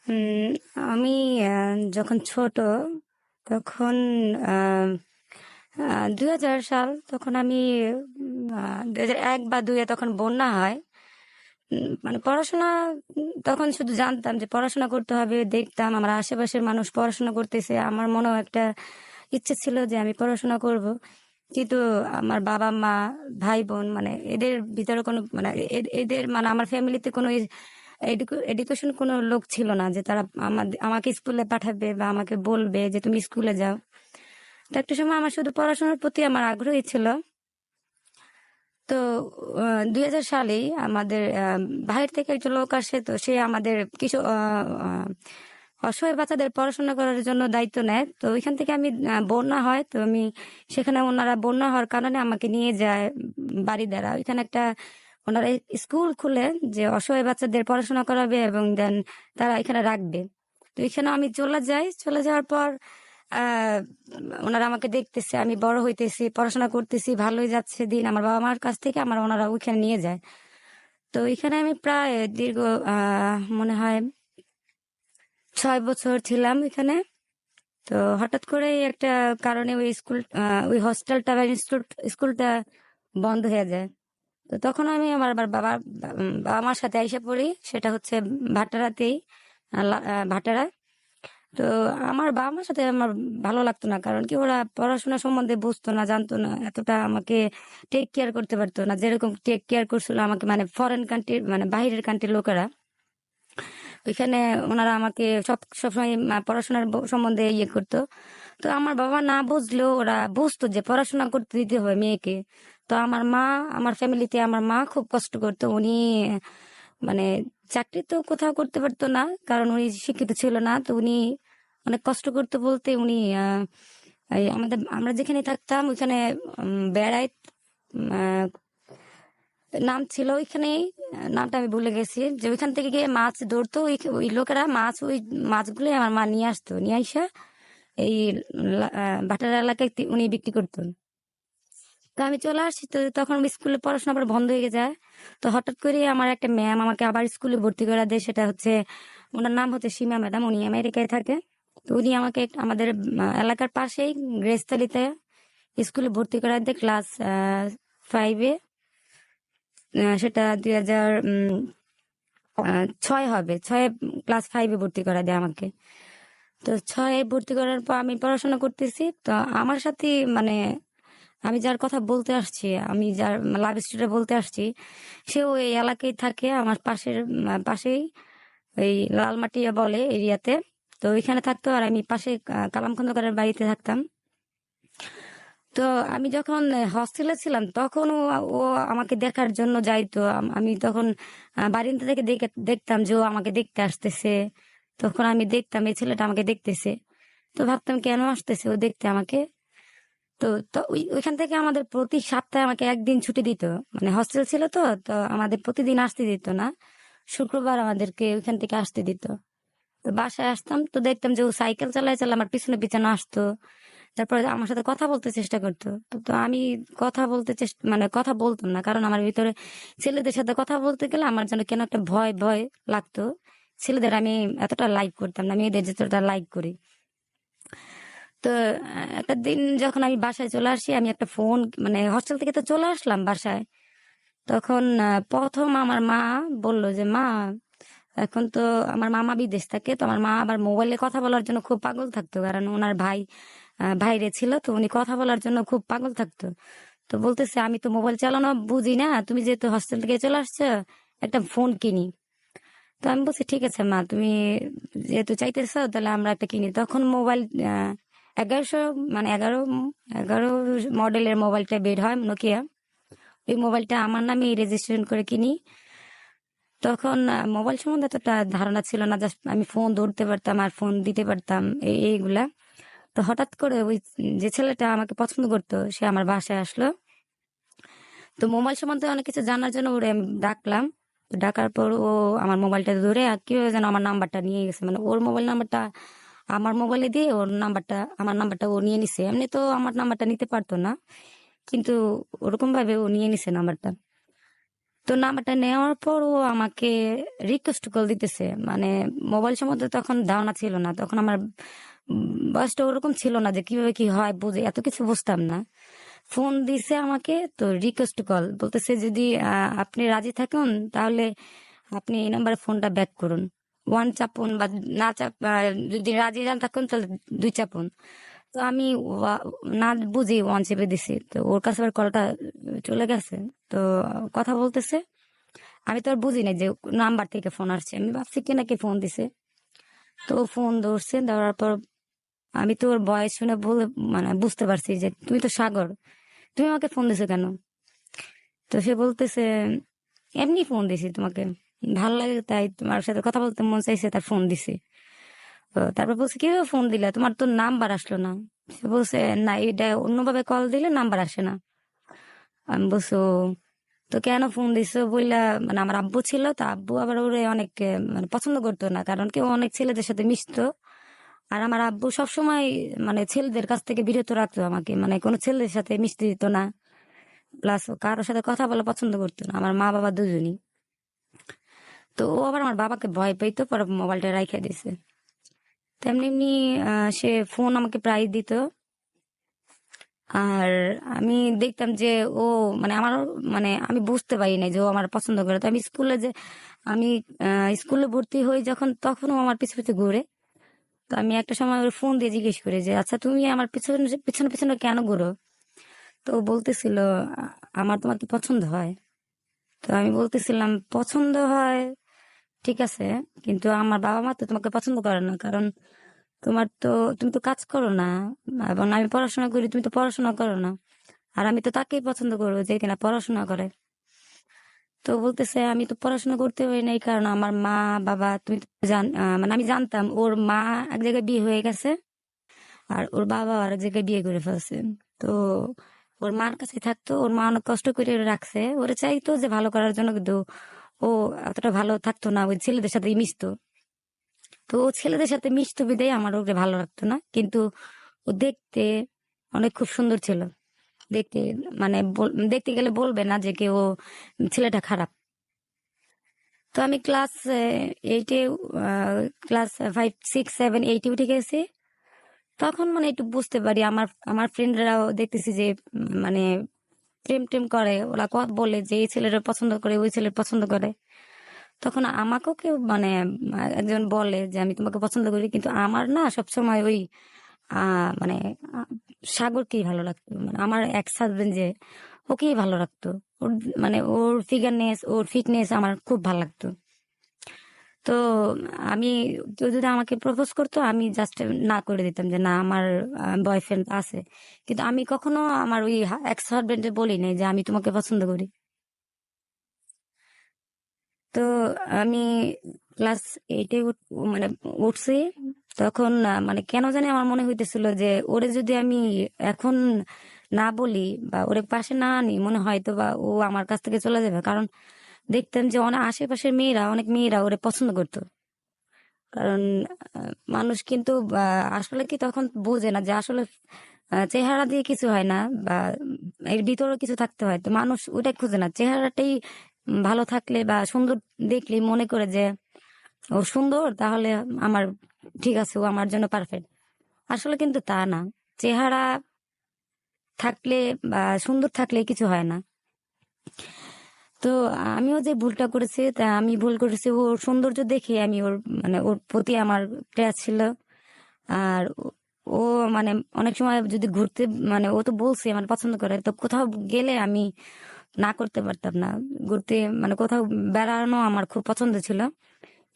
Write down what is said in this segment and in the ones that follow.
উম, আমি যখন ছোট তখন 2000 সাল তখন আমি 2001 বা 2002 তখন বন্যা হয়। মানে পড়াশোনা তখন শুধু জানতাম যে পড়াশোনা করতে হবে, দেখতাম আমার আশেপাশের মানুষ পড়াশোনা করতেছে, আমার মনেও একটা ইচ্ছে ছিল যে আমি পড়াশোনা করব। কিন্তু আমার বাবা মা ভাই বোন মানে এদের ভিতরে কোনো মানে এদের মানে আমার ফ্যামিলিতে কোনো এডুকেশন কোনো লোক ছিল না যে তারা আমাকে স্কুলে পাঠাবে বা আমাকে বলবে যে তুমি স্কুলে যাও। তো একটা সময় আমার শুধু পড়াশোনার প্রতি আমার আগ্রহী ছিল। তো 2000 সালেই আমাদের বাইরে থেকে একটা লোক আসে, তো সে আমাদের কিছু অসহায় বাচ্চাদের পড়াশোনা করার জন্য দায়িত্ব নেয়। তো ওইখান থেকে আমি বন্যা হয়, তো আমি সেখানে ওনারা বন্যা হওয়ার কারণে আমাকে নিয়ে যায় বাড়ি দ্বারা। ওইখানে একটা ওনারা স্কুল খুলে যে অসহায় বাচ্চাদের পড়াশোনা করাবে এবং দেন তারা এখানে রাখবে। তো এখানে আমি চলে যাই, চলে যাওয়ার পর আহ ওনারা আমাকে দেখতেছে, আমি বড় হইতেছি, পড়াশোনা করতেছি, ভালোই যাচ্ছে দিন। আমার বাবা মার কাছ থেকে আমার ওনারা ওইখানে নিয়ে যায়। তো এখানে আমি প্রায় দীর্ঘ মনে হয় 6 বছর ছিলাম এখানে। তো হঠাৎ করে একটা কারণে ওই ওই হস্টেলটা বা স্কুলটা বন্ধ হয়ে যায়। তো তখন আমি আমার আবার বাবা মার সাথে আইসা পড়ি, সেটা হচ্ছে ভাটারাতেই, ভাটারা। তো আমার বাবা মার সাথে আমার ভালো লাগতো না, কারণ কি ওরা পড়াশোনা সম্বন্ধে বুঝতো না, জানতো না, এতটা আমাকে টেক কেয়ার করতে পারতো না যেরকম টেক কেয়ার করছিল আমাকে মানে ফরেন কান্ট্রির মানে বাইরের কান্ট্রির লোকেরা। ওইখানে ওনারা আমাকে সবসময় পড়াশোনার সম্বন্ধে ইয়ে করতো। তো আমার বাবা না বুঝলেও ওরা বুঝতো যে পড়াশোনা করতে দিতে হবে মেয়েকে। তো আমার মা, আমার ফ্যামিলিতে আমার মা খুব কষ্ট করতো। উনি মানে চাকরি তো কোথাও করতে পারতো না, কারণ উনি শিক্ষিত ছিল না। তো উনি অনেক কষ্ট করতে বলতে উনি এই আমরা যেখানে থাকতাম ওইখানে বেড়াই নাম ছিল ওইখানেই, নামটা আমি ভুলে গেছি, যে ওইখান থেকে গিয়ে মাছ ধরতো ওই ওই লোকেরা, ওই মাছগুলো আমার মা নিয়ে আসতো, নিয়ে আইসা এই ভাটার এলাকায় উনি বিক্রি করতেন। তো আমি চলে আসছি, তো তখন স্কুলে পড়াশোনা আবার বন্ধ হয়ে যায়। তো হঠাৎ করে আমার একটা ম্যাম আমাকে আবার স্কুলে ভর্তি করে দেয়, সেটা হচ্ছে ওনার নাম হচ্ছে সীমা ম্যাডাম, উনি আমেরিকায় থাকে। তো উনি আমাকে আমাদের এলাকার পাশেই গ্রেসতালিতে স্কুলে ভর্তি করে দেয় ক্লাস 5-এ। সেটা 2006 হবে, 6 ক্লাস 5-এ ভর্তি করা দেয় আমাকে। তো 6-এ ভর্তি করার পর আমি পড়াশোনা করতেছি। তো আমার সাথে মানে আমি যার কথা বলতে আসছি, আমি যার লাভ স্টোরি বলতে আসছি, সেও এই এলাকায় থাকে, আমার পাশেই ওই লালমাটিয়া বলে এরিয়াতে। তো ওইখানে থাকতো, আর আমি পাশে কালাম খন্দকারের বাড়িতে থাকতাম। তো আমি যখন হস্টেলে ছিলাম তখন ও আমাকে দেখার জন্য যাইতো। আমি তখন বারিন্দা থেকে দেখতাম যে ও আমাকে দেখতে আসতেছে। তখন আমি দেখতাম এই ছেলেটা আমাকে দেখতেছে। তো ভাবতাম কেন আসতেছে ও দেখতে আমাকে। তো তো ওইখান থেকে আমাদের প্রতি সপ্তাহে আমাকে একদিন ছুটি দিত। মানে হস্টেল ছিল, তো তো আমাদের প্রতিদিন আসতে দিত না, শুক্রবার আমাদেরকে ওইখান থেকে আসতে দিত। তো বাসায় আসতাম, তো দেখতাম যে ও সাইকেল চালায় চালা আমার পিছনে পিছনে আসতো। তারপরে আমার সাথে কথা বলতে চেষ্টা করতো। তো আমি কথা বলতে মানে কথা বলতাম না, কারণ আমার ভিতরে ছেলেদের সাথে কথা বলতে গেলে আমার যেন কেন একটা ভয় ভয় লাগতো। ছেলেদের আমি এতটা লাইক করতাম না, মেয়েদের যতটা লাইক করি। তো একটা দিন যখন আমি বাসায় চলে আসি, আমি একটা ফোন মানে হস্টেল থেকে তো চলে আসলাম বাসায়। তখন প্রথম আমার মা বলল যে মা, এখন তো আমার মামা বিদেশ থাকে, তো আমার মা আবার মোবাইলে কথা বলার জন্য খুব পাগল থাকতো, কারণ ওনার ভাই বাইরে ছিল, তো উনি কথা বলার জন্য খুব পাগল থাকতো। তো বলতেছে আমি তো মোবাইল চালানো বুঝি না, তুমি যেহেতু হস্টেল থেকে চলে আসছো একটা ফোন কিনি। তো আমি বলছি ঠিক আছে মা, তুমি যেহেতু চাইতেছো তাহলে আমরা একটা কিনি। তখন মোবাইল 1100 মানে এগারো মডেলের মোবাইলটা বের হয়, নোকিয়া। ওই মোবাইলটা আমার নামে রেজিস্ট্রেশন করে কিনি। তখন মোবাইল সম্বন্ধে এতটা ধারণা ছিল না, জাস্ট আমি ফোন ধরতে পারতাম আর ফোন দিতে পারতাম, এইগুলা। তো হঠাৎ করে ওই যে ছেলেটা আমাকে পছন্দ করতো সে আমার বাসায় আসলো। তো মোবাইল সম্বন্ধে অনেক কিছু জানার জন্য ওরে আমি ডাকলাম। তো ডাকার পর ও আমার মোবাইলটা ধরে আর কিভাবে যেন আমার নাম্বারটা নিয়ে গেছে, মানে ওর মোবাইল নাম্বারটা আমার মোবাইলে দিয়ে আমার নাম্বারটা ও নিয়ে নিছে। এমনি তো আমার নাম্বারটা নিতে পারতো না, কিন্তু ওরকম ভাবে ও নিয়ে নিছে নাম্বারটা। তো নাম্বারটা নেওয়ার পর ও আমাকে রিকোয়েস্ট কল দিতেছে, মানে মোবাইল সম্বন্ধে তখন ধারণা ছিল না, তখন আমার বয়সটা ওরকম ছিল না যে কিভাবে কি হয় বুঝে এত কিছু বুঝতাম না। ফোন দিছে আমাকে, তো রিকোয়েস্ট কল বলতেছে যদি আপনি রাজি থাকুন তাহলে আপনি এই নাম্বারে ফোনটা ব্যাক করুন, ওয়ান চাপুন বা না যদি রাজি যান থাকুন তাহলে দুই চাপুন। তো আমি না বুঝি ওয়ান চেপে দিছি, তো ওর কাছে আবার কলটা চলে গেছে। তো কথা বলতেছে, আমি তো আর বুঝি না যে নাম্বার থেকে ফোন আসছে, আমি ভাবছি কি নাকি ফোন দিছে। তো ও ফোন ধরছে, ধরার পর আমি তো ওর ভয়েস শুনে বলে মানে বুঝতে পারছি যে তুমি তো সাগর, তুমি আমাকে ফোন দিছো কেন? তো সে বলতেছে এমনি ফোন দিছি তোমাকে, ভালো লাগে তাই তোমার সাথে কথা বলতে মন চাইছে তার ফোন দিছি। তো তারপর বলছে কিভাবে ফোন দিলা, তোমার তো নাম্বার আসলো না। সে বলছে না, এটা অন্যভাবে কল দিলে নাম্বার আসে না। আমি বলছি "ও, তো কেন ফোন দিছো বললা?" মানে আমার আব্বু ছিল, তো আব্বু আবার ওরে অনেক মানে পছন্দ করতো না, কারণ কেউ অনেক ছেলেদের সাথে মিশতো। আর আমার আব্বু সবসময় মানে ছেলেদের কাছ থেকে বিরত রাখতো আমাকে, মানে কোনো ছেলেদের সাথে মিশতে দিত না, প্লাস কারোর সাথে কথা বলা পছন্দ করতো না, আমার মা বাবা দুজনই। তো ও আবার আমার বাবাকে ভয় পাইতো, পরে মোবাইলটা রাইখা দিছে। তেমনি এমনি সে ফোন আমাকে প্রায় দিত। আর আমি দেখতাম যে ও মানে আমার মানে আমি বুঝতে পারি না যে ও আমার পছন্দ করে। তো আমি স্কুলে যে আমি স্কুলে ভর্তি হই যখন, তখনও আমার পিছু পিছু ঘুরে। তো আমি একটা সময় ওর ফোন দিয়ে জিজ্ঞেস করি যে আচ্ছা তুমি আমার পিছনে পিছনে পিছনে কেন ঘুরো? তো ও বলতেছিল আমার তোমার কি পছন্দ হয়? তো আমি বলতেছিলাম পছন্দ হয় ঠিক আছে, কিন্তু আমার বাবা মা তো তোমাকে পছন্দ করে না, কারণ তোমার তো তুমি তো কাজ করো না, এবং আমি পড়াশোনা করি, তুমি তো পড়াশোনা করো না। আর আমি তো তাকেই পছন্দ করবো যে কিনা পড়াশোনা করে। তো বলতেছে আমি তো পড়াশোনা করতে পারি নাই, কারণ আমার মা বাবা তুমি তো মানে আমি জানতাম ওর মা এক জায়গায় বিয়ে হয়ে গেছে, আর ওর বাবা আরেক জায়গায় বিয়ে করে ফেলছে। তো ওর মার কাছে থাকতো, ওর মা অনেক কষ্ট করে ওরে রাখছে, ওরে চাইতো যে ভালো করার জন্য, কিন্তু ও এতটা ভালো থাকতো না, ওই ছেলেদের সাথে মিশতো। তো ও ছেলেদের সাথে মিশতো বিদায় আমার ওকে ভালো লাগতো না, কিন্তু ও দেখতে অনেক খুব সুন্দর ছিল দেখতে, মানে দেখতে গেলে বলবে না যে কেউ ছেলেটা খারাপ। তো আমি ক্লাস এইটে, ক্লাস 5, 6, 7, 8 উঠে গেছি। তখন মানে একটু বুঝতে পারি, আমার আমার ফ্রেন্ডরাও দেখতেছি যে মানে প্রেম টেম করে, ওরা কথা বলে যে এই ছেলেরা পছন্দ করে ওই ছেলের পছন্দ করে। তখন আমাকেও কেউ মানে একজন বলে যে আমি তোমাকে পছন্দ করি, কিন্তু আমার না সবসময় ওই মানে আহ, সাগরকেই ভালো লাগতো, মানে আমার এক্স হাজবেন্ড যে, ওকেই ভালো লাগতো। ওর মানে ওর ফিগারনেস, ওর ফিটনেস আমার খুব ভালো লাগতো। তো আমি, কেউ যদি আমাকে প্রপোজ করতো আমি জাস্ট না করে দিতাম যে না আমার বয়ফ্রেন্ড আছে, কিন্তু আমি কখনো আমার ওই এক্স হাজবেন্ডে বলি নাই যে আমি তোমাকে পছন্দ করি। তো আমি ক্লাস এইটে মানে উঠছি, তখন মানে কেন জানি আমার মনে হইতেছিল যে ওরে যদি আমি এখন না বলি বা ওরে পাশে না আনি, মনে হয় তো বা ও আমার কাছ থেকে চলে যাবে, কারণ দেখতাম যে অনেক আশেপাশের মেয়েরা, অনেক মেয়েরা ওরে পছন্দ করতো। কারণ মানুষ কিন্তু আসলে কি তখন বোঝে না যে আসলে চেহারা দিয়ে কিছু হয় না, বা এর ভিতরেও কিছু থাকতে হয়। তো মানুষ ওটাই খুঁজে না, চেহারাটাই ভালো থাকলে বা সুন্দর দেখলে মনে করে যে ও সুন্দর, তাহলে আমার ঠিক আছে, ও আমার জন্য পারফেক্ট। আসলে কিন্তু তা না, চেহারা থাকলে বা সুন্দর থাকলে কিছু হয় না। তো আমিও যে ভুলটা করেছি, তা আমি ভুল করেছি ওর সৌন্দর্য দেখে আমি ওর মানে ওর প্রতি আমার ক্রাশ ছিল। আর ও মানে অনেক সময় যদি ঘুরতে, মানে ও তো বলছে আমার পছন্দ করে, তো কোথাও গেলে আমি না করতে পারতাম না। ঘুরতে মানে কোথাও বেড়ানো আমার খুব পছন্দ ছিল,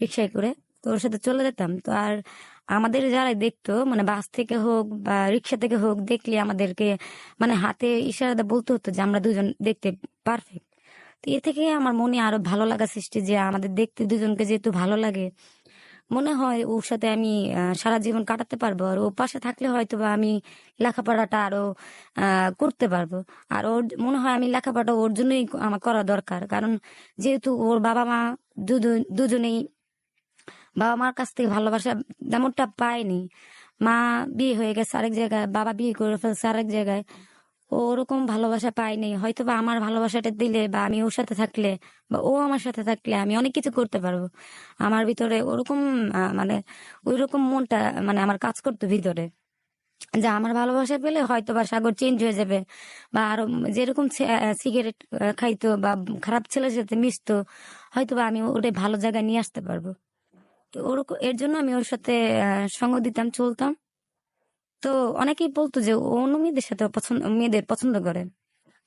রিক্সায় করে। তো ওর সাথে চলে যেতাম। তো আর আমাদের যারা দেখতো, মানে বাস থেকে হোক বা রিক্সা থেকে হোক, দেখলে আমাদেরকে মানে হাতে ইশারাতে বলতে হতো যে আমরা দুজন দেখতে পারফেক্ট। তো এ থেকে আমার মনে আরো ভালো লাগা সৃষ্টি, যে আমাদের দেখতে দুজনকে যেহেতু ভালো লাগে, মনে হয় ওর সাথে আমি সারা জীবন কাটাতে পারবো, আর ওর পাশে থাকলে হয়তো বা আমি লেখাপড়াটা আরো করতে পারবো। আর ওর মনে হয় আমি লেখাপড়া ওর জন্যই আমার করা দরকার, কারণ যেহেতু ওর বাবা মা দুজনেই বাবা মার কাছ থেকে ভালোবাসা তেমনটা পায়নি। মা বিয়ে হয়ে গেছে আরেক জায়গায়, বাবা বিয়ে করে ফেলছে আরেক জায়গায়। ও ওরকম ভালোবাসা পাইনি, হয়তো বা আমার ভালোবাসাটা দিলে বা আমি ওর সাথে থাকলে বা ও আমার সাথে থাকলে আমি অনেক কিছু করতে পারবো। আমার ভিতরে ওরকম মানে ওই রকম মনটা মানে আমার কাজ করতো ভিতরে, যে আমার ভালোবাসা পেলে হয়তো বা সাগর চেঞ্জ হয়ে যাবে, বা আরো যেরকম সিগারেট খাইতো বা খারাপ ছেলের সাথে মিশতো, হয়তো বা আমি ওরে ভালো জায়গায় নিয়ে আসতে পারবো। তো ওরকম এর জন্য আমি ওর সাথে সঙ্গ দিতাম, চলতাম। তো অনেকেই বলতো যে ও অন্য মেয়েদের সাথে মেয়েদের পছন্দ করে।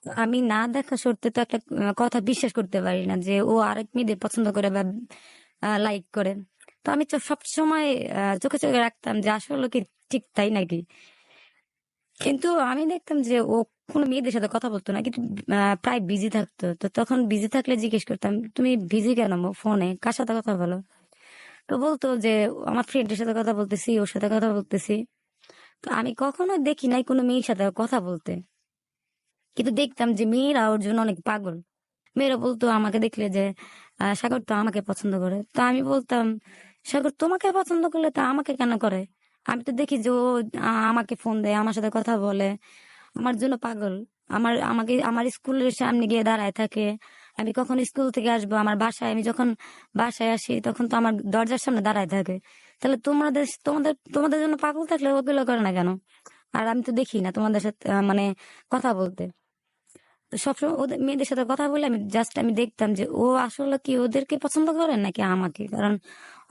তো আমি না দেখা সত্ত্বে তো একটা কথা বিশ্বাস করতে পারি না যে ও আরেক মেয়েদের পছন্দ করে বা লাইক করে। তো আমি সব সময় চোখে চোখে রাখতাম যে আসলে কি ঠিক তাই নাকি। কিন্তু আমি দেখতাম যে ও কোনো মেয়েদের সাথে কথা বলতো না, কিন্তু প্রায় বিজি থাকতো। তো তখন বিজি থাকলে জিজ্ঞেস করতাম, তুমি বিজি কেন ফোনে, কার সাথে কথা বলো? তো বলতো যে আমার ফ্রেন্ডের সাথে কথা বলতেছি, ওর সাথে কথা বলতেছি। তো আমি কখনো দেখি নাই কোনো মেয়ের সাথে কথা বলতে, কিন্তু দেখতাম যে মেয়েরা ওর জন্য অনেক পাগল। মেয়েরা বলতো আমাকে দেখলে যে সাগর তো আমাকে পছন্দ করে। তো আমি বলতাম, সাগর তোমাকে পছন্দ করলে তা আমাকে কেন করে? আমি তো দেখি যে ও আমাকে ফোন দেয়, আমার সাথে কথা বলে, আমার জন্য পাগল। আমার স্কুলের সামনে গিয়ে দাঁড়ায় থাকে। আমি কখন স্কুল থেকে আসবো, আমার বাসায় আমি যখন বাসায় আসি তখন তো আমার দরজার সামনে দাঁড়ায় থাকে। তাহলে তোমাদের জন্য পাগল থাকলে ওগুলো করে না কেন? আর আমি তো দেখি না তোমাদের সাথে মানে কথা বলতে। তো সবসময় ওদের মেয়েদের সাথে কথা বলে আমি দেখতাম যে ও আসলে কি ওদেরকে পছন্দ করে নাকি আমাকে। কারণ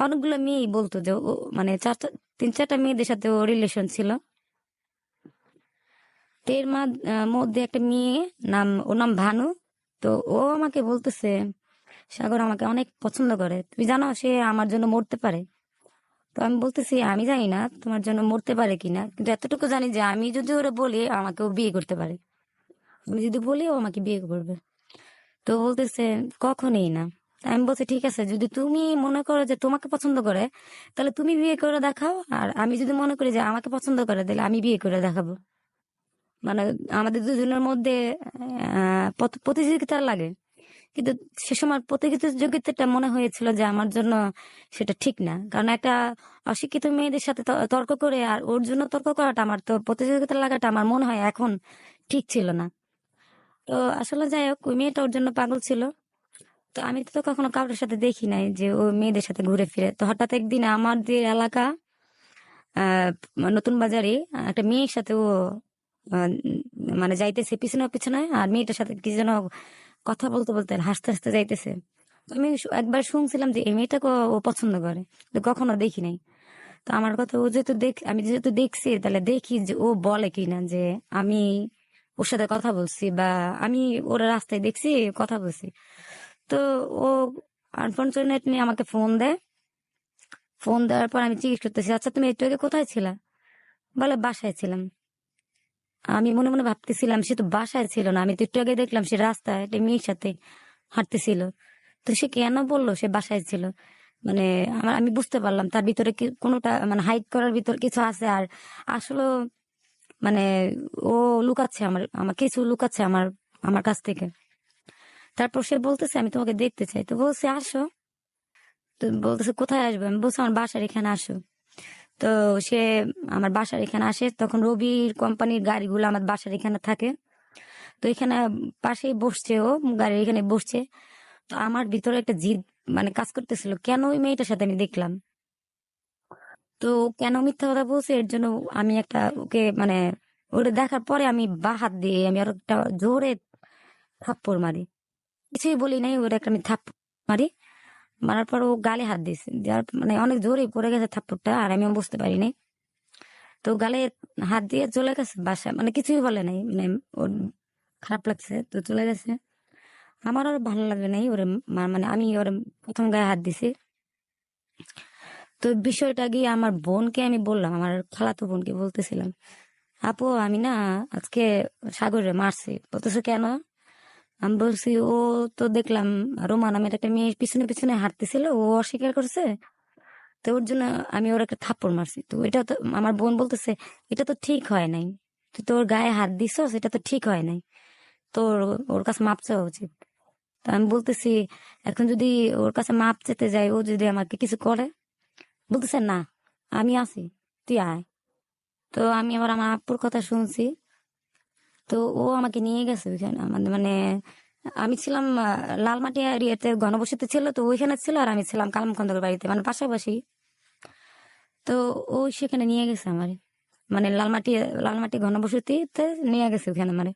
অনেকগুলো মেয়েই বলতো যে ও মানে 3-4টা মেয়েদের সাথে ও রিলেশন ছিল। তো এর মধ্যে একটা মেয়ে, ওর নাম ভানু। তো ও আমাকে বলতেছে, সাগর আমাকে অনেক পছন্দ করে, তুমি জানো সে আমার জন্য মরতে পারে। তো আমি বলতেছি আমি জানি না তোমার জন্য মরতে পারে কিনা, কিন্তু এতটুকু জানি যে আমি যদি ওরা বলি আমাকে ও বিয়ে করতে পারে। আমি যদি বলি ও আমাকে বিয়ে করবে। তো বলতেছে কখনোই না। আমি বলছি ঠিক আছে, যদি তুমি মনে করো যে তোমাকে পছন্দ করে তাহলে তুমি বিয়ে করে দেখাও, আর আমি যদি মনে করি যে আমাকে পছন্দ করে তাহলে আমি বিয়ে করে দেখাবো। মানে আমাদের দুজনের মধ্যে প্রতিযোগিতা লাগে। কিন্তু সে সময় প্রতিযোগিতাটা মনে হয়েছিল যে আমার জন্য সেটা ঠিক না, কারণ একটা অশিক্ষিত মেয়েদের সাথে তর্ক করে আর ওর জন্য তর্ক করাটা, আমার তো প্রতিযোগিতা লাগাটা আমার মনে হয় এখন ঠিক ছিল না। তো আসলে যাই হোক, ওই মেয়েটা ওর জন্য পাগল ছিল। তো আমি তো কখনো কারোর সাথে দেখি নাই যে ও মেয়েদের সাথে ঘুরে ফিরে। তো হঠাৎ একদিন আমার যে এলাকা আহ নতুন বাজারে একটা মেয়ের সাথে ও আহ, মানে যাইতেছে পিছনে পিছনে, আর মেয়েটার সাথে কি যেন কথা বলতে বলতে হাসতে হাসতে যাইতেছে। তো আমি একবার শুনছিলাম যে এই মেয়েটাকে ও পছন্দ করে, তো কখনো দেখি নাই। তো আমার কথা ও যেহেতু আমি যেহেতু দেখছি, তাহলে দেখি যে ও বলে কিনা যে আমি ওর সাথে কথা বলছি বা আমি ওর রাস্তায় দেখছি কথা বলছি। তো ও আনফর্চুনেটলি আমাকে ফোন দেয়। ফোন দেওয়ার পর আমি জিজ্ঞেস করতেছি, আচ্ছা তুমি একটু আগে কোথায় ছিলা? বলে বাসায় ছিলাম। আমি মনে মনে ভাবতেছিলাম সে তো বাসায় ছিল না, আমি তো একটু আগে দেখলাম সে রাস্তায় একটা মেয়ের সাথে হাঁটতেছিল। তো সে কেন বললো সে বাসায় ছিল? মানে আমি বুঝতে পারলাম তার ভিতরে কোনোটা মানে হাইড করার ভিতর কিছু আছে। আর আসলে মানে ও লুকাচ্ছে, আমার কিছু লুকাচ্ছে আমার আমার কাছ থেকে। তারপর সে বলতেছে আমি তোমাকে দেখতে চাই। তো বলছে আসো। তো বলতেছে কোথায় আসবে? আমি বলছি আমার বাসার এখানে আসো। তো সে আমার বাসার এখানে আসে, তখন রবির কোম্পানির গাড়িগুলো আমার বাসার এখানে থাকে। তো এখানে পাশেই বসছে, ও গাড়ির এখানে বসছে। তো আমার ভিতরে একটা জিদ মানে কাজ করতেছিল, কেন ওই মেয়েটার সাথে আমি দেখলাম। তো ও কেন মিথ্যা কথা বলছে এর জন্য আমি একটা ওকে মানে ওটা দেখার পরে আমি বা হাত দিয়ে আমি আর একটা জোরে থাপ্পড় মারি। কিছুই বলি নাই, ওর একটা আমি থাপ্পড় মারি। মারার পর ও গালে হাত দিয়েছে, যার মানে অনেক জোরে পড়ে গেছে থাপ্পড়টা, আর আমিও বুঝতে পারিনি। তো গালে হাত দিয়ে চলে গেছে বাসা, মানে কিছুই বলে নাই, মানে ওর খারাপ লাগছে তো চলে গেছে। আমার আর ভালো লাগে নাই ওরে মানে আমি ওরে প্রথম গায়ে হাত দিছি। তো বিষয়টা গিয়ে আমার বোনকে আমি বললাম, আমার খালাতো বোনকে বলতেছিলাম, আপু আমি না আজকে সাগরে মারছি। বলতেছে কেন? আমি বলছি ও তো দেখলাম রোমা নামের একটা মেয়ে পিছনে পিছনে হাঁটতেছিল, ও অস্বীকার করছে। তো ওর জন্য আমি ওর একটা থাপ্পড় মারছি। তো এটা তো আমার বোন বলতেছে এটা তো ঠিক হয় নাই, তুই তোর গায়ে হাত দিছস, এটা তো ঠিক হয় নাই, তোর ওর কাছে মাপ চাওয়া উচিত। তা আমি বলতেছি এখন যদি ওর কাছে মাপ চেতে যাই, ও যদি আমাকে কিছু করে? বলতেছে না, আমি আছি, তুই আয়। তো আমি আবার আমার আপুর কথা শুনছি। তো ও আমাকে নিয়ে গেছে ওইখানে আমাদের মানে আমি ছিলাম লালমাটি এরিয়াতে ঘনবসতি ছিল, তো ওইখানে ছিল, আর আমি ছিলাম কালাম খন্দকার বাড়িতে মানে পাশাপাশি। তো ও সেখানে নিয়ে গেছে আমার, মানে লালমাটি লালমাটি ঘনবসতিতে নিয়ে গেছে ওখানে মানে।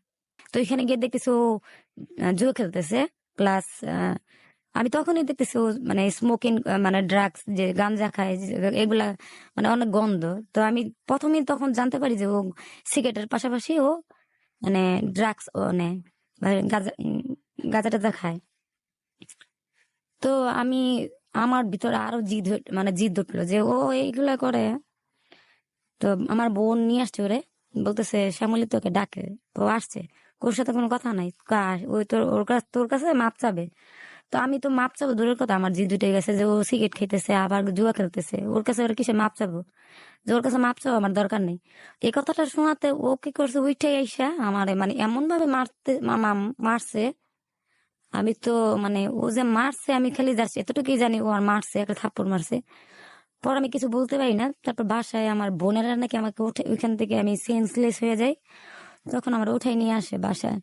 তো এখানে গিয়ে দেখতেছি ও জুয়া খেলতেছে, প্লাস আমি তখনই দেখতেছি ও মানে স্মোকিং মানে ড্রাগস যে গাঞ্জা খায় এগুলা মানে অনেক গন্ধ। তো আমি প্রথমেই তখন জানতে পারি যে ও সিগারেটের পাশাপাশি ও মানে ড্রাগস ও নেয় বা গাঁজা গাঁজা টাজা খায়। তো আমি আমার ভিতরে আরো মানে জিদ উঠলো যে ও এইগুলা করে। তো আমার বোন নিয়ে আসছে ওরে, বলতেছে শ্যামলী তোকে ডাকে। তো আসছে, ওর সাথে কোনো কথা নাই, ওই তোর ওর কাছে তোর কাছে মাপ চাবে। তো আমি তো মাপ চাবো দূরের কথা, আমার জিদ উঠে গেছে যে ও সিগারেট খেতেছে আবার জুয়া খেলতেছে, ওর কাছে ওর কিসে মাপ চাবো, যে ওর কাছে মাপ চাবো আমার দরকার নেই। এই কথাটা শোনাতে ও কি করছে, উঠে আইসা আমার মানে এমন ভাবে মারছে। আমি তো মানে ও যে মারছে আমি খালি যাচ্ছি এতটুকুই জানি, ও আর মারছে, একটা থাপ্পড় মারছে। পর আমি কিছু বলতে পারি না। তারপর বাসায় আমার বোনেরা নাকি আমাকে উঠে, ওইখান থেকে আমি সেন্সলেস হয়ে যাই, তখন আমার উঠাই নিয়ে আসে বাসায়।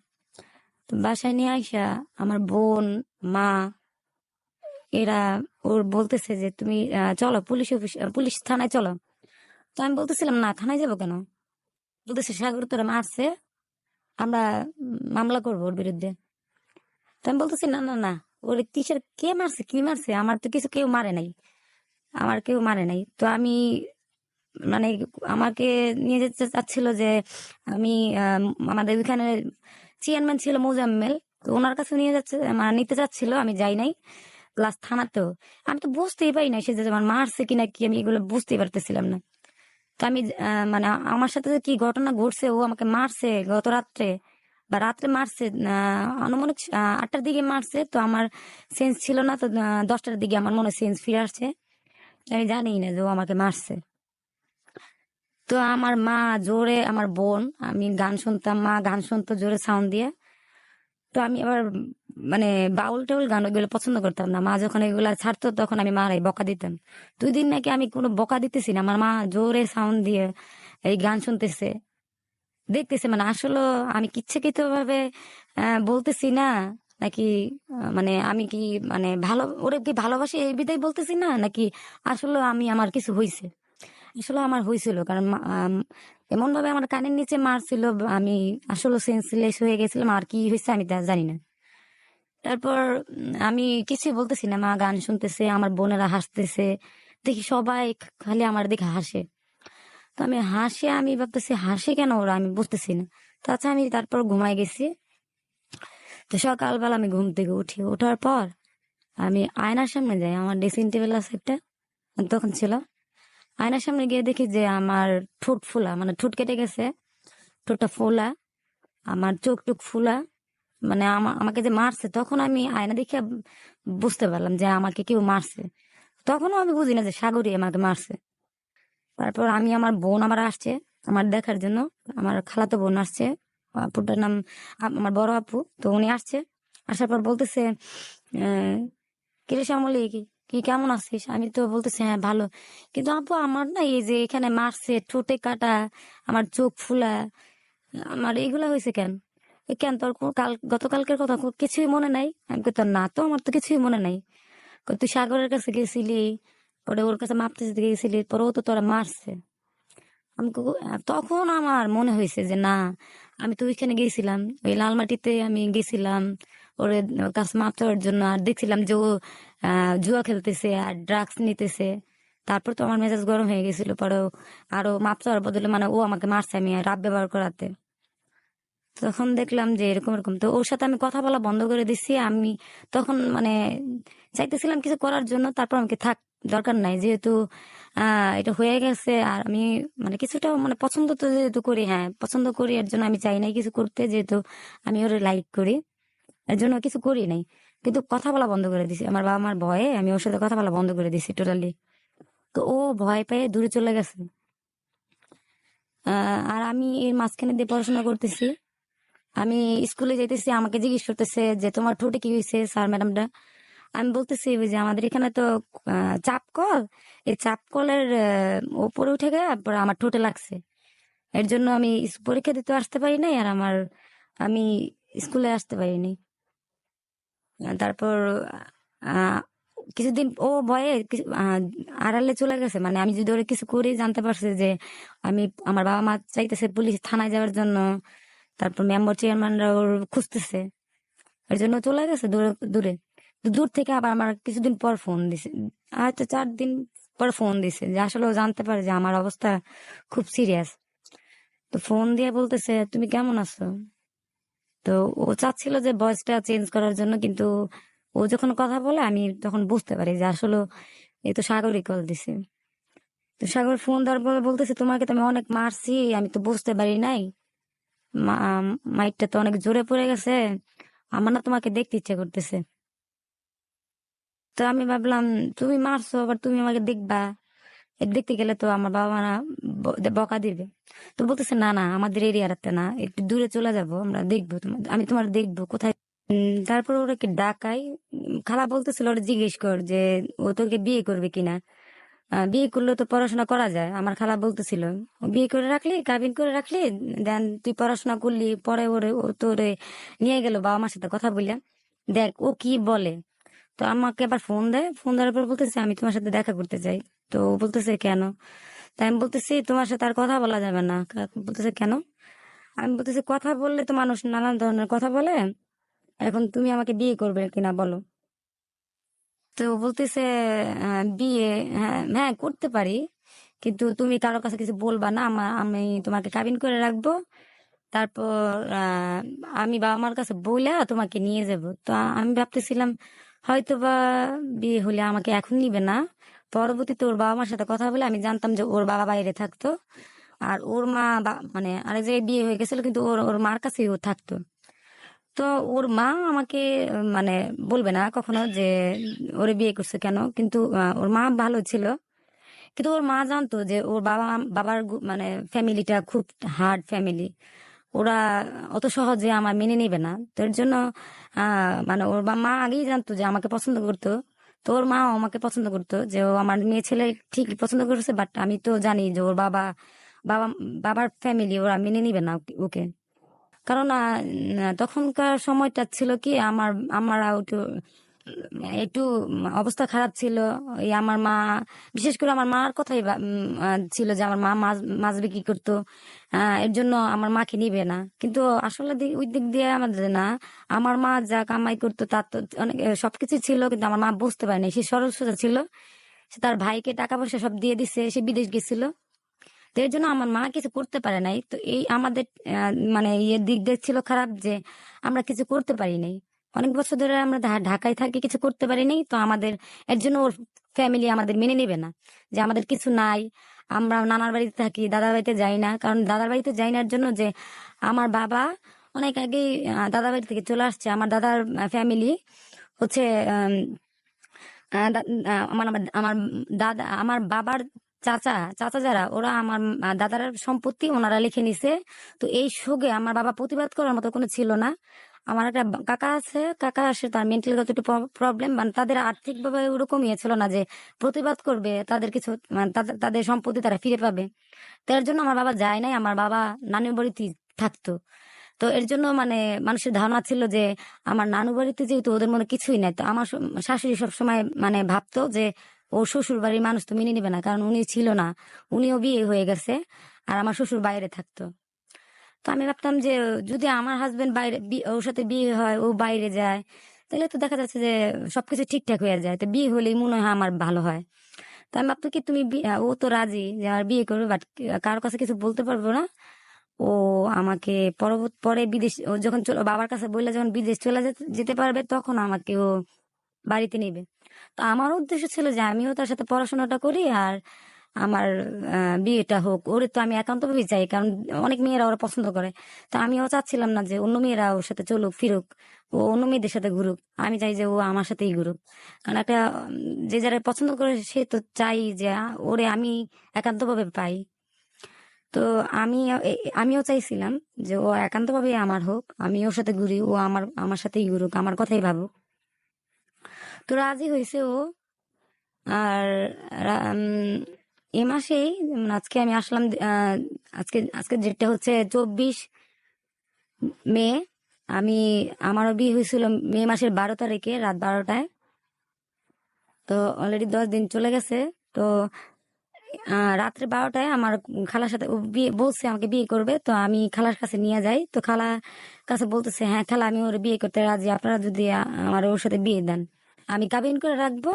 তো বাসায় নিয়ে আসা আমার বোন, মা, এরা ওর বলতেছে যে তুমি চলো পুলিশ অফিস, পুলিশ থানায় চলো। তো আমি বলতেছিলাম না, থানায় যাবো কেন? বলতেছে সাগর তোরা মারছে, আমরা মামলা করবো ওর বিরুদ্ধে। তো আমি বলতেছি না না না, ওর কিসের কে মারছে কি মারছে, আমার তো কিছু কেউ মারে নাই, আমার কেউ মারে নাই। তো আমি মানে আমাকে নিয়ে যেতে চাচ্ছিল যে আমি আমাদের ওইখানে চেয়ারম্যান ছিল মোজাম্মেল, তো ওনার কাছে নিয়ে যাচ্ছে মানে নিতে চাচ্ছিল, আমি যাই নাই। প্লাস থানাতেও আমি তো বুঝতেই পারি না সে যে আমার মারছে কিনা কি, আমি এগুলো বুঝতেই পারতেছিলাম না। তো আমি মানে আমার সাথে যে কি ঘটনা ঘটছে, ও আমাকে মারছে গত রাত্রে বা রাত্রে মারছে, আনুমানিক 8টার দিকে মারছে। তো আমার সেন্স ছিল না, তো 10টার দিকে আমার মনে সেন্স ফিরে আসছে। আমি জানি না যে ও আমাকে মারছে। তো আমার মা জোরে, আমার বোন, আমি গান শুনতাম, মা গান শুনতো জোরে সাউন্ড দিয়ে। তো আমি আবার মানে বাউল টাউল গান ওইগুলো পছন্দ করতাম না, মা যখন এগুলা ছাড়তো তখন আমি মারাই বকা দিতাম। 2 দিন নাকি আমি কোনো বকা দিতেছি না, আমার মা জোরে সাউন্ড দিয়ে এই গান শুনতেছে, দেখতেছে মানে আসলে আমি ইচ্ছাকৃত ভাবে বলতেছি না নাকি, মানে আমি কি মানে ভালো ওরে কি ভালোবাসি এই বিধায় বলতেছি না, নাকি আসলে আমি আমার কিছু হয়েছে। আসলে আমার হয়েছিল কারণ এমন ভাবে আমার কানের নিচে মারছিল, আমি আসলে সেন্সলেস হয়ে গেছিলাম, আর কি হয়েছে আমি তা জানি না। তারপর আমি কিছুই বলতেছি না, মা গান শুনতেছে, আমার বোনেরা হাসতেছে, দেখি সবাই খালি আমার দেখে হাসে। তো আমি হাসি, আমি ভাবতেছি হাসি কেন ওরা, আমি বুঝতেছি না। তাছাড়া আমি তারপর ঘুমাই গেছি। তো সকালবেলা আমি ঘুম থেকে উঠি, ওঠার পর আমি আয়নার সামনে যাই, আমার ড্রেসিং টেবিল আছে একটা তখন ছিল। আয়নার সামনে গিয়ে দেখি যে আমার ঠোঁট ফোলা, মানে ঠোঁট কেটে গেছে, ঠোঁটটা ফোলা, আমার চোখ টুক ফোলা। মানে আমাকে যে মারছে তখন আমি আয়না দেখে বুঝতে পারলাম যে আমাকে কেউ মারছে। তখনও আমি বুঝি না যে সাগরই আমাকে মারছে। তারপর আমি, আমার বোন আমার আসছে আমার দেখার জন্য, আমার খালাতো বোন আসছে, আপুটার নাম আমার বড় আপু। তো উনি আসছে, আসার পর বলতেছে আহ কিরে শ্যামলী, কি কি কেমন আছিস? আমি তো বলতেছি হ্যাঁ ভালো। কিন্তু আপু আমার না এই যে এখানে মারছে, ঠোঁটে কাটা, আমার চোখ ফুলা, আমার এগুলা হয়েছে কেন? কেন তোর গতকালকের কথা কিছুই মনে নাই? আমি কই তোর না তো, আমার তো কিছুই মনে নাই। কই তুই সাগরের কাছে গেছিলি, পরে ওর কাছে মাপতে গেছিলি, পরে ও তো তোরা মারছে। তখন আমার মনে হয়েছে যে না, আমি তো ওইখানে গেছিলাম, ওই লালমাটিতে আমি গেছিলাম ওর কাছে মাপ চাওয়ার জন্য, আর দেখছিলাম যে ও জুয়া খেলতেছে আর ড্রাগস নিতেছে। তারপর তো আমার মেজাজ গরম হয়ে গেছিল, পরে আরো মাপ চাওয়ার বদলে মানে ও আমাকে মারছে আমি রাব ব্যবহার করাতে। তখন দেখলাম যে এরকম এরকম, তো ওর সাথে আমি কথা বলা বন্ধ করে দিছি। আমি তখন মানে চাইতেছিলাম কিছু করার জন্য, তারপর আমাকে থাক, দরকার নাই, যেহেতু এটা হয়ে গেছে। আর আমি মানে কিছুটা মানে পছন্দ তো যেহেতু করি, হ্যাঁ পছন্দ করি, এর জন্য আমি চাই নাই কিছু করতে, যেহেতু আমি ওরে লাইক করি, এর জন্য কিছু করি নাই। কিন্তু কথা বলা বন্ধ করে দিছি, আমার বাবা মার ভয়ে আমি ওর সাথে কথা বলা বন্ধ করে দিছি টোটালি। তো ও ভয় পেয়ে দূরে চলে গেছে। আর আমি এর মাঝখানে দিয়ে পড়াশোনা করতেছি। আমি স্কুলে যাইতেছি, আমাকে জিজ্ঞেস করতেছে যে তোমার ঠোঁটে কি হয়েছে স্যার ম্যাডামটা। আমি বলতেছি ওই যে আমাদের এখানে তো চাপ কল, এই চাপ কলের উপরে উঠে গিয়ে তারপর আমার ঠোঁটে লাগছে। এর জন্য আমি পরীক্ষা দিতে আসতে পারি নাই, আর আমি স্কুলে আসতে পারিনি। তারপর আহ, কিছুদিন ও ভয়ে আড়ালে চলে গেছে, মানে আমি যদি ওরে কিছু করি জানতে পারছে যে আমি, আমার বাবা মা চাইতেছে পুলিশ থানায় যাওয়ার জন্য, তারপর মেম্বার চেয়ারম্যানরা ওর খুঁজতেছে, এর জন্য চলে গেছে দূরে দূরে। তো দূর থেকে আবার আমার কিছুদিন পর ফোন দিছে, হয়তো 4 দিন পর ফোন দিছে, যে আসলে ও জানতে পারে যে আমার অবস্থা খুব সিরিয়াস। তো ফোন দিয়ে বলতেছে তুমি কেমন আছো। তো ও চাচ্ছিল যে ভয়েসটা চেঞ্জ করার জন্য, কিন্তু ও যখন কথা বলে আমি তখন বুঝতে পারি যে আসলে এই তো সাগরই কল দিছে। তো সাগর ফোন দেওয়ার পরে বলতেছে তোমাকে তো আমি অনেক মারছি, আমি তো বুঝতে পারি নাই, মাইকটা তো অনেক জোরে পড়ে গেছে, আমার না তোমাকে দেখতে ইচ্ছা করতেছে। তো আমি ভাবলাম তুমি মারছো আবার তুমি আমাকে দেখবা, দেখতে গেলে তো আমার বাবা মা না বকা দিবে। তো বলতেছে না না, আমাদের এরিয়াতে না, একটু দূরে চলে যাব, আমরা দেখবো তোমার, আমি তোমার দেখবো কোথায়। তারপর ওরা ডাকাই, খালা বলতেছিল ওরা জিজ্ঞেস কর যে ও তোকে বিয়ে করবে কিনা, বিয়ে করলে তো পড়াশোনা করা যায়, আমার খালা বলতেছিল ও বিয়ে করে রাখলি, কাবিন করে রাখলি, দেন তুই পড়াশোনা করলি, পরে ওরে ও তোরে নিয়ে গেল বাবা মার সাথে কথা বললাম, দেখ ও কি বলে। তো আমাকে আবার ফোন দেয়, ফোন দেওয়ার পর বলতেছে আমি তোমার সাথে দেখা করতে চাই। তো ও বলতেছে কেন। তাই আমি বলতেছি তোমার সাথে আর কথা বলা যাবে না। বলতেছে কেন। আমি বলতেছি কথা বললে তো মানুষ নানান ধরনের কথা বলে, এখন তুমি আমাকে বিয়ে করবে কিনা বলো। তো ও বলতেছে বিয়ে, হ্যাঁ হ্যাঁ করতে পারি, কিন্তু তুমি কারো কাছে কিছু বলবা না, আমি তোমাকে কাবিন করে রাখবো, তারপর আমি বাবা মার কাছে বইলা তোমাকে নিয়ে যাব। তো আমি ভাবতেছিলাম হয়তো বা বিয়ে হলে আমাকে এখন নিবে না, পরবর্তীতে ওর বাবা মার সাথে কথা বলে আমি জানতাম যে ওর বাবা বাইরে থাকতো, আর ওর মা মানে আরেক জায়গায় বিয়ে হয়ে গেছিল, কিন্তু ওর ওর মার কাছেই ও থাকতো। তো ওর মা আমাকে মানে বলবে না কখনো যে ওরে বিয়ে করছে কেন, কিন্তু ওর মা ভালো ছিল, কিন্তু ওর মা জানতো যে ওর বাবার মানে ফ্যামিলিটা খুব হার্ড ফ্যামিলি, ওরা অত সহজে আমার মেনে নিবে না। তো এর জন্য মানে ওর মা আগেই জানতো যে আমাকে পছন্দ করতো। তো ওর মাও আমাকে পছন্দ করতো, যে ও আমার মেয়ে ছেলে ঠিকই পছন্দ করেছে, বাট আমি তো জানি যে ওর বাবা বাবার ফ্যামিলি ওরা মেনে নিবে না ওকে। কারণ তখনকার সময়টা ছিল কি আমার, আমার একটু একটু অবস্থা খারাপ ছিল। এই আমার মা, বিশেষ করে আমার মার কথাই ছিল যে আমার মা মাছ মাছ বিক্রি করতো, এর জন্য আমার মাকে নিবে না। কিন্তু আসলে ওই দিক দিয়ে আমাদের না, আমার মা যা কামাই করতো তার তো অনেক সবকিছু ছিল, কিন্তু আমার মা বুঝতে পারেনি, সে সরল সোজা ছিল, সে তার ভাইকে টাকা পয়সা সব দিয়ে দিছে, সে বিদেশ গেছিল। তো এর জন্য আমার মা কিছু করতে পারে নাই। তো এই আমাদের মানে ইয়ের দিক দিয়ে ছিল খারাপ, যে আমরা কিছু করতে পারি নাই, অনেক বছর ধরে আমরা ঢাকায় থাকি, কিছু করতে পারি নাই। তো আমাদের এর জন্য ওর ফ্যামিলি আমাদের মেনে নেবে না, যে আমাদের কিছু নাই, আমরা নানার বাড়িতে থাকি, দাদার বাড়িতে যাই না। কারণ দাদার বাড়িতে যাই না এর জন্য যে আমার বাবা অনেক আগেই দাদার বাড়ি থেকে চলে আসছে। আমার দাদার ফ্যামিলি হচ্ছে আমার আমার আমার দাদা, আমার বাবার চাচা, চাচা যারা ওরা আমার দাদার সম্পত্তি ওনারা লিখে নিছে। তো এই সুযোগে আমার বাবা প্রতিবাদ করার মতো কোনো ছিল না। আমার একটা কাকা আছে, কাকা আসে, তার মেন্টাল একটু প্রবলেম, মানে তাদের আর্থিক ভাবে ওরকম ইয়ে ছিল না যে প্রতিবাদ করবে, তাদের কিছু মানে তাদের সম্পত্তি তারা ফিরে পাবে। তার জন্য আমার বাবা যায় নাই, আমার বাবা নানুর বাড়িতে থাকতো। তো এর জন্য মানে মানুষের ধারণা ছিল যে আমার নানু বাড়িতে যেহেতু ওদের মনে কিছুই নাই, তো আমার শাশুড়ি সবসময় মানে ভাবতো যে ও শ্বশুর বাড়ির মানুষ তো মেনে নিবে না, কারণ উনি ছিল না, উনিও বিয়ে হয়ে গেছে, আর আমার শ্বশুর বাইরে থাকতো। তো আমি ভাবতাম যে যদি আমার হাজবেন্ড বাইরে ওর সাথে বিয়ে হয়, ও বাইরে যায়, তাহলে তো দেখা যাচ্ছে যে সবকিছু ঠিকঠাক হয়ে যায়, তো বিয়ে হলেই মনে হয় আমার ভালো হয়। তো আমি ভাবতো কি তুমি ও তো রাজি যে আমার বিয়ে করবে, বাট কারোর কাছে কিছু বলতে পারবো না। ও আমাকে পরে বিদেশ, ও যখন বাবার কাছে বললে যখন বিদেশ চলে যেতে পারবে, তখন আমাকে ও বাড়িতে নেবে। তো আমার উদ্দেশ্য ছিল যে আমিও তার সাথে পড়াশোনাটা করি, আর আমার বিয়েটা হোক। ওরে তো আমি একান্ত ভাবে চাই, কারণ অনেক মেয়েরা ওরা পছন্দ করে। তো আমিও চাচ্ছিলাম না যে অন্য মেয়েরা ওর সাথে চলুক ফিরুক, ও অন্য মেয়েদের সাথে ঘুরুক, আমি চাই যে ও আমার সাথেই ঘুরুক। কারণ একটা যে যারা পছন্দ করে সে তো চাই যে ওরে আমি একান্ত ভাবে পাই। তো আমিও চাইছিলাম যে ও একান্তভাবে আমার হোক, আমি ওর সাথে ঘুরি, ও আমার আমার সাথেই ঘুরুক, আমার কথাই ভাবুক। তো রাজি হয়েছে ও। আর এ মাসেই আজকে আমি আসলাম। আজকে আজকে ডেটটা হচ্ছে 24 মে। আমি আমারও বিয়ে হয়েছিল মে মাসের 12 তারিখে রাত 12টায়। তো অলরেডি 10 দিন চলে গেছে। তো রাত্রে 12টায় আমার খালার সাথে ও বিয়ে বলছে আমাকে বিয়ে করবে, তো আমি খালার কাছে নিয়ে যাই। তো খালা কাছে বলতেছে, হ্যাঁ খালা আমি ওর বিয়ে করতে রাজি, আপনারা যদি আমার ওর সাথে বিয়ে দেন আমি কাবিন করে রাখবো,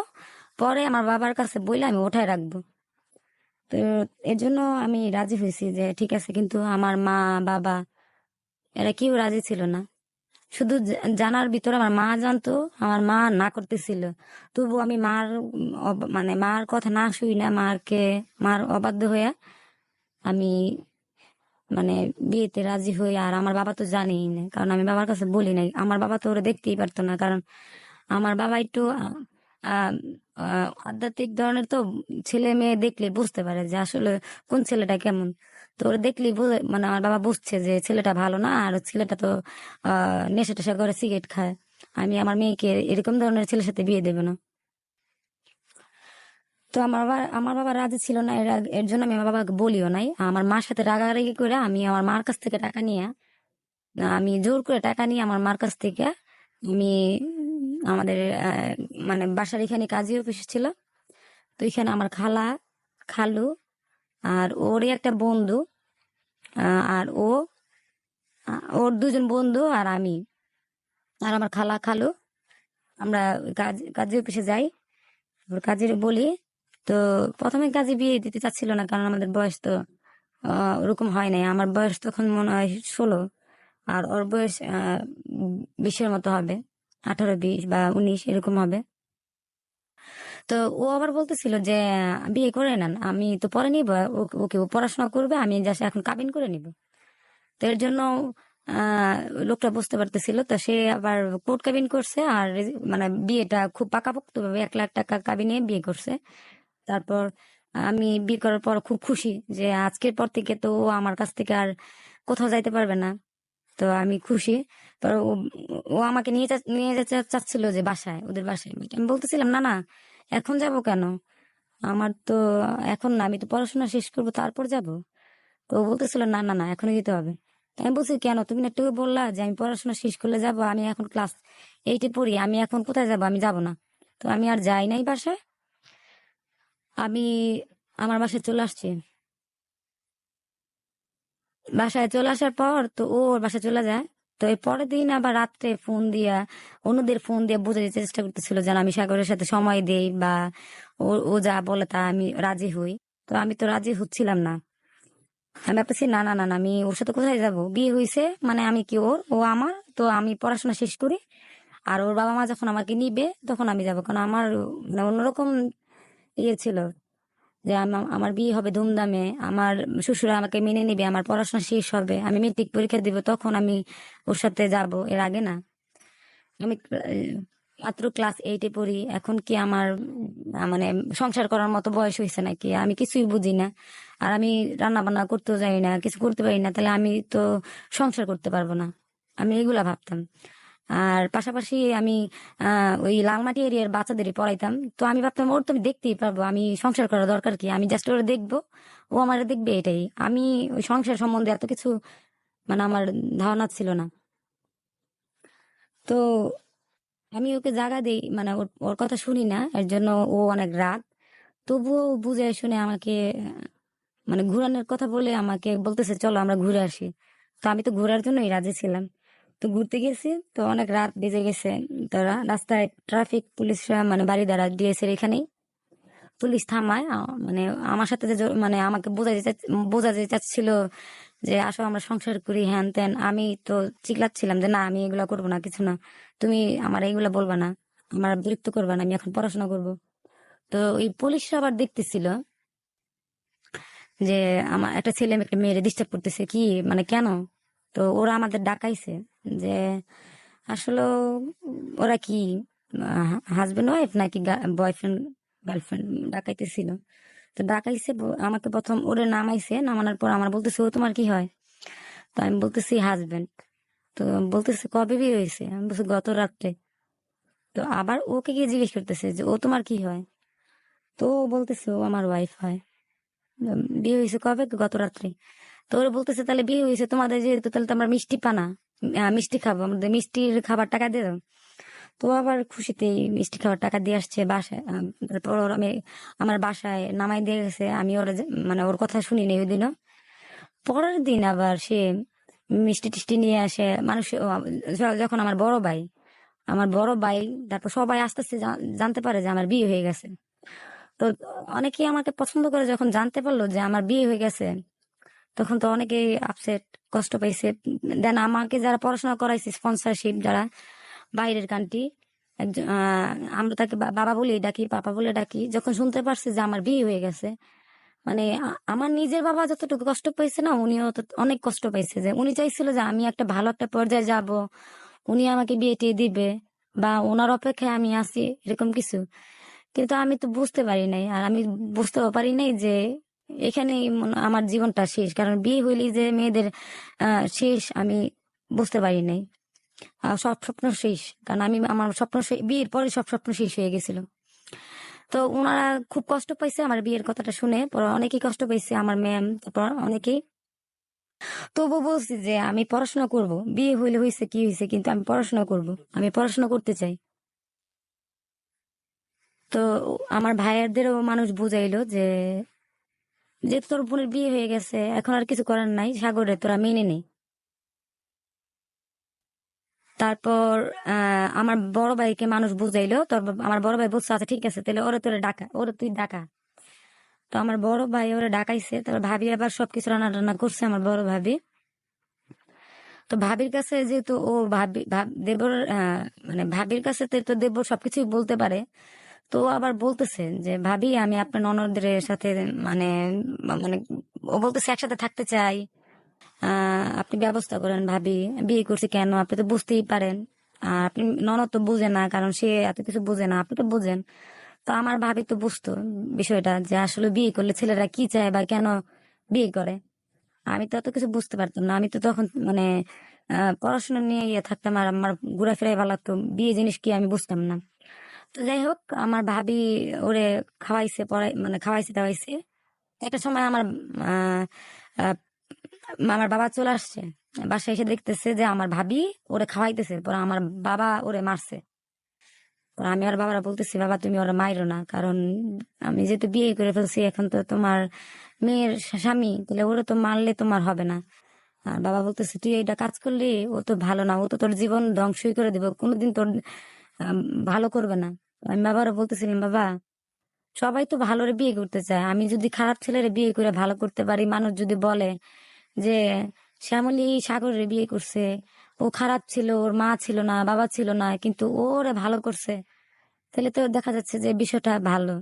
পরে আমার বাবার কাছে বইলে আমি ওঠায় রাখবো। তো এর জন্য আমি রাজি হয়েছি যে ঠিক আছে, কিন্তু আমার মা বাবা এরা কেউ রাজি ছিল না। শুধু জানার ভিতরে আমার মা জানতো, আমার মা না করতেছিল। তবু আমি মার মানে মার কথা না শুই না, মার অবাধ্য হয়ে আমি মানে বিয়েতে রাজি হই। আর আমার বাবা তো জানেই না, কারণ আমি বাবার কাছে বলি নাই। আমার বাবা তো ওরা দেখতেই পারতো না, কারণ আমার বাবা একটু আহ, আধ্যাত্মিক ধরনের। তো ছেলে মেয়ে দেখলে বুঝতে পারে যে আসলে কোন ছেলেটা কেমন। তো ওরা দেখলেই মানে আমার বাবা বুঝছে যে ছেলেটা ভালো না, আর ছেলেটা তো নেশা টেশা করে, সিগারেট খায়। আমি আমার মেয়েকে এরকম ধরনের ছেলের সাথে বিয়ে দেবো না। তো আমার বাবা রাজি ছিল না, এর জন্য আমি আমার বাবাকে বলিও নাই। আমার মার সাথে রাগারাগি করে আমি আমার মার কাছ থেকে টাকা নিয়ে, আমি জোর করে টাকা নিয়ে আমার মার কাছ থেকে আমি আমাদের মানে বাসার এখানে কাজী অফিস ছিল। তো এখানে আমার খালা, খালু, আর ওরই একটা বন্ধু, আর ওর দুজন বন্ধু, আর আমি, আর আমার খালা খালু, আমরা কাজী অফিসে যাই। ওর কাজের বলি। তো প্রথমে কাজে বিয়ে দিতে চাচ্ছিল না, কারণ আমাদের বয়স তো ওরকম হয় নাই। আমার বয়স তখন মনে হয় 16, আর ওর বয়স 20-এর মতো হবে, 18, 20 বা 19 এরকম হবে। তো ও আবার বলতেছিল যে বিয়ে করে নেন, আমি তো পরে নিব, ওকে ও পড়াশোনা করবে, আমি জাস্ট এখন কাবিন করে নিব। তো এর জন্য লোকটা বুঝতে পারতেছিল। তো সে আবার কোর্ট কাবিন করছে, আর মানে বিয়েটা খুব পাকাপোক্ত ভাবে 1 লাখ টাকা কাবিনে বিয়ে করছে। তারপর আমি বিয়ে করার পর খুব খুশি যে আজকের পর থেকে তো ও আমার কাছ থেকে আর কোথাও যাইতে পারবে না। তো আমি খুশি। পর ও ও আমাকে নিয়ে যেতে চাচ্ছিল যে বাসায়, ওদের বাসায়। আমি বলতেছিলাম না না, এখন যাব কেন? আমার তো এখন না, আমি তো পড়াশোনা শেষ করবো তারপর যাব। তো ও বলতেছিল না না না, এখনই যেতে হবে। তো আমি বলছি কেন, তুমি না একটু বললা যে আমি পড়াশোনা শেষ করলে যাব, আমি এখন ক্লাস 8-এ পড়ি, আমি এখন কোথায় যাব? আমি যাব না। তো আমি আর যাই নাই বাসায়। আমি আমার বাসায় চলে আসছি। বাসায় চলে আসার পর তো ও ওর বাসায় চলে যায়। তো এর পরের দিন আবার রাত্রে ফোন দিয়া, অন্যদের ফোন দিয়ে বোঝাতে চেষ্টা করতেছিল যেন আমি সাগরের সাথে সময় দেই, বা ও ও যা বলে তা আমি রাজি হই। তো আমি তো রাজি হচ্ছিলাম না। আমি ভাবতেছি না না না না, আমি ওর সাথে কোথায় যাব? বিয়ে হয়েছে মানে আমি কি ওর, ও আমার। তো আমি পড়াশোনা শেষ করি, আর ওর বাবা মা যখন আমাকে নিবে তখন আমি যাব। কারণ আমার মানে অন্যরকম ইয়ে ছিল যে আমার বিয়ে হবে ধুমধামে, আমার শ্বশুর আমাকে মেনে নিবে, আমার পড়াশোনা শেষ হবে, আমি মেট্রিক পরীক্ষা দিব, তখন আমি ওর সাথে যাব, এর আগে না। আমি মাত্র ক্লাস 8-এ পড়ি, এখন কি আমার মানে সংসার করার মতো বয়স হয়েছে নাকি? আমি কিছুই বুঝি না। আর আমি রান্না বান্না করতেও জানি না, কিছু করতে পারি না, তাহলে আমি তো সংসার করতে পারবো না। আমি এগুলা ভাবতাম। আর পাশাপাশি আমি ওই লালমাটি এরিয়ার বাচ্চাদেরই পড়াইতাম। তো আমি ভাবতাম ওর তো আমি দেখতেই পারবো, আমি সংসার করার দরকার কি, আমি জাস্ট ওরা দেখবো, ও আমার দেখবে, এটাই। আমি ওই সংসার সম্বন্ধে এত কিছু মানে আমার ধারণা ছিল না। তো আমি ওকে জায়গা দিই, মানে ওর ওর কথা শুনি না, এর জন্য ও অনেক রাগ। তবুও ও বুঝে শুনে আমাকে মানে ঘুরানোর কথা বলে আমাকে বলতেছে চলো আমরা ঘুরে আসি। তো আমি তো ঘোরার জন্যই রাজি ছিলাম। তো ঘুরতে গেছি, তো অনেক রাত বেজে গেছে। তারা রাস্তায় ট্রাফিক পুলিশরা মানে বাড়ি দ্বারা দিয়েছে এখানেই, পুলিশ থামায়। মানে আমার সাথে যে মানে আমাকে বোঝা যে চাচ্ছিল যে আসো আমরা সংসার করি, হ্যান ত্যান। আমি তো চিল্লাচ্ছিলাম যে না আমি এগুলা করবো না, কিছু না, তুমি আমার এইগুলা বলবা না, আমার বিরক্ত করবা না, আমি এখন পড়াশোনা করব। তো ওই পুলিশরা আবার দেখতেছিল যে আমার একটা ছেলে একটা মেয়েরে ডিস্টার্ব করতেছে কি, মানে কেন? তো ওরা আমাদের ডাকাইছে যে আসলে ওরা কি হাজবেন্ড ওয়াইফ নাকি বয়ফ্রেন্ড গার্লফ্রেন্ড ডাকাইতেছিল। তো ডাকাইছে, আমাকে প্রথম ওরে নামাইছে, নামানোর পর আমার বলতেছে ও তোমার কি হয়? তো আমি বলতেছি হাজবেন্ড। তো বলতেছে কবে বিয়ে হয়েছে? আমি বলছি গত রাত্রে। তো আবার ওকে গিয়ে জিজ্ঞেস করতেছে যে ও তোমার কি হয়? তো ও বলতেছে ও আমার ওয়াইফ হয়। বিয়ে হয়েছে কবে? গত রাত্রে। তো ওরা বলতেছে তাহলে বিয়ে হয়েছে তোমাদের যেহেতু, তাহলে তো আমরা মিষ্টি পানা, মিষ্টি খাবো, আমাদের মিষ্টির খাবার টাকা দিয়ে দাও। তো আবার খুশিতে মিষ্টি খাওয়ার টাকা দিয়ে আসছে বাসায়। তারপর আমি আমার বাসায় নামাই দিয়ে গেছে, আমি ওরা মানে ওর কথা শুনিনি ওই দিনও। পরের দিন আবার সে মিষ্টি টিষ্টি নিয়ে আসে মানুষ। যখন আমার বড় ভাই তারপর সবাই আস্তে আস্তে জানতে পারে যে আমার বিয়ে হয়ে গেছে। তো অনেকেই আমাকে পছন্দ করে, যখন জানতে পারলো যে আমার বিয়ে হয়ে গেছে তখন তো অনেকেই আপসেট, কষ্ট পাইছে। দেন আমাকে যারা পড়াশোনা করাইছে স্পন্সরশিপ, যারা বাইরের কান্ট্রি, আমরা তাকে বাবা বলে ডাকি, পাপা বলে ডাকি, যখন শুনতে পারছে যে আমার বিয়ে হয়ে গেছে, মানে আমার নিজের বাবা যতটুকু কষ্ট পাইছে না, উনিও অনেক কষ্ট পাইছে। যে উনি চাইছিল যে আমি একটা ভালো একটা পর্যায়ে যাব, উনি আমাকে বিয়ে টিয়ে দিবে, বা ওনার অপেক্ষায় আমি আছি, এরকম কিছু। কিন্তু আমি তো বুঝতে পারি নাই, আর আমি বুঝতেও পারি নাই যে এখানেই আমার জীবনটা শেষ। কারণ বিয়ে হইলেই যে মেয়েদের শেষ, আমি বুঝতে পারি নাই। সব স্বপ্ন শেষ, কারণ আমার স্বপ্ন বিয়ের পরে সব স্বপ্ন শেষ হয়ে গেছিল। তো ওনারা খুব কষ্ট পাইছে আমার বিয়ের কথাটা শুনে, পরে অনেকেই কষ্ট পাইছে, আমার ম্যাম, তারপর অনেকেই। তবু বলছি যে আমি পড়াশোনা করব, বিয়ে হইলে হয়েছে কি হয়েছে, কিন্তু আমি পড়াশোনা করব, আমি পড়াশোনা করতে চাই। তো আমার ভাইয়াদেরও মানুষ বুঝাইলো যে যে তোর বোনের বিয়ে হয়ে গেছে, এখন আর কিছু করার নাই, সাগরে তোরা মেনে নে। তারপর আমার বড় ভাইকে মানুষ বুঝাইলো। আমার বড় ভাই বলছে আচ্ছা ঠিক আছে, তাহলে ওরা তোরা ডাকা, ওরা তুই ডাকা। তো আমার বড় ভাই ওরা ডাকাইছে। তারপর ভাবি আবার সবকিছু রান্না টান্না করছে, আমার বড় ভাবি। তো ভাবির কাছে যেহেতু ও দেবর, মানে ভাবির কাছে তো দেবর সবকিছুই বলতে পারে। তো ও আবার বলতেছে যে ভাবি আমি আপনার ননদের সাথে, মানে মানে ও বলতেছে একসাথে থাকতে চাই, আপনি ব্যবস্থা করেন ভাবি, বিয়ে করছি কেন, আপনি তো বুঝতেই পারেন। আর আপনি ননদ তো বুঝে না, কারণ সে এত কিছু বুঝে না, আপনি তো বুঝেন। তো আমার ভাবি তো বুঝতো বিষয়টা, যে আসলে বিয়ে করলে ছেলেরা কি চায় বা কেন বিয়ে করে। আমি তো অত কিছু বুঝতে পারতাম না, আমি তো তখন মানে পড়াশোনা নিয়ে থাকতাম, আর আমার ঘোরাফেরাই ভালো লাগতো, বিয়ে জিনিস কি আমি বুঝতাম না। তো যাই হোক, আমার ভাবি ওরে খাওয়াইছে, মানে খাওয়াইছে টাওয়াইছে। একটা সময় আহ আহ, আমার বাবা চলে আসছে, বাসায় এসে দেখতেছে যে আমার ভাবি ওরে খাওয়াইতেছে, পরে আমার বাবা ওরে মারছে। পরে আমি আর বাবারা বলতেছি বাবা তুমি ওরা মাইরো না, কারণ আমি যেহেতু বিয়ে করে ফেলছি, এখন তো তোমার মেয়ের স্বামী, তাহলে ওরা তো মারলে তোমার হবে না। আর বাবা বলতেছে তুই এইটা কাজ করলি, ও তো ভালো না, ও তো তোর জীবন ধ্বংসই করে দেবে, কোনোদিন তোর ভালো করবে না। আমি বাবারও বলতেছিলাম বাবা সবাই তো ভালোরে বিয়ে করতে চায়, আমি যদি খারাপ ছেলেরে বিয়ে করে ভালো করতে পারি, মানুষ যদি বলে যে শ্যামলী সাগরের বিয়ে করছে, ও খারাপ ছিল, ওর মা ছিল না, বাবা ছিল না, কিন্তু ওরে ভালো করছে, তাহলে তো দেখা যাচ্ছে যে বিষয়টা ভালো।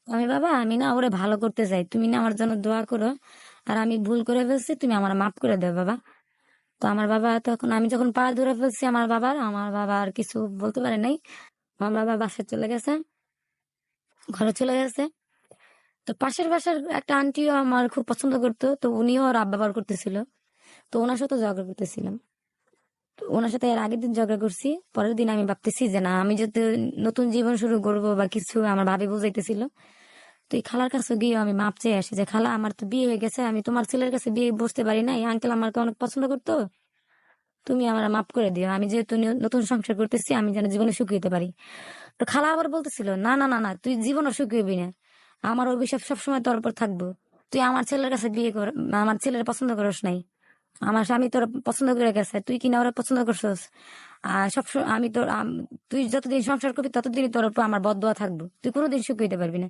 আমি বাবা আমি না ওরে ভালো করতে চাই, তুমি না আমার জন্য দোয়া করো, আর আমি ভুল করে ফেলছি, তুমি আমার মাফ করে দাও বাবা। তো আমার বাবা তখন, আমি যখন পা ধরে ফেলছি আমার বাবা আর কিছু বলতে পারে নাই। আমার বাবা বাসায় চলে গেছে, ঘরে চলে গেছে। তো পাশের বাসার একটা আন্টিও আমার খুব পছন্দ করতো, তো উনিও ওর আব্বা বার করতেছিল। তো ওনার সাথে ঝগড়া করতেছিলাম। তো ওনার সাথে এর আগের দিন ঝগড়া করছি, পরের দিন আমি ভাবতেছি যে না, আমি যদি নতুন জীবন শুরু করবো বা কিছু, আমার ভাবি বুঝাইতেছিল। তো এই খালার কাছে গিয়ে আমি মাপ চেয়ে আসি যে খালা আমার তো বিয়ে হয়ে গেছে, আমি তোমার ছেলের কাছে বিয়ে বসতে পারি না, এই আঙ্কেল আমাকে অনেক পছন্দ করতো, তুমি আমার মাফ করে দিও, আমি যেহেতু নতুন সংসার করতেছি, আমি যেন জীবনে সুখী হতে পারি। তো খালা আবার বলতেছিল না না না না, তুই জীবনও সুখী হবি না, আমার অভিশাপ সবসময় তোর উপর থাকবো, তুই আমার ছেলের কাছে বিয়ে কর, আমার ছেলের পছন্দ করিস নাই, আমার স্বামী তোর পছন্দ করে গেছে, তুই কিনা ওরা পছন্দ করছস। আর সবসময় আমি তোর তুই যতদিন সংসার করবি ততদিনই তোর উপর আমার বদদোয়া থাকবো, তুই কোনোদিন সুখী হতে পারবি না।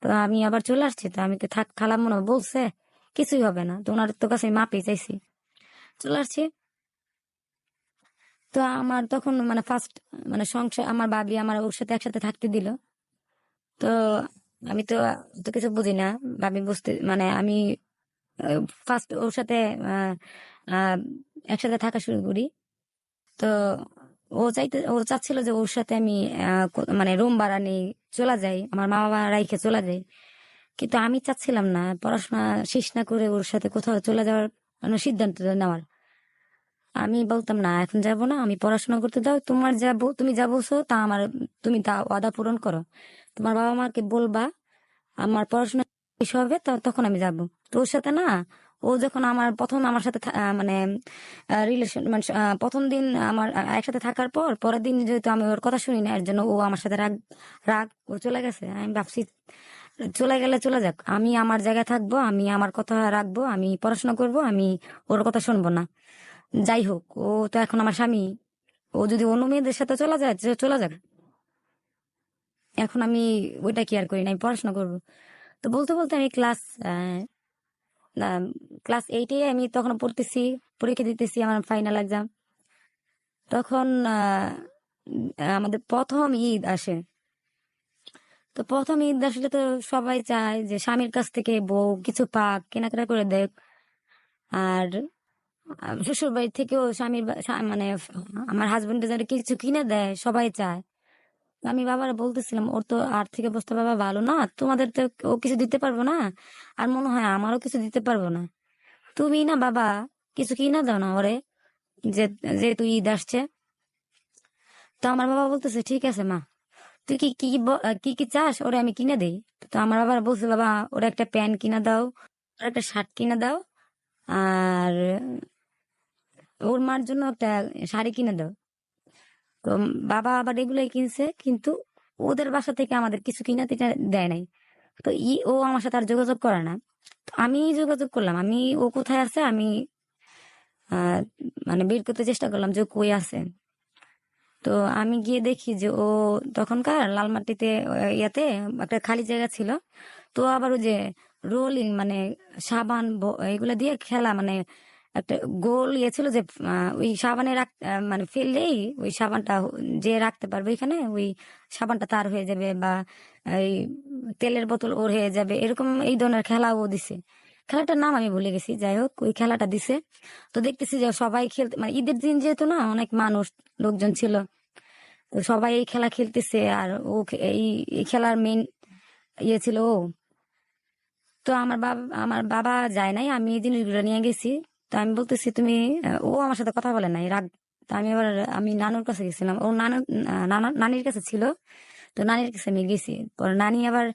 তো আমি আবার চলে আসছি, তো আমি তো থাক, খালা মনে হয় বলছে কিছুই হবে না, তো ওনার তো কাছে আমি মাপই চাইছি, চলে আসছি। তো আমার তখন মানে ফার্স্ট, মানে সংসার, আমার ভাবি আমার ওর সাথে একসাথে থাকতে দিল। তো আমি তো তো কিছু বুঝি না, ভাবি বুঝতে, মানে আমি ফার্স্ট ওর সাথে আহ, আহ, একসাথে থাকা শুরু করি। তো ও চাচ্ছিল যে ওর সাথে আমি মানে রুম ভাড়া নেই, চলে যাই, আমার মা বাবা রাইখে চলে যাই। কিন্তু আমি চাচ্ছিলাম না পড়াশোনা শেষ না করে ওর সাথে কোথাও চলে যাওয়ার মানে সিদ্ধান্ত নেওয়ার। আমি বলতাম না এখন যাব না, আমি পড়াশোনা করতে দাও, তোমার তুমি যা বলছো তা আমার, তুমি তা ওয়াদা পূরণ করো, তোমার বাবা মাকে বলবা আমার পড়াশোনা এসব হবে তখন আমি যাব। তো ওর সাথে না, ও যখন প্রথম আমার সাথে মানে রিলেশন মানে প্রথম দিন আমার একসাথে থাকার পরের দিন যেহেতু আমি ওর কথা শুনি না, এর জন্য ও আমার সাথে রাগ রাগ ও চলে গেছে। আমি ভাবছি চলে গেলে চলে যাক, আমি আমার জায়গায় থাকবো, আমি আমার কথা রাখবো, আমি পড়াশোনা করব, আমি ওর কথা শুনবো না। যাই হোক, ও তো এখন আমার স্বামী, ও যদি অন্য মেয়েদের সাথে চলে যায় চলে যাক, এখন আমি ওইটা কেয়ার করি না, আমি পড়াশোনা করবো। তো বলতে বলতে আমি ক্লাস 8-এ আমি তখন পড়তেছি, পরীক্ষা দিতেছি আমার ফাইনাল এক্সাম। তখন আমাদের প্রথম ঈদ আসে। তো প্রথম ঈদ আসলে তো সবাই চায় যে স্বামীর কাছ থেকে বউ কিছু পাক, কেনাকাটা করে দেখ। আর শ্বশুর বাড়ি থেকেও মানে আমার হাজবেন্ডের যারা কিছু কিনে দেয় সবাই চায়। তো আমি বাবারা বলতেছিলাম, ওর তো আর্থিক অবস্থা বাবা ভালো না, তোমাদের তো ও কিছু দিতে পারবো না, আর মনে হয় আমারও কিছু দিতে পারবো না। তুমি না বাবা কিছু কিনা দাও না ওরে, যে যেহেতু ঈদ আসছে। তো আমার বাবা বলতেছে ঠিক আছে মা, তুই কি কি কি কি চাস ওরে আমি কিনে দেই। তো আমার বাবা বলছে বাবা ওরা একটা প্যান্ট কিনা দাও, ওর একটা শার্ট কিনা দাও, আর ওর মার জন্য একটা শাড়ি কিনে দাও। তো বাবা আবার এগুলোই কিনছে, কিন্তু ওদের বাসা থেকে আমাদের কিছু কিনা টিনা দেয় নাই। তো ও আমার সাথে আর যোগাযোগ করে না। তো আমি যোগাযোগ করলাম, আমি ও কোথায় আছে আমি আহ মানে বের করতে চেষ্টা করলাম যে ও কই আছে। তো আমি গিয়ে দেখি যে ও তখনকার লালমাটিতে ইয়াতে একটা খালি জায়গা ছিল। তো আবার ওই যে রোলিং মানে সাবান এগুলা দিয়ে খেলা, মানে একটা গোল ইয়ে ছিল যে ওই সাবানে মানে ফেললেই ওই সাবানটা যে রাখতে পারবে এখানে, ওই সাবানটা তার হয়ে যাবে, বা এই তেলের বোতল ওর হয়ে যাবে, এরকম এই ধরনের খেলা ও দিছে। খেলাটার নাম আমি ভুলে গেছি, যাই হোক ওই খেলাটা দিছে। তো দেখতেছি যে সবাই খেলতে, মানে ঈদের দিন যেহেতু না অনেক মানুষ লোকজন ছিল, তো সবাই এই খেলা খেলতেছে। আর এই এই খেলার মেইন ইয়ে ছিল ও। তো আমার বাবা যায় নাই, আমি এই জিনিসগুলো নিয়ে গেছি। তো আমি বলতেছি তুমি ও আমার সাথে কথা বলে নাই রাগ। তো আমি নানুর কাছে গেছিলাম, ও নানির কাছে ছিল। তো নানির কাছে আমি গেছি, পরে নানি আবার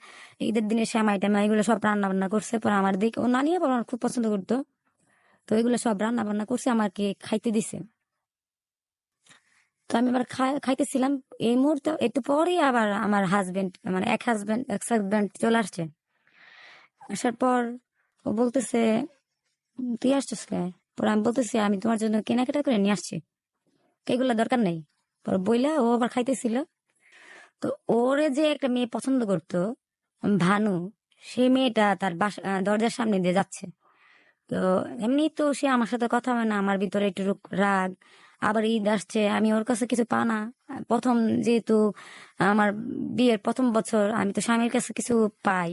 ঈদের দিনে সেমাই টেমাই এগুলো সব রান্না বান্না করছে। পরে আমার দিকে ও নানি আবার আমার খুব পছন্দ করতো, তো এগুলো সব রান্না বান্না করছে আমাকে খাইতে দিছে। তো আমি আবার খাইতেছিলাম। এই মুহূর্তে একটু পরেই আবার আমার হাজবেন্ড মানে এক্স হাজবেন্ড চলে আসছে। আসার পর ও বলতেছে তুই আসছিস কে? পরে আমি বলতেছি আমি তোমার জন্য কেনাকাটা করে নিয়ে আসছি, এগুলা দরকার নেই। পরে বইলা ও আবার খাইতেছিল। তো ওরে যে একটা মেয়ে পছন্দ করতো, ভানু, সেই মেয়েটা তার দরজার সামনে দিয়ে যাচ্ছে। তো এমনি তো সে আমার সাথে কথা হয় না, আমার ভিতরে একটু রাগ। আবার ঈদ আসছে, আমি ওর কাছে কিছু পা না। প্রথম যেহেতু আমার বিয়ের প্রথম বছর, আমি তো স্বামীর কাছে কিছু পাই,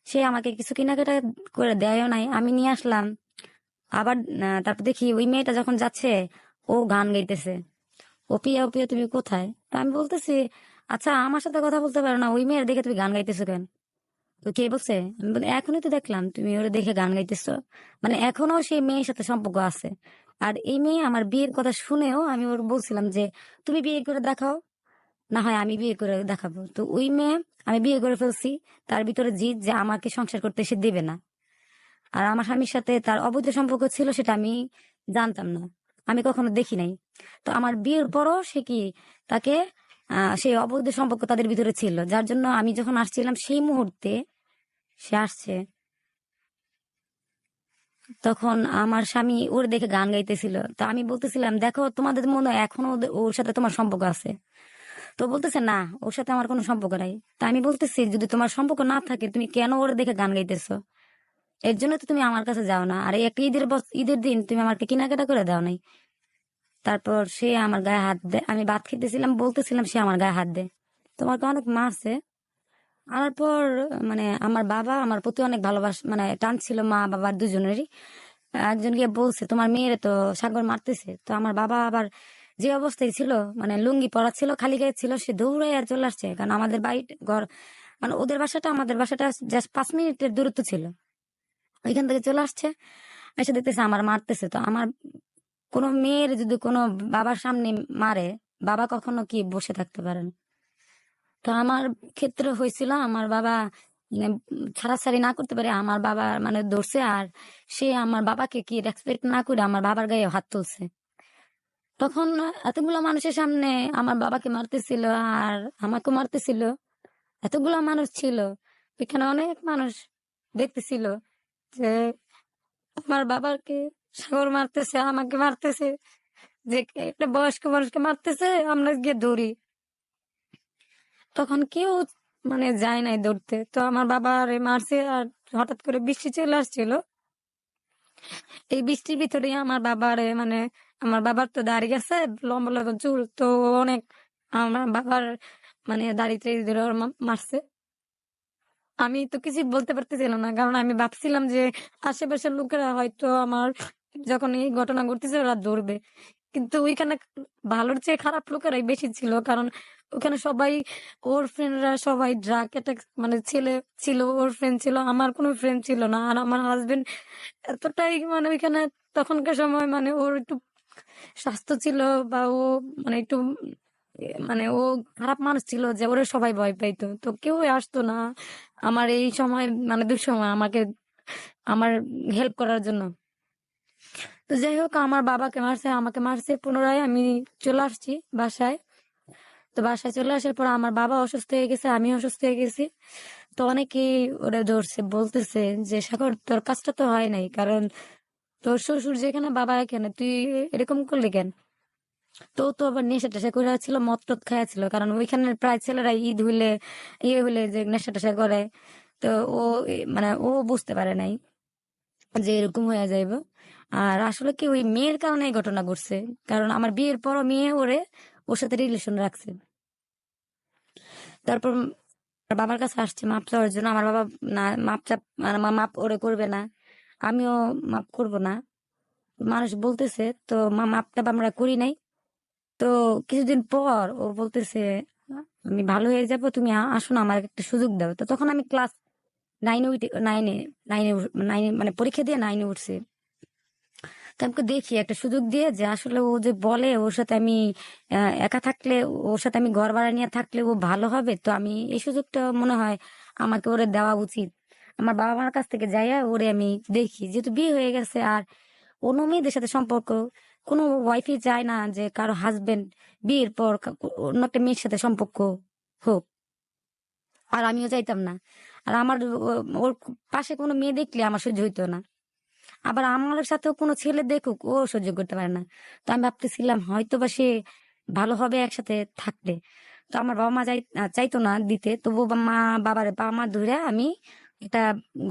সে আমাকে কিছু কেনাকাটা করে দেয়ও নাই, আমি নিয়ে আসলাম। আবার তারপর দেখি ওই মেয়েটা যখন যাচ্ছে ও গান গাইতেছে, ও পিয়া ও পিয়া তুমি কোথায়। তো আমি বলতেছি আচ্ছা আমার সাথে কথা বলতে পারো না, ওই মেয়ের দেখে তুমি গান গাইতেছো কেন? তো কে বলছে? আমি বলি এখনই তো দেখলাম তুমি ওরে দেখে গান গাইতেছো। মানে এখনো সেই মেয়ের সাথে সম্পর্ক আছে। আর এই মেয়ে আমার বিয়ের কথা শুনেও আমি ওর বলছিলাম যে তুমি বিয়ে করে দেখাও, না হয় আমি বিয়ে করে দেখাবো। তো ওই মেয়ে, আমি বিয়ে করে ফেলছি, তার ভিতরে জিদ যে আমাকে সংসার করতে সে দেবে না। আর আমার স্বামীর সাথে তার অবৈধ সম্পর্ক ছিল সেটা আমি জানতাম না, আমি কখনো দেখি নাই। তো আমার বিয়ের পরও সে কি তাকে সেই অবৈধ সম্পর্ক তাদের ভিতরে ছিল, যার জন্য আমি যখন আসছিলাম সেই মুহূর্তে সে আসছে। তখন আমার স্বামী ওর দেখে গান গাইতেছিল। তো আমি বলতেছিলাম দেখো তোমাদের মনে হয় এখনো ওর সাথে তোমার সম্পর্ক আছে। তো বলতেছে না, ওর সাথে আমার কোনো সম্পর্ক নাই। তা আমি বলতেছি যদি তোমার সম্পর্ক না থাকে তুমি কেন ওর দেখে গান গাইতেছো? এর জন্য তো তুমি আমার কাছে যাও না, আর এই একটা ঈদের দিন তুমি আমাকে কেনাকাটা করে দাও নাই। তারপর সে আমার গায়ে হাত দেয়, আমি ভাত খেতেছিলাম বলতেছিলাম, সে আমার গায়ে হাত দেয়। তোমাকে অনেক মারছে। আমার পর মানে আমার বাবা আমার প্রতি অনেক মানে টান ছিল, মা বাবার দুজনেরই। একজন গিয়ে বলছে তোমার মেয়েরে তো সাগর মারতেছে। তো আমার বাবা আবার যে অবস্থায় ছিল, মানে লুঙ্গি পরা ছিল, খালি গায়ে ছিল, সে দৌড়ে আর চলে আসছে। কারণ আমাদের বাড়ি ঘর মানে ওদের বাসাটা আমাদের বাসাটা জাস্ট 5 মিনিটের দূরত্ব ছিল। ওইখান থেকে চলে আসছে, এসে দেখতেছে আমার মারতেছে। তো আমার কোনো মেয়ের যদি কোনো বাবার সামনে মারে, বাবা কখনো কি বসে থাকতে পারেন? তো আমার ক্ষেত্রে হয়েছিল আমার বাবা মানে ছাড়াছাড়ি না করতে পারে আমার বাবা মানে ধরছে, আর সে আমার বাবাকে কি রেসপেক্ট না করে আমার বাবার গায়ে হাত তুলছে। তখন এতগুলো মানুষের সামনে আমার বাবাকে মারতেছিল আর আমাকে মারতেছিল, এতগুলো মানুষ ছিল, এখানে অনেক মানুষ দেখতেছিল যে আমার বাবাকে সাগর মারতেছে, আমাকে মারতেছে, যে একটা বয়স্ক মানুষকে মারতেছে, আমরা গিয়ে ধরি। তখন কেউ মানে যায় নাই ধরতে, তো আমার বাবা আরে মারছে। আর হঠাৎ করে বৃষ্টি চলে আসছিল, এই বৃষ্টির ভিতরে আমার বাবারে মানে আমার বাবার তো দাড়ি গেছে, লম্বা লম্বা চুল, তো ও অনেক আমার বাবার মানে দাড়িতে ধরে ওর মারছে। আমি তো কিছু বলতে পারতেছিলাম না, কারণ আমি ভাবছিলাম যে আশেপাশের লোকেরা হয়তো আমার যখন এই ঘটনা ঘটতেছে ওরা ধরবে, কিন্তু ওইখানে ভালোর চেয়ে খারাপ লোকেরাই বেশি ছিল, কারণ ওখানে সবাই ওর ফ্রেন্ডরা সবাই ড্রাগ অ্যাটাক মানে ছেলে ছিল, ওর ফ্রেন্ড ছিল, আমার কোনো ফ্রেন্ড ছিল না। আর আমার হাজবেন্ড এতটাই মানে ওইখানে তখনকার সময় মানে ওর একটু স্বাস্থ্য ছিল বা ও মানে একটু মানে ও খারাপ মানুষ ছিল যে ওরে সবাই ভয় পাইতো, তো কেউ আসতো না আমার এই সময় মানে দুঃসময় আমাকে আমার হেল্প করার জন্য। তো যাই হোক, আমার বাবাকে মারছে, আমাকে মারছে, পুনরায় আমি চলে আসছি বাসায়। তো বাসায় চলে আসার পর আমার বাবা অসুস্থ হয়ে গেছে, আমি অসুস্থ হয়ে গেছি। তো অনেকেই ওরা ধরছে, বলতেছে যে সাগর তোর কাজটা তো হয় নাই, কারণ তোর শ্বশুর যেখানে বাবা এখানে, তুই এরকম করলি কেন? তো তো আবার নেশা টেশা করে ছিল, মদ টদ খাইছিল, কারণ ওইখানে প্রায় ছেলেরা ঈদ হইলে ইয়ে হইলে যে নেশা টেশা করে। তো ও মানে ও বুঝতে পারে নাই যে এরকম হয়ে যাইব। আর আসলে কি ওই মেয়ের কারণে এই ঘটনা ঘটছে, কারণ আমার বিয়ের পরও মেয়ে ওরে ওর সাথে রিলেশন রাখছে। তারপর আমার বাবার কাছে আসছে মাপ চাওয়ার জন্য। আমার বাবা না, মাপ চাপ মানে মাপ ওরে করবে না, আমিও মাপ করব না, মানুষ বলতেছে। তো মাপ টাপ আমরা করি নাই। তো কিছুদিন পর ও বলতেছে আমি ভালো হয়ে যাব, তুমি আসো না, আমার একটা সুযোগ দাও। তো তখন আমি ক্লাস নাইনে উঠে নাইনে নাইনে নাইনে মানে পরীক্ষা দিয়ে নাইনে উঠছি। তো আমাকে দেখি একটা সুযোগ দিয়ে যে আসলে ও যে বলে ওর সাথে আমি একা থাকলে, ওর সাথে আমি ঘর ভাড়া নিয়ে থাকলে ও ভালো হবে, তো আমি এই সুযোগটা মনে হয় আমাকে ওরে দেওয়া উচিত। আমার বাবা মার কাছ থেকে যাইয়া ওরে আমি দেখি, যেহেতু বিয়ে হয়ে গেছে আর অন্য মেয়েদের সাথে সম্পর্ক, কোনো ওয়াইফই চায় না যে কারো হাজবেন্ড বিয়ের পর অন্য একটা মেয়ের সাথে সম্পর্ক হোক। আর আমিও চাইতাম না। আর আমার ওর পাশে কোনো মেয়ে দেখলে আমার সহ্য হইতো না। আবার আমার সাথেও কোনো ছেলে দেখুক, ও সহ্য করতে পারে না। তো আমি ভাবতেছিলাম হয়তো বা সে ভালো হবে একসাথে থাকলে। তো আমার বাবা মা চাইতো না দিতে, তবু বাবা মা ধরে আমি একটা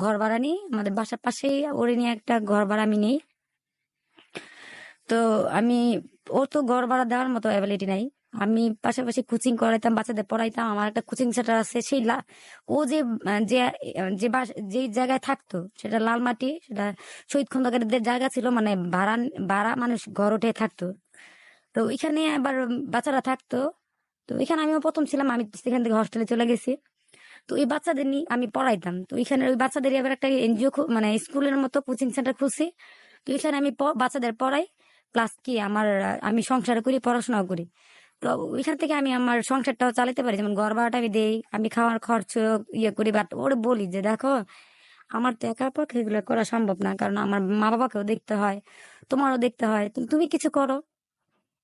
ঘর ভাড়া নিই, আমাদের বাসার পাশেই ওরে নিয়ে একটা ঘর ভাড়া আমি নেই। তো আমি, ওর তো ঘর ভাড়া দেওয়ার মতো অ্যাবিলিটি নাই। আমি পাশাপাশি কোচিং করাইতাম, বাচ্চাদের পড়াইতাম, আমার একটা কোচিং সেন্টার আছে। সেই ও যে যে যে যে জায়গায় থাকতো সেটা লালমাটি, সেটা শহীদ খন্দকারদের জায়গা ছিল, মানে ভাড়া ভাড়া মানুষ ঘর উঠে থাকতো। তো ওইখানে আবার বাচ্চারা থাকতো। তো ওইখানে আমিও প্রথম ছিলাম, আমি সেখান থেকে হস্টেলে চলে গেছি। তো ওই বাচ্চাদের নিয়ে আমি পড়াইতাম। তো ওইখানে ওই বাচ্চাদের এবার একটা এনজিও মানে স্কুলের মতো কোচিং সেন্টার খুলছি। তো এখানে আমি বাচ্চাদের পড়াই, প্লাস কি আমার আমি সংসার করি, পড়াশোনাও করি। তো ওইখান থেকে আমি আমার সংসারটাও চালাতে পারি, যেমন ঘর ভাড়াটা আমি দেই, আমি খাওয়ার খরচ ইয়ে করি। বাট ওরে বলি যে দেখো আমার তো একার পক্ষে এগুলো করা সম্ভব না, কারণ আমার মা বাবাকেও দেখতে হয়, তোমারও দেখতে হয়, তুমি কিছু করো।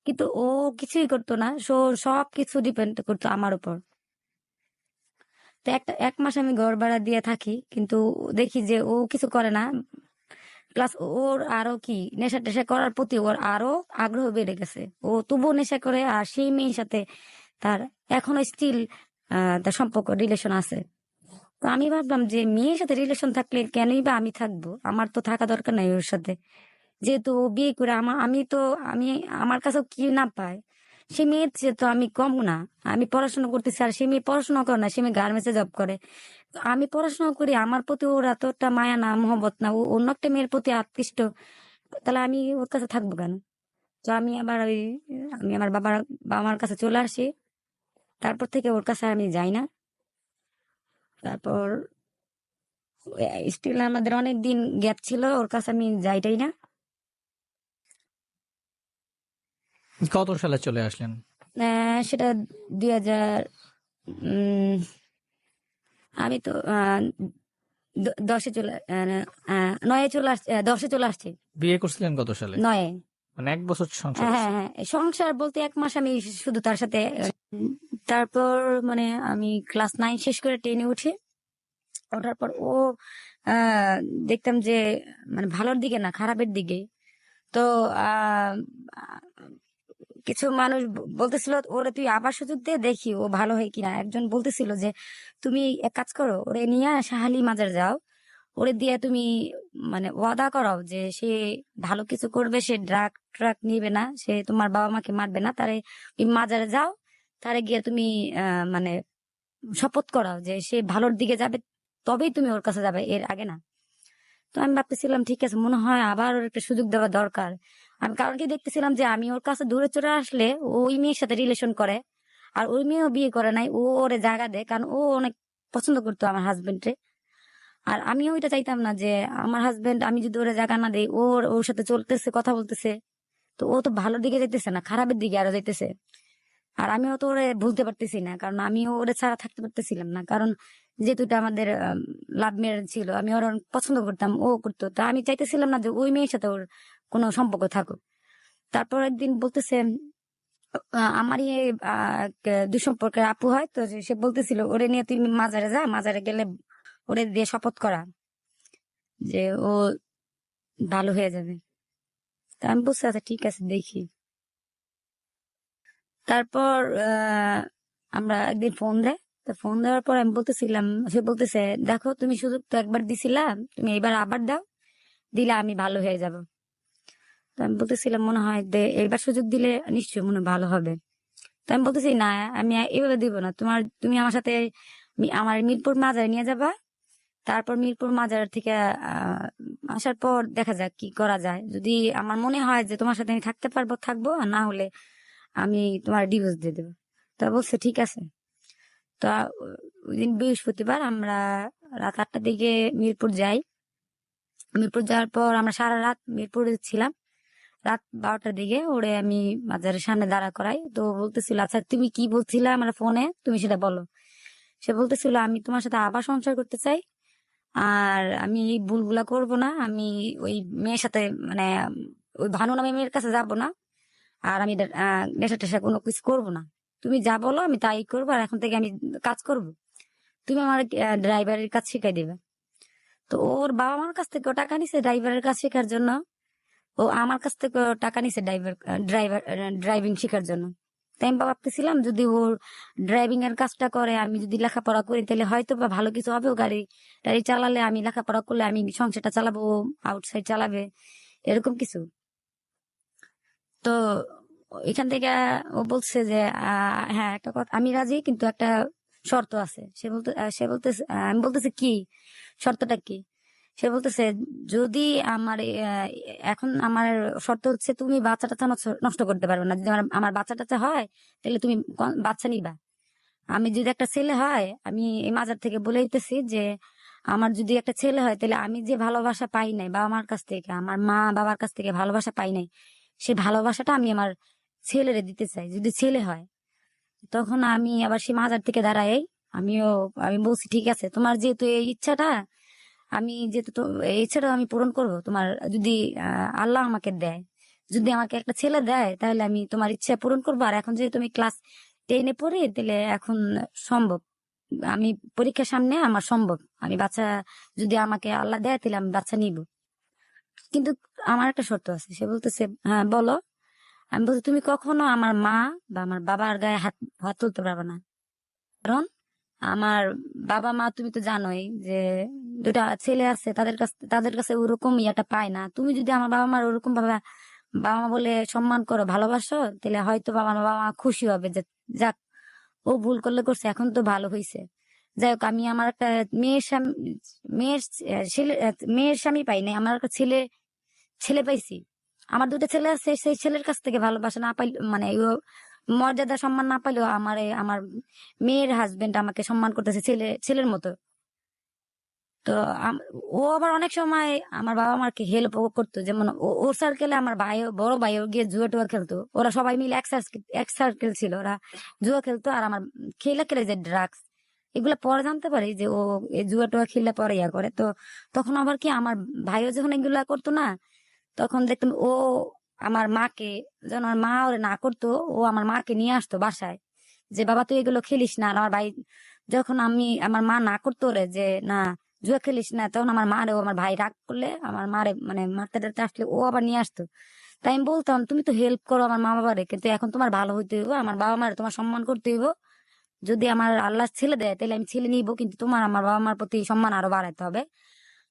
কিন্তু ও কিছুই করতো না, সব কিছু ডিপেন্ড করতো আমার উপর। তো এক মাস আমি ঘর ভাড়া দিয়ে থাকি, কিন্তু দেখি যে ও কিছু করে না। প্লাস ওর আরো কি নেশা টেশা করার প্রতি ওর আরো আগ্রহ বেড়ে গেছে। ও তবুও নেশা করে, আর সেই মেয়ের সাথে তার এখনো স্টিল তার সম্পর্ক রিলেশন আছে। তো আমি ভাবলাম যে মেয়ের সাথে রিলেশন থাকলে কেনই বা আমি থাকবো, আমার তো থাকা দরকার নাই ওর সাথে। যেহেতু ও বিয়ে করে আমি আমার কাছেও কি না পায়, সে মেয়ের চেয়ে তো আমি কম না। আমি পড়াশোনা করতেছি আর সে মেয়ে পড়াশোনা করে না, সে মেয়ে গার্মেন্টসে জব করে। তো আমি পড়াশোনা করি, আমার প্রতি ওর এতটা মায়া না, মহব্বত না, ও অন্য একটা মেয়ের প্রতি আকৃষ্ট, তাহলে আমি ওর কাছে থাকবো কেন? তো আমি আবার আমি আমার বাবা মার কাছে চলে আসি। তারপর থেকে ওর কাছে আমি যাই না। তারপর স্টিল আমাদের অনেক দিন গ্যাপ ছিল, ওর কাছে আমি যাইটাই না। কত সালে চলে আসলেন? সেটা 2000 আমি তো 10-এ চলে 9-এ চলে আসছি, 10-এ চলে আসছি, বিয়ে করছিলেন কত সালে? 9-এ। মানে 1 বছর সংসার হ্যাঁ, করছেন? হ্যাঁ, সংসার বলতে 1 মাস আমি শুধু তার সাথে তারপর মানে আমি ক্লাস 9 শেষ করে 10-এ উঠি। ওঠার পর ও আহ, দেখতাম যে মানে ভালোর দিকে না, খারাপের দিকে। তো আহ, কিছু মানুষ বলতেছিল ওরে তুই আবার সুযোগ দে, দেখি ও ভালো হয় কিনা। একজন বলতেছিল যে তুমি এক কাজ করো, ওরে নিয়ে শাহালি মাজার যাও, ওরে দিয়ে তুমি মানে ওয়াদা করাও যে সে ভালো কিছু করবে, সে ড্রাগ ট্রাক নিবে না, সে তোমার বাবা মাকে মারবে না। তারে ওই মাজারে যাও, তারে গিয়ে তুমি মানে শপথ করাও যে সে ভালোর দিকে যাবে, তবেই তুমি ওর কাছে যাবে, এর আগে না। তো আমি ভাবতেছিলাম ঠিক আছে, মনে হয় আবার ওর একটা সুযোগ দেওয়া দরকার। আমি কারণ কি দেখতেছিলাম যে আমি ওর কাছে দূরে চলে আসলে ও ওই মেয়ের সাথে রিলেশন করে, আর ওই মেয়েও বিয়ে করে নাই, ও ওরে জায়গা দেয়, কারণ ও অনেক পছন্দ করতো আমার হাজবেন্ডে। আর আমিও ওইটা চাইতাম না যে আমার হাজবেন্ড, আমি যদি ওরে জায়গা না দেই, ওর ওর সাথে চলতেছে, কথা বলতেছে, তো ও তো ভালোর দিকে যাইতেছে না, খারাপের দিকে আরো যাইতেছে। আর আমিও তো ওরে ভুলতে পারতেছি না, কারণ আমিও ওরে ছাড়া থাকতে পারতেছিলাম না, কারণ যেহেতু এটা আমাদের লাভ ম্যারেজ ছিল, আমি ওর অনেক পছন্দ করতাম, ও করতো, তা আমি চাইতেছিলাম না যে ওই মেয়ের সাথে ওর কোনো সম্পর্ক থাকুক। তারপর একদিন বলতেছে আমারই দুঃসম্পর্কের আপু হয়, তো সে বলতেছিল ওরে নিয়ে তুই মাজারে যা, মাজারে গেলে ওরে দিয়ে শপথ করা যে ও ভালো হয়ে যাবে। তা আমি বলছি আচ্ছা ঠিক আছে দেখি। তারপর আমরা একদিন ফোন দেয়, তো ফোন দেওয়ার পর আমি বলতেছিলাম, সে বলতেছে দেখো তুমি সুযোগ তো একবার দিছিলাম, তুমি এবার আবার দাও, দিলে আমি ভালো হয়ে যাব। তো আমি বলতেছিলাম মনে হয় এবার সুযোগ দিলে নিশ্চয়ই মনে হয় ভালো হবে। তো আমি বলতেছি না, আমি এভাবে দিব না, তুমি আমার সাথে আমার মিরপুর মাজারে নিয়ে যাবা। তারপর মিরপুর মাজার থেকে আসার পর দেখা যাক কি করা যায়, যদি আমার মনে হয় যে তোমার সাথে আমি থাকতে পারবো থাকবো, আর না হলে আমি তোমার ডিভোর্স দিয়ে দেবো। তা বলছে ঠিক আছে। তা ওই দিন বৃহস্পতিবার আমরা রাত 8টার দিকে মিরপুর যাই। মিরপুর যাওয়ার পর আমরা সারা রাত মিরপুরে ছিলাম। রাত 12টার দিকে ওরে আমি বাজারের সামনে দাঁড়া করাই, তো বলতেছিল আচ্ছা তুমি কি বলছিলে আমার ফোনে, তুমি সেটা বলো। সে বলতেছিল আমি তোমার সাথে আবার সংসার করতে চাই, আর আমি এই ভুলগুলা করব না, আমি ওই মেয়ের সাথে মানে ওই ভানু নামে মেয়ের কাছে যাব না, আর আমি নেশা টেশা কোনো কিছু করবো না। তুমি যা বলো আমি তাই করবো, আর এখন থেকে আমি কাজ করব, তুমি আমার ড্রাইভারের কাজ শিখাই দেবে। তো ওর বাবা মার কাছ থেকে টাকা নিছে ড্রাইভারের কাজ শেখার জন্য, ও আমার কাছ থেকে টাকা নিছে ড্রাইভার ড্রাইভিং শেখার জন্য। তাই আমি ভাবতেছিলাম যদি ওর ড্রাইভিং এর কাজটা করে, আমি যদি লেখাপড়া করি, তাহলে হয়তো বা ভালো কিছু হবে। ও গাড়ি টাড়ি চালালে, আমি লেখাপড়া করলে আমি সংসারটা চালাবো, আউটসাইড চালাবে, এরকম কিছু। তো এখান থেকে ও বলছে যে হ্যাঁ একটা কথা, আমি রাজি, কিন্তু একটা শর্ত আছে। সে বলতেছে আমি বলতেছি কি শর্তটা কি। সে বলতেছে যদি আমার এখন আমার শর্ত হচ্ছে তুমি বাচ্চা টাচ্চা নষ্ট করতে পারবে না। যদি আমার বাচ্চা টাচ্চা হয়, তাহলে তুমি বাচ্চা নিবা। আমি যদি একটা ছেলে হয়, আমি এই মাজার থেকে বলে দিতেছি যে আমার যদি একটা ছেলে হয়, তাহলে আমি যে ভালোবাসা পাই নাই বাবা মার কাছ থেকে, আমার মা বাবার কাছ থেকে ভালোবাসা পাই নাই, সেই ভালোবাসাটা আমি আমার ছেলেরে দিতে চাই যদি ছেলে হয়। তখন আমি আবার সেই মাজার থেকে দাঁড়াই, আমিও আমি বলছি ঠিক আছে, তোমার যেহেতু এই ইচ্ছাটা, আমি যেহেতু এই ইচ্ছাটা আমি পূরণ করব, তোমার যদি আল্লাহ আমাকে দেয়, যদি আমাকে একটা ছেলে দেয়, তাহলে আমি তোমার ইচ্ছা পূরণ করবো। আর এখন যেহেতু আমি ক্লাস 10-এ পড়ি, তাহলে এখন সম্ভব, আমি পরীক্ষার সামনে আমার সম্ভব, আমি বাচ্চা যদি আমাকে আল্লাহ দেয়, তাহলে আমি বাচ্চা নিব। কিন্তু আমার একটা শর্ত আছে। সে বলতেছে হ্যাঁ বলো। আমি বলছি তুমি কখনো আমার মা বা আমার বাবার গায়ে হাত হাত তুলতে পারবে না, কারণ আমার বাবা মা তুমি তো জানোই যে দুটা ছেলে আছে, তাদের কাছে ওরকম ইয়াটা পায় না। তুমি যদি আমার বাবা মার ওরকম ভাবে বাবা মা বলে সম্মান করো, ভালোবাসো, তাহলে হয়তো আমার বাবা মা খুশি হবে যে যাক, ও ভুল করলে করছে, এখন তো ভালো হয়েছে। যাই হোক, আমি আমার একটা মেয়ের স্বামী, মেয়ের ছেলে, মেয়ের স্বামী পাই নাই, আমার একটা ছেলে ছেলে পাইছি। আমার দুটো ছেলে আছে, সেই ছেলের কাছ থেকে ভালোবাসা না পাইলে মানে মর্যাদা সম্মান না পাইলেও আমার মেয়ের হাজবেন্ড আমাকে সম্মান করতেছে ছেলের মতো। তো ও আবার অনেক সময় আমার বাবা মাকে হেল্প করতো, যেমন ওর সার্কেলে আমার ভাই, বড় ভাইও গিয়ে জুয়া টুয়া খেলতো, ওরা সবাই মিলে এক সার্কেল ছিল, ওরা জুয়া খেলতো, আর আমার খেলে খেলে যে ড্রাগস এগুলা পরে জানতে পারি যে ও এই জুয়া টুয়া খেললে পরে ইয়া করে। তো তখন আবার কি আমার ভাইও যখন এগুলা করতো না, তখন দেখতাম ও আমার মাকে, যখন আমার মা ওরে না করতো, ও আমার মাকে নিয়ে আসতো বাসায় যে বাবা তুই এগুলো খেলিস না। আর আমার ভাই যখন আমার মা না করতো ওরে যে না জুয়া খেলিস না, তখন আমার মা রে, ও আমার ভাই রাগ করলে আমার মারে মানে মারতে টারতে আসলে ও আবার নিয়ে আসতো। তাই আমি বলতাম তুমি তো হেল্প করো আমার মা বাবারে, কিন্তু এখন তোমার ভালো হইতে হইব, আমার বাবা মারে তোমার সম্মান করতে হইব। যদি আমার আল্লাহ ছেলে দেয় তাহলে আমি ছেলে নিব, কিন্তু তোমার আমার বাবা মার প্রতি সম্মান আরো বাড়াইতে হবে।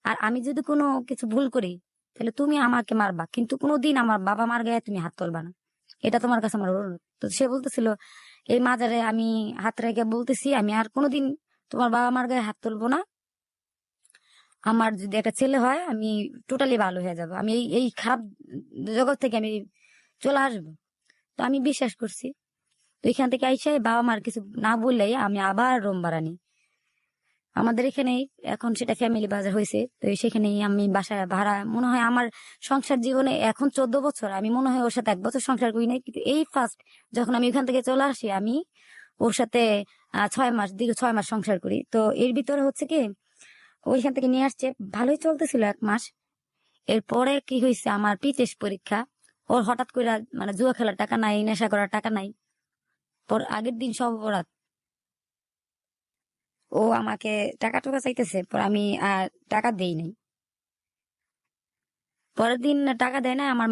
আর আমি যদি কোনো কিছু ভুল করি তাহলে তুমি আমাকে মারবা, কিন্তু কোনোদিন আমার বাবা মার গায়ে তুমি হাত তুলবা না। এটা তোমার কাছে আমার অনুরোধ। তো সে বলতেছিল এই মাজারে আমি হাত রেখে বলতেছি আমি আর কোনোদিন তোমার বাবা মার গায়ে হাত তুলবো না। আমার যদি একটা ছেলে হয় আমি টোটালি ভালো হয়ে যাব, আমি এই এই খারাপ জগৎ থেকে আমি চলে আসবো। তো আমি বিশ্বাস করছি। তো এখান থেকে আইসা বাবা মার কিছু না বললেই আমি আবার রুম ভাড়া নিই। আমাদের এখানেই এখন সেটা ফ্যামিলি বাজার হয়েছে, তো সেখানেই আমি বাসায় ভাড়া, মনে হয় আমার সংসার জীবনে এখন 14 বছর, আমি মনে হয় ওর সাথে 1 বছর সংসার করি নাই, কিন্তু এই ফার্স্ট যখন আমি ওখান থেকে চলে আসি আমি ওর সাথে 6 মাস, দীর্ঘ 6 মাস সংসার করি। তো এর ভিতরে হচ্ছে কি ওইখান থেকে নিয়ে আসছে, ভালোই চলতেছিল 1 মাস। এরপরে কি হয়েছে, আমার টেস্ট পরীক্ষা, ওর হঠাৎ করে মানে জুয়া খেলার টাকা নাই, নেশা করার টাকা নাই। পর আগের দিন সব রাত ও আমাকে টাকা টাকা চাইতেছে, পর আমি টাকা দেই নাই। পরের দিন টাকা দেয় না আমার,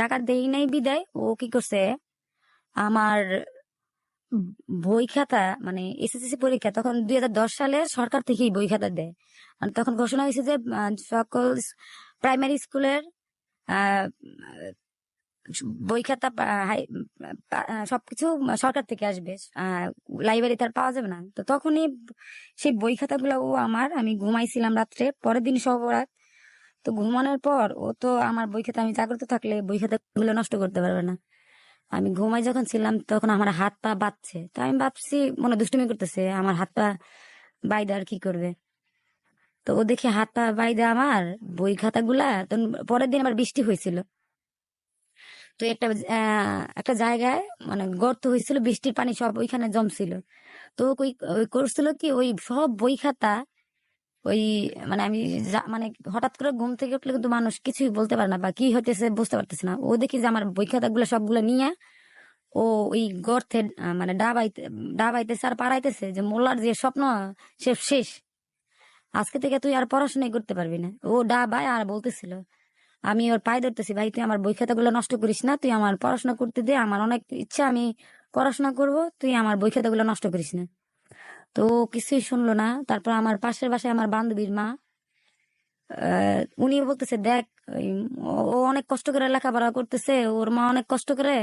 টাকা দেই নাই বিদায় ও কি করছে, আমার বই খাতা মানে এসএসসি পরীক্ষা তখন 2010 সালে সরকার থেকেই বই খাতা দেয়। আর তখন ঘোষণা হয়েছে যে সকল প্রাইমারি স্কুলের আহ বই খাতা সবকিছু সরকার থেকে আসবে, লাইব্রেরি তার পাওয়া যাবে না। তো তখনই সেই বই খাতাগুলো ও আমি ঘুমাইছিলাম রাত্রে, পরের দিন সব রাত। তো ঘুমানোর পর ও তো আমার বই খাতা, আমি জাগ্রত থাকলে বই খাতা গুলো নষ্ট করতে পারবে না। আমি ঘুমাই যখন ছিলাম তখন আমার হাত পা বাঁধছে, তো আমি ভাবছি মনে হয় দুষ্টুমি করতেছে, আমার হাত পা বাইদা আর কি করবে। তো ও দেখে হাত পা বাইদা আমার বই খাতাগুলা, তো পরের দিন আবার বৃষ্টি হয়েছিল। তো একটা জায়গায় মানে গর্ত হয়েছিল, বৃষ্টির পানি সব ওইখানে জমছিল। তো ওই ওই করছিল কি ওই সব বই খাতা ওই মানে আমি মানে হঠাৎ করে ঘুম থেকে উঠলে কিন্তু মানুষ কিছুই বলতে পারে না বা কি হইতেছে বুঝতে পারতেছে না। ও দেখি যে আমার বই খাতাগুলো সবগুলো নিয়ে ও ওই গর্তে মানে ডাবাইতেছে আর পাড়াইতেছে যে মোল্লার যে স্বপ্ন সে শেষ, আজকে থেকে তুই আর পড়াশোনাই করতে পারবি না। ও ডাবায় আর বলতেছিল, আমি ওর পায়ে ধরতেছি, ভাই তুই আমার বই খাতাগুলো নষ্ট করিস না, তুই আমার পড়াশোনা করতে দে, আমার অনেক ইচ্ছা আমি পড়াশোনা করব, তুই আমার বই খাতাগুলো নষ্ট করিস না। তো ও কিছুই শুনলো না। তারপর আমার পাশের বাসায় আমার বান্ধবীর মা, উনি বলতেছে দেখ ও অনেক কষ্ট করে লেখাপড়া করতেছে, ওর মা অনেক কষ্ট করে,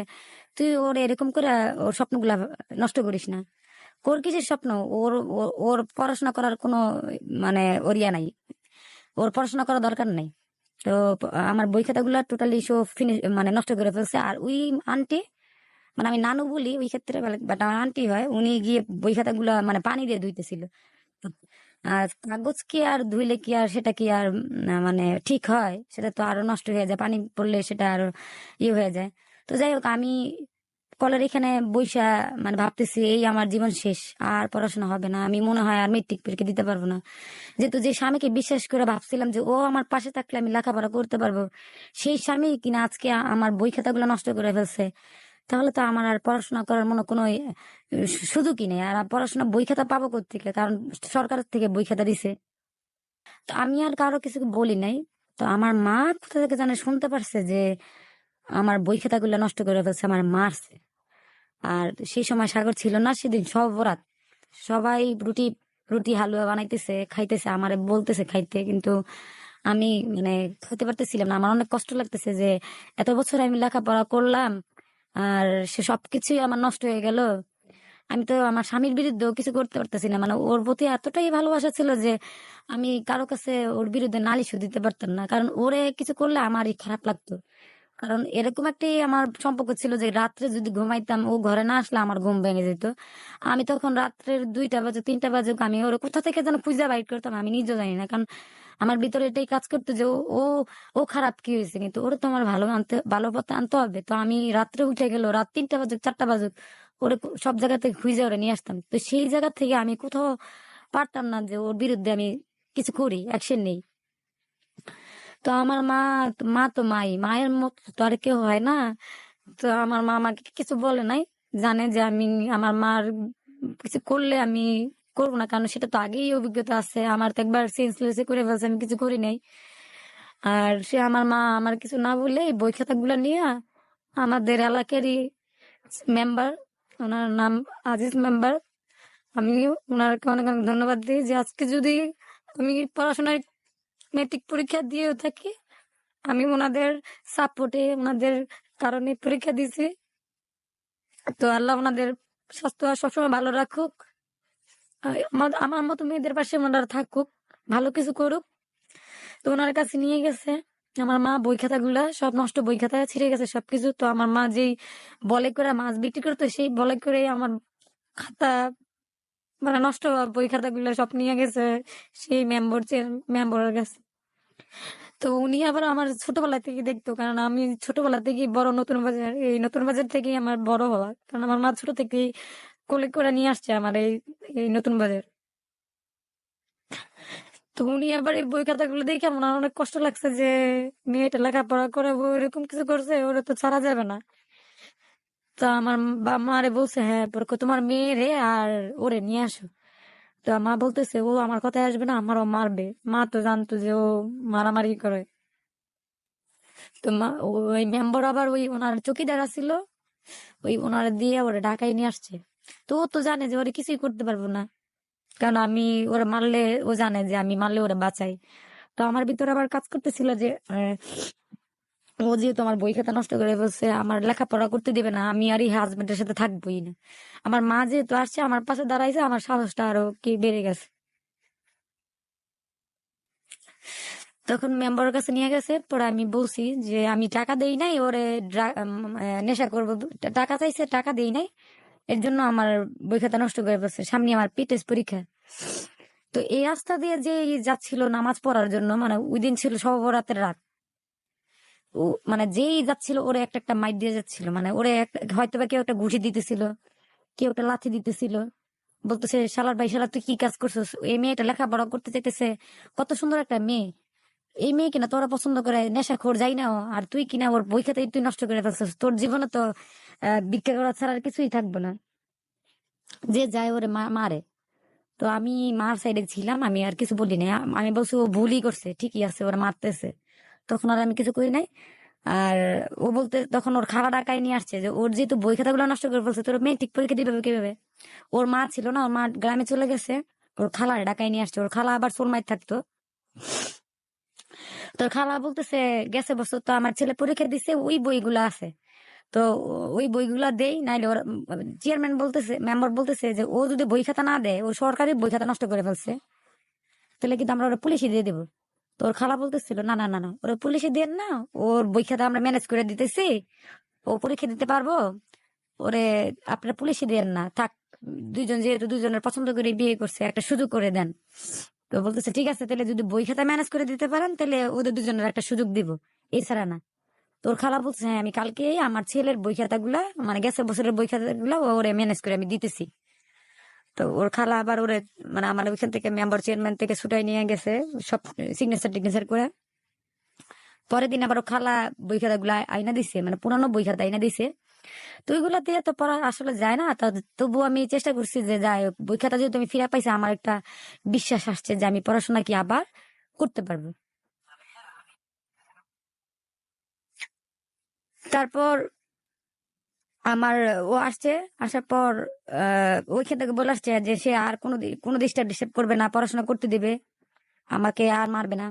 তুই ওর এরকম করে ওর স্বপ্নগুলা নষ্ট করিস না। ওর কিসের স্বপ্ন, ওর ওর ওর পড়াশোনা করার কোনো মানে ওরিয়া নাই, ওর পড়াশোনা করার দরকার নাই। তো আমার বই খাতাগুলো টোটালি সব ফিনিশ মানে নষ্ট করে ফেলছে। আর ওই আন্টি, মানে আমি নানু বলি ওই ক্ষেত্রে, বাট আমার আন্টি হয়, উনি গিয়ে বই খাতাগুলো মানে পানি দিয়ে ধুইতেছিল। আর কাগজ কি আর ধুইলে কি আর সেটা কি আর মানে ঠিক হয়, সেটা তো আরো নষ্ট হয়ে যায়, পানি পড়লে সেটা আরো ইয়ে হয়ে যায়। তো যাই হোক আমি কলের এখানে বইসা মানে ভাবতেছি এই আমার জীবন শেষ, আর পড়াশোনা হবে না, আমি মনে হয় আর মেট্রিক পরীক্ষা দিতে পারবো না। যেহেতু যে স্বামীকে বিশ্বাস করে ভাবছিলাম যে ও আমার পাশে থাকলে আমি লেখাপড়া করতে পারবো, সেই স্বামী কিনা আজকে আমার বই খাতাগুলো নষ্ট করে ফেলছে, তাহলে তো আমার আর পড়াশোনা করার মনে কোনো সুযোগই নেই। আর পড়াশোনা বই খাতা পাবো কোত্থেকে, কারণ সরকার থেকে বই খাতা দিছে। তো আমি আর কারো কিছু বলি নাই। তো আমার মা কোথা থেকে জানে শুনতে পারছে যে আমার বই খাতাগুলো নষ্ট করে ফেলছে, আমার মারছে। আর সেই সময় সাগর ছিল না, সেদিন সব রাত সবাই রুটি রুটি হালুয়া বানাইতেছে খাইতেছে, আমারে বলতেছে খাইতে, কিন্তু আমি মানে খেতে পারতেছিলাম না। আমার অনেক কষ্ট লাগতেছে যে এত বছর আমি লেখাপড়া করলাম আর সে সবকিছুই আমার নষ্ট হয়ে গেল। আমি তো আমার স্বামীর বিরুদ্ধেও কিছু করতে পারতেছি না, মানে ওর প্রতি এতটাই ভালোবাসা ছিল যে আমি কারো কাছে ওর বিরুদ্ধে নালিশও দিতে পারতাম না, কারণ ওরে কিছু করলে আমারই খারাপ লাগতো। কারণ এরকম একটাই আমার সম্পর্ক ছিল যে রাত্রে যদি ঘুমাইতাম ও ঘরে না আসলে আমার ঘুম ভেঙে যেত। আমি তখন রাত্রের 2টা বাজে 3টা বাজে আমি ওর কোথা থেকে যেন খুঁজে বাইর করতাম, আমি নিজেও জানি না। কারণ আমার ভিতরে এটাই কাজ করতো যে ও ও খারাপ কি হয়েছে, কিন্তু ওর তো আমার ভালো পথে আনতে হবে। তো আমি রাত্রে উঠে গেল রাত 3টা বাজুক 4টা বাজুক ওরে সব জায়গা থেকে খুঁজে ওরে নিয়ে আসতাম। তো সেই জায়গা থেকে আমি কোথাও পারতাম না যে ওর বিরুদ্ধে আমি কিছু করি, অ্যাকশন নেই। তো আমার মা, মা তো মায়ের মতো তো আর কেউ হয় না। তো আমার মা আমাকে কিছু বলে নাই, জানে যে আমি আমার মার কিছু করলে আমি করবো না, কারণ সেটা তো আগেই অভিজ্ঞতা আছে। আমার তো একবার সেন্সলেসে করে ফেলছে, আমি কিছু করি নাই। আর সে আমার মা আমার কিছু না বলে এই বই খাতাগুলো নিয়ে আমাদের এলাকারই মেম্বার, ওনার নাম আজিজ মেম্বার, আমি ওনাকে অনেক অনেক ধন্যবাদ দিই যে আজকে যদি আমি পড়াশোনায় মেট্রিক পরীক্ষা দিয়েও থাকি, আমি ওনাদের সাপোর্টে, ওনাদের কারণে পরীক্ষা দিছি। তো আল্লাহ ওনাদের স্বাস্থ্য আর সবসময় ভালো রাখুক। আমার মতো মেয়েদের পাশে ওনারা থাকুক, ভালো কিছু করুক। তো ওনার কাছে নিয়ে গেছে আমার মা বই খাতাগুলা, সব নষ্ট বই খাতা ছিঁড়ে গেছে সবকিছু। তো আমার মা যেই বলে করে মাছ বিক্রি করতো, সেই বলে করে আমার খাতা, মানে নষ্ট হওয়া বই খাতাগুলো সব নিয়ে গেছে সেই মেম্বরের কাছে। তো উনি আবার আমার ছোটবেলা থেকে দেখতো, কারণ আমি ছোটবেলা থেকে বড় নতুন বাজার, এই নতুন বাজার থেকেই আমার বড় হওয়া, কারণ আমার মা ছোট থেকেই কোলে করে নিয়ে আসছে আমার এই এই নতুন বাজার। তো উনি আবার এই বই খাতাগুলো দেখে আমার অনেক কষ্ট লাগছে যে মেয়েটা লেখাপড়া করে এরকম কিছু করছে, ওরা তো ছাড়া যাবে না। তো আমার মারে বলছে, হ্যাঁ পরে তোমার মেয়ে রে আর ওরে নিয়ে আসো। তো মা বলতেছে ও আমার কথায় আসবে না, আমারও মারবে। মা তো জানতো যে ও মারামারি করে। তো মা ওই মেম্বার আবার ওই ওনার চকিদার ছিল, ওই ওনার দিয়ে ওরা ঢাকায় নিয়ে আসছে। তো ও তো জানে যে ওরা কিছুই করতে পারবো না, কারণ আমি ওরা মারলে, ও জানে যে আমি মারলে ওরা বাঁচাই। তো আমার ভিতরে আবার কাজ করতেছিল যে ও যেহেতু আমার বই খাতা নষ্ট করে বলছে, আমার লেখাপড়া করতে দিবে না, আমি আর এই হাজবেন্ডের সাথে থাকবোই না। আমার মা যেহেতু আসছে আমার পাশে দাঁড়াইছে, আমার সাহসটা আরো কি বেড়ে গেছে। তখন মেম্বারের কাছে নিয়ে গেছে, পরে আমি বলছি যে আমি টাকা দেই নাই ওরে, নেশা করবো, টাকা চাইছে, টাকা দেই নাই, এর জন্য আমার বই খাতা নষ্ট করে ফেলছে, সামনে আমার পিটেস পরীক্ষা। তো এই রাস্তা দিয়ে যে যাচ্ছিল নামাজ পড়ার জন্য, মানে ওই দিন ছিল সবরাতের রাত, ও মানে যেই যাচ্ছিল ওরে একটা একটা মাইর দিয়ে যাচ্ছিল, মানে ওরে হয়তো বা কেউ একটা ঘুষি দিতেছিল, কেউ একটা লাথি দিতেছিল, বলতেছে শালার ভাই শালা তুই কি কাজ করছিস, এই মেয়েটা লেখাপড়া করতে চাইতেছে, কত সুন্দর একটা মেয়ে, এই মেয়ে কিনা তোরা পছন্দ করে, নেশাখোর যাই না ও, আর তুই কিনা ওর বই খাতায় তুই নষ্ট করে ফেলছিস, তোর জীবনে তো ভিক্ষা করা ছাড়া আর কিছুই থাকবে না, যে যায় ওরে মারে। তো আমি মার সাইডে ছিলাম, আমি আর কিছু বলি নাই, আমি বলছি ও ভুলই করছে, ঠিকই আছে, ওরা মারতেছে। তখন আর আমি কিছু করি নাই। আর ও বলতে তখন ওর খালা ডাকায় নিয়ে আসছে যে ওর যেহেতু বই খাতাগুলো নষ্ট করে ফেলছে, তোর মেট্রিক পরীক্ষা দিবে কিভাবে। ওর মা ছিল না, ওর মা গ্রামে চলে গেছে, ওর খালার ডাকায় নিয়ে আসছে। ওর খালা আবার সোলমাই থাকতো। তোর খালা বলতেছে গেছে বছর তো আমার ছেলে পরীক্ষা দিছে, ওই বইগুলা আছে, তো ওই বইগুলা দেই, নাইলে ওর চেয়ারম্যান বলতেছে, মেম্বার বলতেছে যে ও যদি বই খাতা না দেয়, ও সরকারি বই খাতা নষ্ট করে ফেলছে, তাহলে কিন্তু আমরা ওরা পুলিশে দিয়ে দেবো। তোর খালা বলতেছিল না না না না, ওরা পুলিশে দেন না, ওর বই খাতা আমরা ম্যানেজ করে দিতেছি, ও পরীক্ষা দিতে পারবো, ওরে আপনারা পুলিশে দেন না, থাক, দুইজন যেহেতু দুজনের পছন্দ করে বিয়ে করছে, একটা সুযোগ করে দেন। তো বলতেছে ঠিক আছে, তাহলে যদি বই খাতা ম্যানেজ করে দিতে পারেন তাহলে ওদের দুজনের একটা সুযোগ দিব, এছাড়া না। তোর খালা বলছে হ্যাঁ আমি কালকে আমার ছেলের বই খাতাগুলা, মানে গেছে বছরের বই খাতাগুলা ওরে ম্যানেজ করে আমি দিতেছি। তো ওর খালা আবার ওরে, মানে আমার ওইখান থেকে মেম্বার চেয়ারম্যান থেকে ছুটাই নিয়ে গেছে সব সিগনেচার টিগনেচার করে। পরের দিন আবার ও খালা বই খাতাগুলা আইনা দিছে, মানে পুরানো বই খাতা আইনা দিছে। তো ওইগুলা দিয়ে তো পড়া আসলে যায় না, তবু আমি চেষ্টা করছি যে যাই হোক, বই খাতা যেহেতু আমি ফিরে পাইছি, আমার একটা বিশ্বাস আসছে যে আমি পড়াশোনা কি আবার করতে পারবো। তারপর আমার ও আসছে, আসার পর ওইখান থেকে বলে আসছে যে সে আর কোনো ডিস্টার্ব ডিস্টার্ব করবে না, পড়াশোনা করতে দিবে, আমাকে আর মারবে না।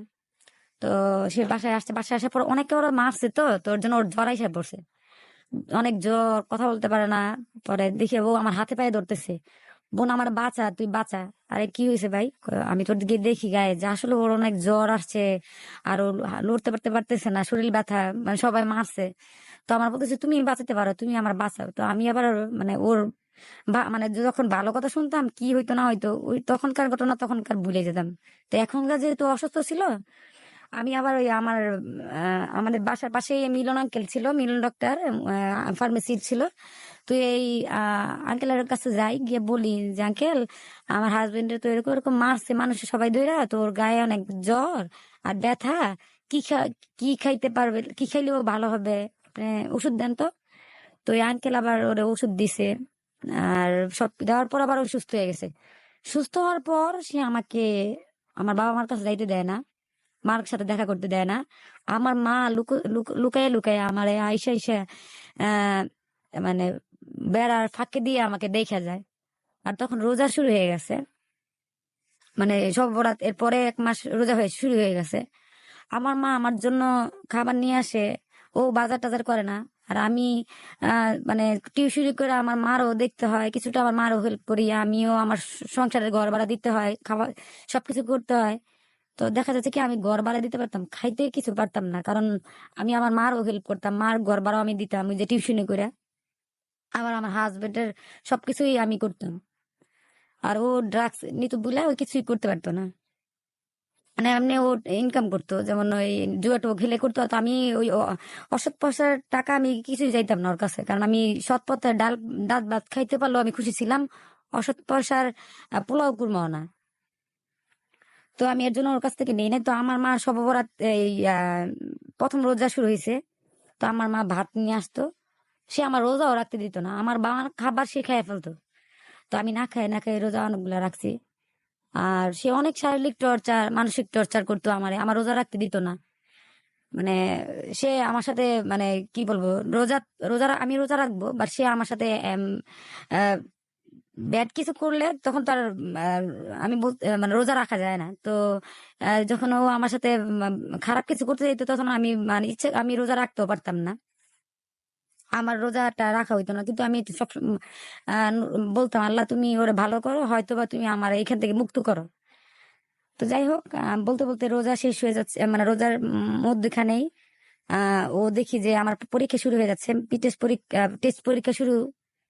তো সে বাসায় আসছে, বাসায় আসার পর অনেকে ওরা মারছে, তো তোর জন্য ওর জ্বর এসে পড়ছে, অনেক জ্বর, কথা বলতে পারে না। পরে দেখে ও আমার হাতে পায়ে ধরতেছে, বোন আমার বাঁচা, তুই বাঁচা। আরে কি হয়েছে ভাই, আমি তোর দিকে দেখি গায়ে যে আসলে ওর অনেক জ্বর আসছে, আর ও লড়তে পারতে পারতেছে না, শরীর ব্যথা, মানে সবাই মারছে। তো আমার বলতেছে তুমি বাঁচাতে পারো, তুমি আমার বাঁচাও। তো আমি আবার মানে ওর মানে যখন ভালো কথা শুনতাম, কি হইতো না হয়তো, ওই তখনকার ঘটনা তখনকার ভুলে যেতাম। তো এখনকার যেহেতু অসুস্থ ছিল, আমি আবার ওই আমার আমাদের বাসার পাশে মিলন আঙ্কেল ছিল, মিলন ডক্টর, ফার্মেসি ছিল। তুই এই আঙ্কেলের কাছে যাই, গিয়ে বলি যে আঙ্কেল আমার হাজবেন্ডের তো এরকম এরকম মারছে মানুষ সবাই ধইরা, তোর গায়ে অনেক জ্বর আর ব্যথা, কি কি খাইতে পারবে, কি খাইলেও ভালো হবে, আপনি ওষুধ দেন তো। তো ওই আঙ্কেল আবার ওরে ওষুধ দিছে, আর সব দেওয়ার পর আবার ও সুস্থ হয়ে গেছে। সুস্থ হওয়ার পর সে আমাকে আমার বাবা মার কাছে যাইতে দেয় না, মার সাথে দেখা করতে দেয় না। আমার মা লুকায় লুকায় আমার আইসা আইসা আহ মানে বেড়ার ফাঁকে দিয়ে আমাকে দেখা যায়। আর তখন রোজা শুরু হয়ে গেছে, মানে সব বরাত এর পরে 1 মাস রোজা হয়ে শুরু হয়ে গেছে। আমার মা আমার জন্য খাবার নিয়ে আসে, ও বাজার টাজার করে না। আর আমি মানে টিউশনি করে আমার মারও দেখতে হয়, কিছুটা আমার মারও হেল্প করি, আমিও আমার সংসারের ঘর ভাড়া দিতে হয়, খাবার সবকিছু করতে হয়। তো দেখা যাচ্ছে কি আমি ঘর ভাড়া দিতে পারতাম, খাইতে কিছু পারতাম না, কারণ আমি আমার মারও হেল্প করতাম, মার ঘর ভাড়াও আমি দিতাম ওই যে টিউশনি করে। আবার আমার হাজবেন্ডের সবকিছুই আমি করতাম। আর ও ড্রাগস নিত বলে ও কিছুই করতে পারতো না, মানে এমনি ও ইনকাম করতো, যেমন ওই জুয়াটো খেলে করতো। তো আমি ওই অসৎ পয়সার টাকা আমি কিছুই চাইতাম না ওর কাছে, কারণ আমি সৎ পথে ডাল ডাল ভাত খাইতে পারলেও আমি খুশি ছিলাম, অসৎ পয়সার পোলাও কুরমাও না। তো আমি এর জন্য ওর কাছ থেকে নেই নাই। তো আমার মা সব বরাত এই প্রথম রোজা শুরু হয়েছে, তো আমার মা ভাত নিয়ে আসতো, সে আমার রোজাও রাখতে দিত না, আমার বাবার খাবার সে খেয়ে ফেলতো। তো আমি না খাই না খাই রোজা অনেকগুলা রাখছি। আর সে অনেক শারীরিক টর্চার মানসিক টর্চার করতো আমারে, আমার রোজা রাখতে দিত না। মানে সে আমার সাথে মানে কি বলবো, রোজা রোজা আমি রোজা রাখবো, বাট সে আমার সাথে ব্যাড কিছু করলে তখন তার আমি বলতে মানে রোজা রাখা যায় না। তো যখন ও আমার সাথে খারাপ কিছু করতে যেত, তখন আমি মানে ইচ্ছে আমি রোজা রাখতেও পারতাম না, আমার রোজাটা রাখা হইতো না। কিন্তু আমি সব বলতাম আল্লাহ তুমি ওরে ভালো করো, হয়তো বা তুমি আমার এখান থেকে মুক্ত করো। তো যাই হোক, বলতে বলতে রোজা শেষ হয়ে যাচ্ছে, মানে রোজার মধ্যখানেই ও দেখি যে আমার পরীক্ষা শুরু হয়ে যাচ্ছে, টেস্ট পরীক্ষা শুরু।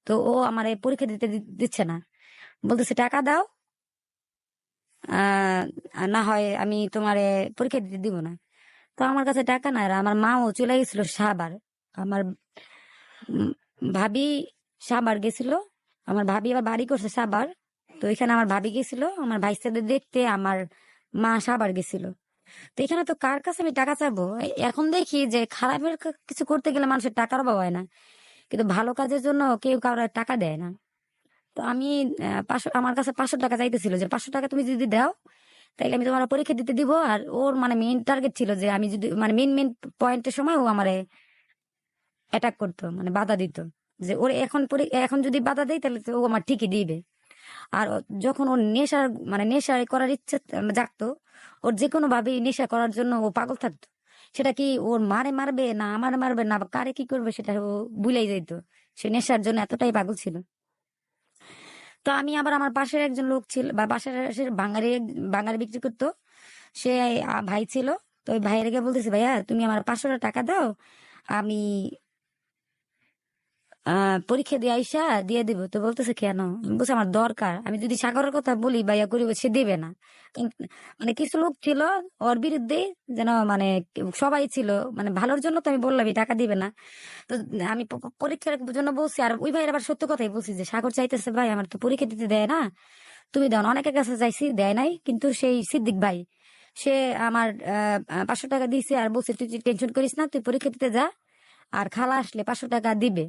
তো ও আমার পরীক্ষা দিতে দিচ্ছে না, বলতেছে টাকা দাও, না হয় আমি তোমার পরীক্ষা দিতে দিব না। তো আমার কাছে টাকা নাই, আর আমার মাও চলে গেছিল সাবার। আমার উম, ভাবি সাবার গেছিল, আমার ভাবি আবার বাড়ি করছে সাবার। তো এখানে আমার ভাবি গেছিল আমার ভাই সাথে দেখতে, আমার মা সাবার গেছিল। তো এখানে তো কার কাছে আমি টাকা চাবো? এখন দেখি যে খারাপের কিছু করতে গেলে মানুষের টাকার অভাব হয় না, কিন্তু ভালো কাজের জন্য কেউ কারো টাকা দেয় না। তো আমি 500, আমার কাছে 500 টাকা চাইতেছিল, যে 500 টাকা তুমি যদি দাও তাইলে আমি তোমার পরীক্ষা দিতে দিব। আর ওর মানে মেইন টার্গেট ছিল যে আমি যদি মানে মেইন মেইন পয়েন্টের সময় ও আমারে অ্যাটাক করতো, মানে বাধা দিত, যে ওর এখন এখন যদি বাধা দেয় তাহলে তো ও আমার ঠিকই দিবে। আর যখন ওর নেশার মানে নেশা করার ইচ্ছে জাগতো, ওর যে কোনো ভাবেই নেশা করার জন্য ও পাগল থাকতো। সেটা কি ওর মারে মারবে না আমার মারবে না বা কারে কি করবে সেটা ও ভুলেই যাইতো, সে নেশার জন্য এতটাই পাগল ছিল। তো আমি আবার আমার পাশের একজন লোক ছিল, বা পাশের সে বাঙালি বাঙালি বিক্রি করতো, সে ভাই ছিল। তো ওই ভাইয়ের গিয়ে বলতেছে ভাইয়া তুমি আমার 500 টাকা দাও, আমি পরীক্ষা দিয়ে আইসা দিয়ে দিব। তো বলতেছে কেন? আমি বলছি আমার দরকার, আমি যদি সাগরের কথা বলি ভাইয়া করিব, সে দেবে না। মানে কিছু লোক ছিল ওর বিরুদ্ধে, যেন মানে সবাই ছিল মানে ভালোর জন্য। তো আমি বললাম টাকা দিবে না। তো আমি পরীক্ষার জন্য বলছি, আর ওই ভাইয়ের আবার সত্য কথাই বলছি যে সাগর চাইতেছে ভাই আমার তো পরীক্ষা দিতে দেয় না, তুমি দাও না। অনেকের কাছে চাইছি দেয় নাই, কিন্তু সেই সিদ্দিক ভাই সে আমার 500 টাকা দিয়েছে, আর বলছে তুই টেনশন করিস না, তুই পরীক্ষা দিতে যা, আর খালা আসলে 500 টাকা দিবে,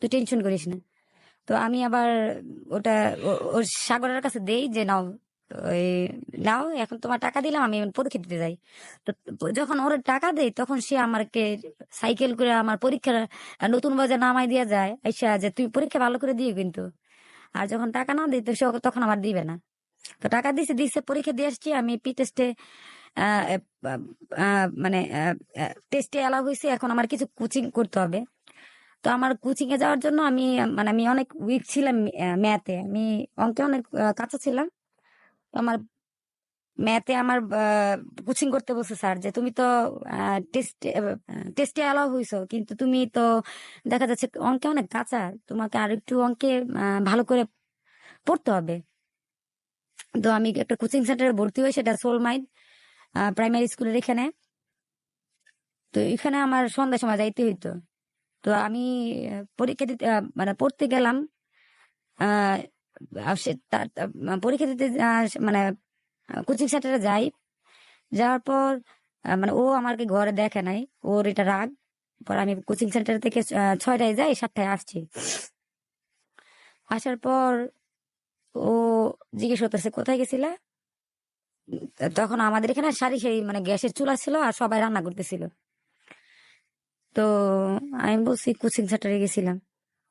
তুই টেনশন করিস না। তো আমি আবার ওটা ওর সাগরের কাছে দেই যে নাও, ওই নাও এখন তোমার টাকা দিলাম, আমি এখন পরীক্ষা দিতে যাই। তো যখন ওর টাকা দেয় তখন সে আমাকে সাইকেল করে আমার পরীক্ষার নতুন বাজার নামাই দিয়া যায়, আইসা যে তুই পরীক্ষা ভালো করে দিও কিন্তু। আর যখন টাকা না দিই তো সে তখন আমার দিবে না। তো টাকা দিছে দিছে, পরীক্ষা দিয়ে আসছি আমি, পি টেস্টে মানে টেস্টে এলাও হয়েছে। এখন আমার কিছু কোচিং করতে হবে। তো আমার কোচিং এ যাওয়ার জন্য আমি মানে আমি অনেক উইক ছিলাম ম্যাথে, আমি অঙ্কে অনেক কাঁচা ছিলাম। তো আমার ম্যাথে আমার কোচিং করতে বলছে স্যার, যে তুমি তো টেস্টে টেস্টে অ্যালাউ হইছো, কিন্তু তুমি তো দেখা যাচ্ছে অঙ্কে অনেক কাঁচা, তোমাকে আর একটু অঙ্কে ভালো করে পড়তে হবে। তো আমি একটা কোচিং সেন্টারে ভর্তি হই, সেটা সোলমাইন প্রাইমারি স্কুলের এখানে। তো এখানে আমার সন্ধ্যার সময় যাইতে হইতো। তো তো আমি পরীক্ষা দিতে মানে পড়তে গেলাম। আহ, পরীক্ষা দিতে মানে কোচিং সেন্টারে যাই। যাওয়ার পর মানে ও আমাকে ঘরে দেখে নাই, ওর এটা রাগ। পর আমি কোচিং সেন্টার থেকে 6টায় যাই, 7টায় আসছি। আসার পর ও জিজ্ঞেস করতেছে কোথায় গেছিলা। তখন আমাদের এখানে সারি সেই মানে গ্যাসের চুলা ছিল আর সবাই রান্না করতেছিল। তো আমি বলছি কোচিং সেন্টারে গেছিলাম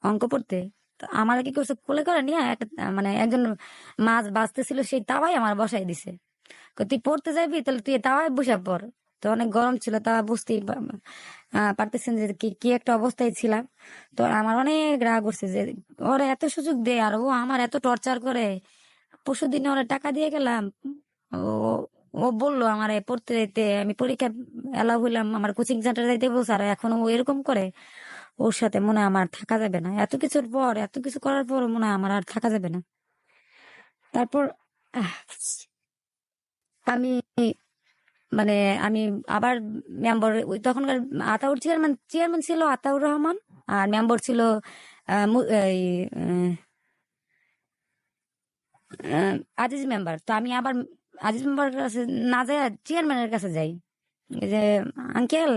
অঙ্ক পড়তে। তো আমার কি করছে, কোলে করে নিয়ে একটা মানে একজন মাছ বাঁচতেছিল, সেই তাওয়াই আমার বসাই দিছে। তুই পড়তে যাবি তাহলে তুই তাওয়ায় বসে পড়। তো অনেক গরম ছিল, তা বুঝতেই পারতেছেন যে কি কি একটা অবস্থায় ছিলাম। তো আমার অনেক রাগ করছে যে ওরা এত সুযোগ দেয় আর ও আমার এত টর্চার করে। পরশু দিনে ওরা টাকা দিয়ে গেলাম, ও ও বললো আমার পড়তে যাইতে, আমি পরীক্ষা এলাও হইলাম, আমার কোচিং সেন্টারে যাইতে বলছে, আর এখন ও এরকম করে। ওর সাথে মনে হয় আমার থাকা যাবে না, এত কিছুর পর এত কিছু করার পর মনে হয় আমার আর থাকা যাবে না। তারপর আহ, আমি মানে আমি আবার মেম্বার, ওই তখনকার আতাউর চেয়ারম্যান চেয়ারম্যান ছিল আতাউর রহমান, আর মেম্বার ছিল এই আজিজ মেম্বার। তো আমি আবার আজিজ মেম্বার কাছে না যাই, চেয়ারম্যানের কাছে যাই। এই যে আঙ্কেল,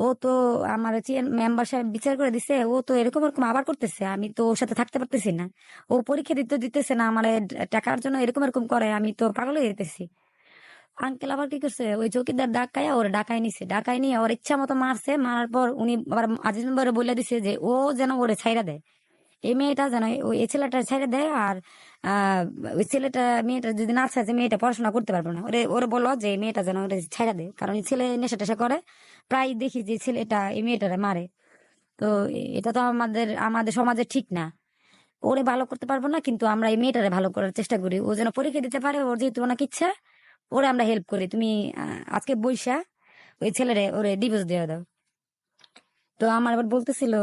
ও তো আমার মেম্বার সাহেব বিচার করে দিছে, ও তো এরকম এরকম আবার করতেছে, আমি তো ওর সাথে থাকতে পারতেছি না। ও পরীক্ষা দিতেছে না আমার টাকার জন্য, এরকম এরকম করে, আমি তো পাগল হয়ে যেতেছি। আঙ্কেল আবার কি করছে, ওই চৌকিদার ডাকাইয়া ওর ডাকাই নিছে, ডাকাই নিয়ে ওর ইচ্ছা মতো মারছে। মারার পর উনি আবার আজিজ মেম্বারে বলে দিছে যে ও যেন ওরে ছাইরা দেয়, এই মেয়েটা যেন ওই এই ছেলেটা ছেড়ে দেয়। আর আহ ওই মেয়েটা যদি না ছাড়ছে, মেয়েটা পড়াশোনা করতে পারবে না। ওরে ওরে বলো যে এই মেয়েটা যেন ওরে ছেড়ে দেয়, কারণ এই ছেলে নেশা টেশা করে। প্রায় দেখি যে ছেলেটা এই মেয়েটারে মারে। তো এটা তো আমাদের আমাদের সমাজে ঠিক না। ওরে ভালো করতে পারবো না, কিন্তু আমরা এই মেয়েটারে ভালো করার চেষ্টা করি, ও যেন পরীক্ষা দিতে পারে। ওর যেহেতু অনেক ইচ্ছা, ওরে আমরা হেল্প করি। তুমি আজকে বইসা ওই ছেলেরে ওরে ডিভোর্স দিয়ে দাও। তো আমার আবার বলতেছিল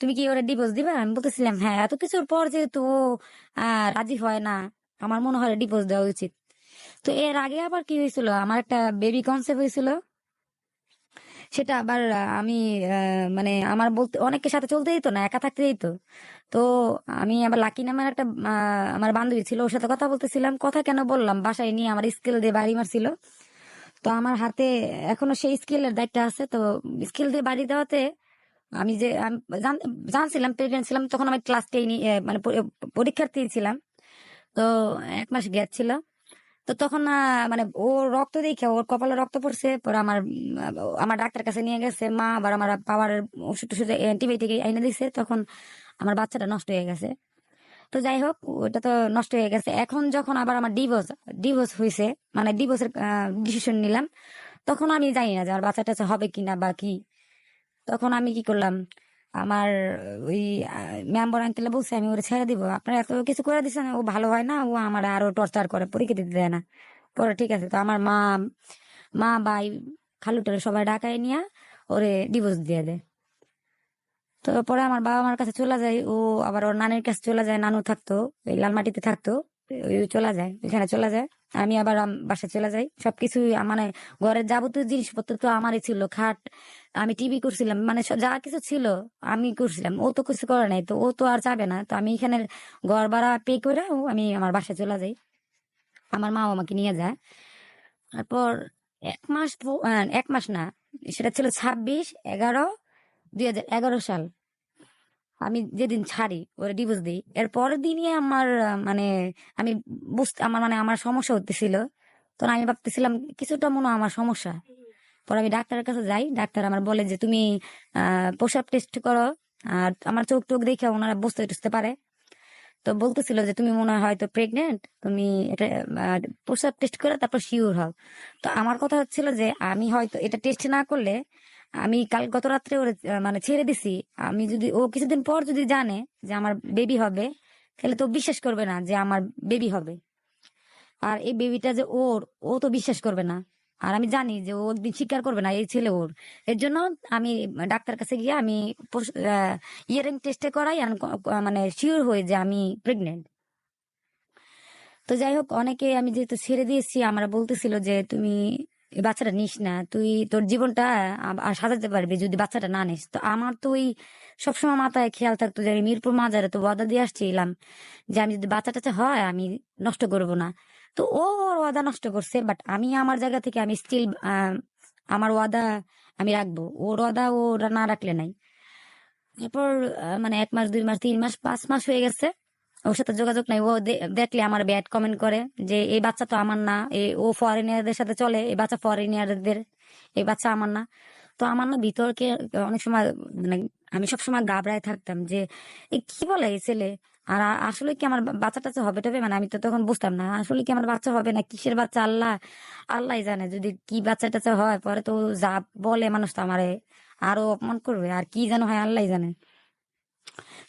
তুমি কি ওরা ডিভোর্স দিবা। আমি বলতেছিলাম হ্যাঁ, এত কিছুর পর যেহেতু ও রাজি হয় না, আমার মনে হয় ডিভোর্স দেওয়া উচিত। তো এর আগে আবার কি হয়েছিল, আমার একটা বেবি কনসেপ্ট হয়েছিল। সেটা আবার আমি মানে আমার বলতে অনেকের সাথে চলতে দিত না, একা থাকতে দিত। তো আমি আবার লাকি নামের একটা আমার বান্ধবী ছিল, ওর সাথে কথা বলতেছিলাম। কথা কেন বললাম, বাসায় নিয়ে আমার স্কেল দিয়ে বাড়ি মারছিল। তো আমার হাতে এখনো সেই স্কেলের দাগটা আছে। তো স্কেল দিয়ে বাড়ি দেওয়াতে আমি যে আমি জানছিলাম প্রেগনেন্ট ছিলাম, তখন আমি ক্লাস 10 মানে পরীক্ষার্থী ছিলাম। তো 1 মাস গ্যাপ ছিল। তো তখন মানে ও রক্ত দেখে ওর কপালে রক্ত পড়ছে। পরে আমার ডাক্তার কাছে নিয়ে গেছে মা, আবার আমার পাওয়ার ওষুধ টষুধ অ্যান্টিবায়োটিক এনে দিছে। তখন আমার বাচ্চাটা নষ্ট হয়ে গেছে। তো যাই হোক, ওটা তো নষ্ট হয়ে গেছে। এখন যখন আবার আমার ডিভোর্স ডিভোর্স হয়েছে, মানে ডিভোর্সের ডিসিশন নিলাম, তখন আমি জানি না যে আমার বাচ্চা টাচ্চা হবে কিনা বা কি। তখন আমি কি করলাম, আমার ওই মেম্বার আঙ্কেলে বলছে আমি ওরে ছেড়ে দিব, আপনারা এত কিছু করে দিচ্ছেন, ও ভালো হয় না, ও আমার আরো টর্চার করে, পরীক্ষা দিতে দেয় না। পরে ঠিক আছে, তো আমার মা মা ভাই খালু টালু সবাই ডাকায় নিয়ে ওরে ডিভোর্স দিয়ে দেয়। তো পরে আমার বাবা মার কাছে চলে যায়, ও আবার ওর নানির কাছে চলে যায়, নানু থাকতো এই লালমাটিতে থাকতো। ওই চলে যায়, ওইখানে চলে যায়। আমি আবার বাসায় চলে যাই। সবকিছু মানে ঘরের যাবতীয় জিনিসপত্র তো আমারই ছিল, খাট, আমি টিভি করছিলাম, মানে যা কিছু ছিল আমি করছিলাম। ও তো কিছু করে নাই, তো ও তো আর যাবে না। তো আমি এখানে ঘর ভাড়া পে করে আমি আমার বাসায় চলে যাই। আমার মা আমাকে নিয়ে যায়। তারপর 1 মাস 1 মাস না, সেটা ছিল 26/11/2011 সাল। আমি যেদিন ছাড়ি ওরা ডিভোর্স দিই, এর পরের দিনই আমার মানে আমি বুঝতে আমার মানে আমার সমস্যা হতেছিল। তখন আমি ভাবতেছিলাম কিছুটা মনে হয় আমার সমস্যা। পরে আমি ডাক্তারের কাছে যাই, ডাক্তার আমার বলে যে তুমি প্রস্রাব টেস্ট করো। আর আমার চোখ টোক দেখে ওনারা বুঝতে টুঝতে পারে। তো বলতেছিল যে তুমি মনে হয় হয়তো প্রেগনেন্ট, তুমি এটা প্রস্রাব টেস্ট করে তারপর শিওর হও। তো আমার কথা হচ্ছিল যে আমি হয়তো এটা টেস্ট না করলে, আমি কাল গত রাত্রে ওরে মানে ছেড়ে দিছি। আমি যদি ও কিছুদিন পর যদি জানে যে আমার বেবি হবে, তাহলে তো বিশ্বাস করবে না যে আমার বেবি হবে। আর এই বেবিটা যে ওর, ও তো বিশ্বাস করবে না। আর আমি জানি যে ও একদিন স্বীকার করবে না এই ছেলে ওর। এর জন্য আমি ডাক্তার কাছে গিয়ে আমি ইয়ারিং টেস্টে করাই, আর মানে শিওর হয়ে যে আমি প্রেগনেন্ট। তো যাই হোক, অনেকে আমি যেহেতু ছেড়ে দিয়েছি, আমরা বলতেছিল যে তুমি এই বাচ্চাটা নিস না, তুই তোর জীবনটা আর সাজাতে পারবি যদি বাচ্চাটা না নিস। তো আমার তো ওই সবসময় মাথায় খেয়াল থাকতো যে আমি মিরপুর মাজারে তো ওয়াদা দিয়ে আসছিলাম যে আমি যদি বাচ্চা টাচ্চা হয় আমি নষ্ট করব না। তো ও ওর ওয়াদা নষ্ট করছে, বাট আমি আমার জায়গা থেকে আমি স্টিল আমার ওয়াদা আমি রাখবো, ওর ওয়াদা ওরা না রাখলে নাই। এরপর মানে 1 মাস 2 মাস 3 মাস 5 মাস হয়ে গেছে, ওর সাথে যোগাযোগ নাই। ও দেখলে আমার ব্যাড কমেন্ট করে যে এই বাচ্চা তো আমার না, ও ফরেনিয়ারদের সাথে চলে, এই বাচ্চা ফরেনিয়ারদের, এই বাচ্চা আমার না। তো আমার না বিতর্কে অনেক সময় মানে আমি সবসময় ঘাবড়ায় থাকতাম যে এ কি বলে এই ছেলে। আর আসলে কি আমার বাচ্চা টাচ্চা হবে টবে, মানে আমি তো তখন বুঝতাম না আসলে কি আমার বাচ্চা হবে না কিসের বাচ্চা, আল্লাহ জানে। যদি কি বাচ্চা টাচ্চা হয় পরে তো যা বলে মানুষ তো আমারে আরো অপমান করবে, আর কি যেন হয় আল্লাহ জানে।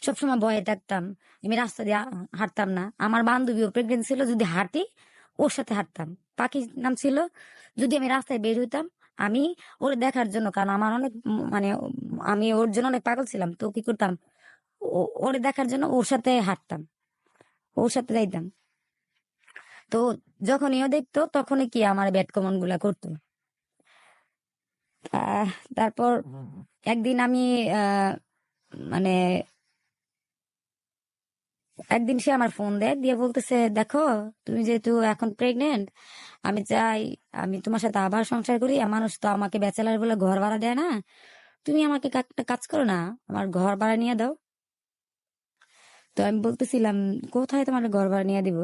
সবসময় ভয়ে থাকতাম, আমি রাস্তা দিয়ে হাঁটতাম না। আমার বান্ধবীও প্রেগনেন্ট ছিল, যদি হাঁটি ওর সাথে হাঁটতাম। পাখি নাম ছিল, যদি আমি রাস্তায় বের হইতাম আমি ওর দেখার জন্য, কারণ আমার অনেক মানে আমি ওর জন্য অনেক পাগল ছিলাম, তো কি করতাম ওর দেখার জন্য ওর সাথে হাঁটতাম, ওর সাথে যাইতাম। তো যখনই ও দেখতো তখনই কি আমার ব্যাড কমন গুলা করতো। আহ তারপর একদিন আমি আহ মানে একদিন সে আমার ফোন দেয়, দিয়ে বলতেছে দেখো তুমি যেহেতু এখন প্রেগনেন্ট, আমি চাই আমি তোমার সাথে আবার সংসার করি। আর মানুষ তো আমাকে ব্যাচেলার বলে ঘর ভাড়া দেয় না, তুমি আমাকে একটা কাজ করো না, আমার ঘর ভাড়া নিয়ে দাও। তো আমি বলতেছিলাম কোথায় তোমার ঘর ভাড়া নিয়ে দিব।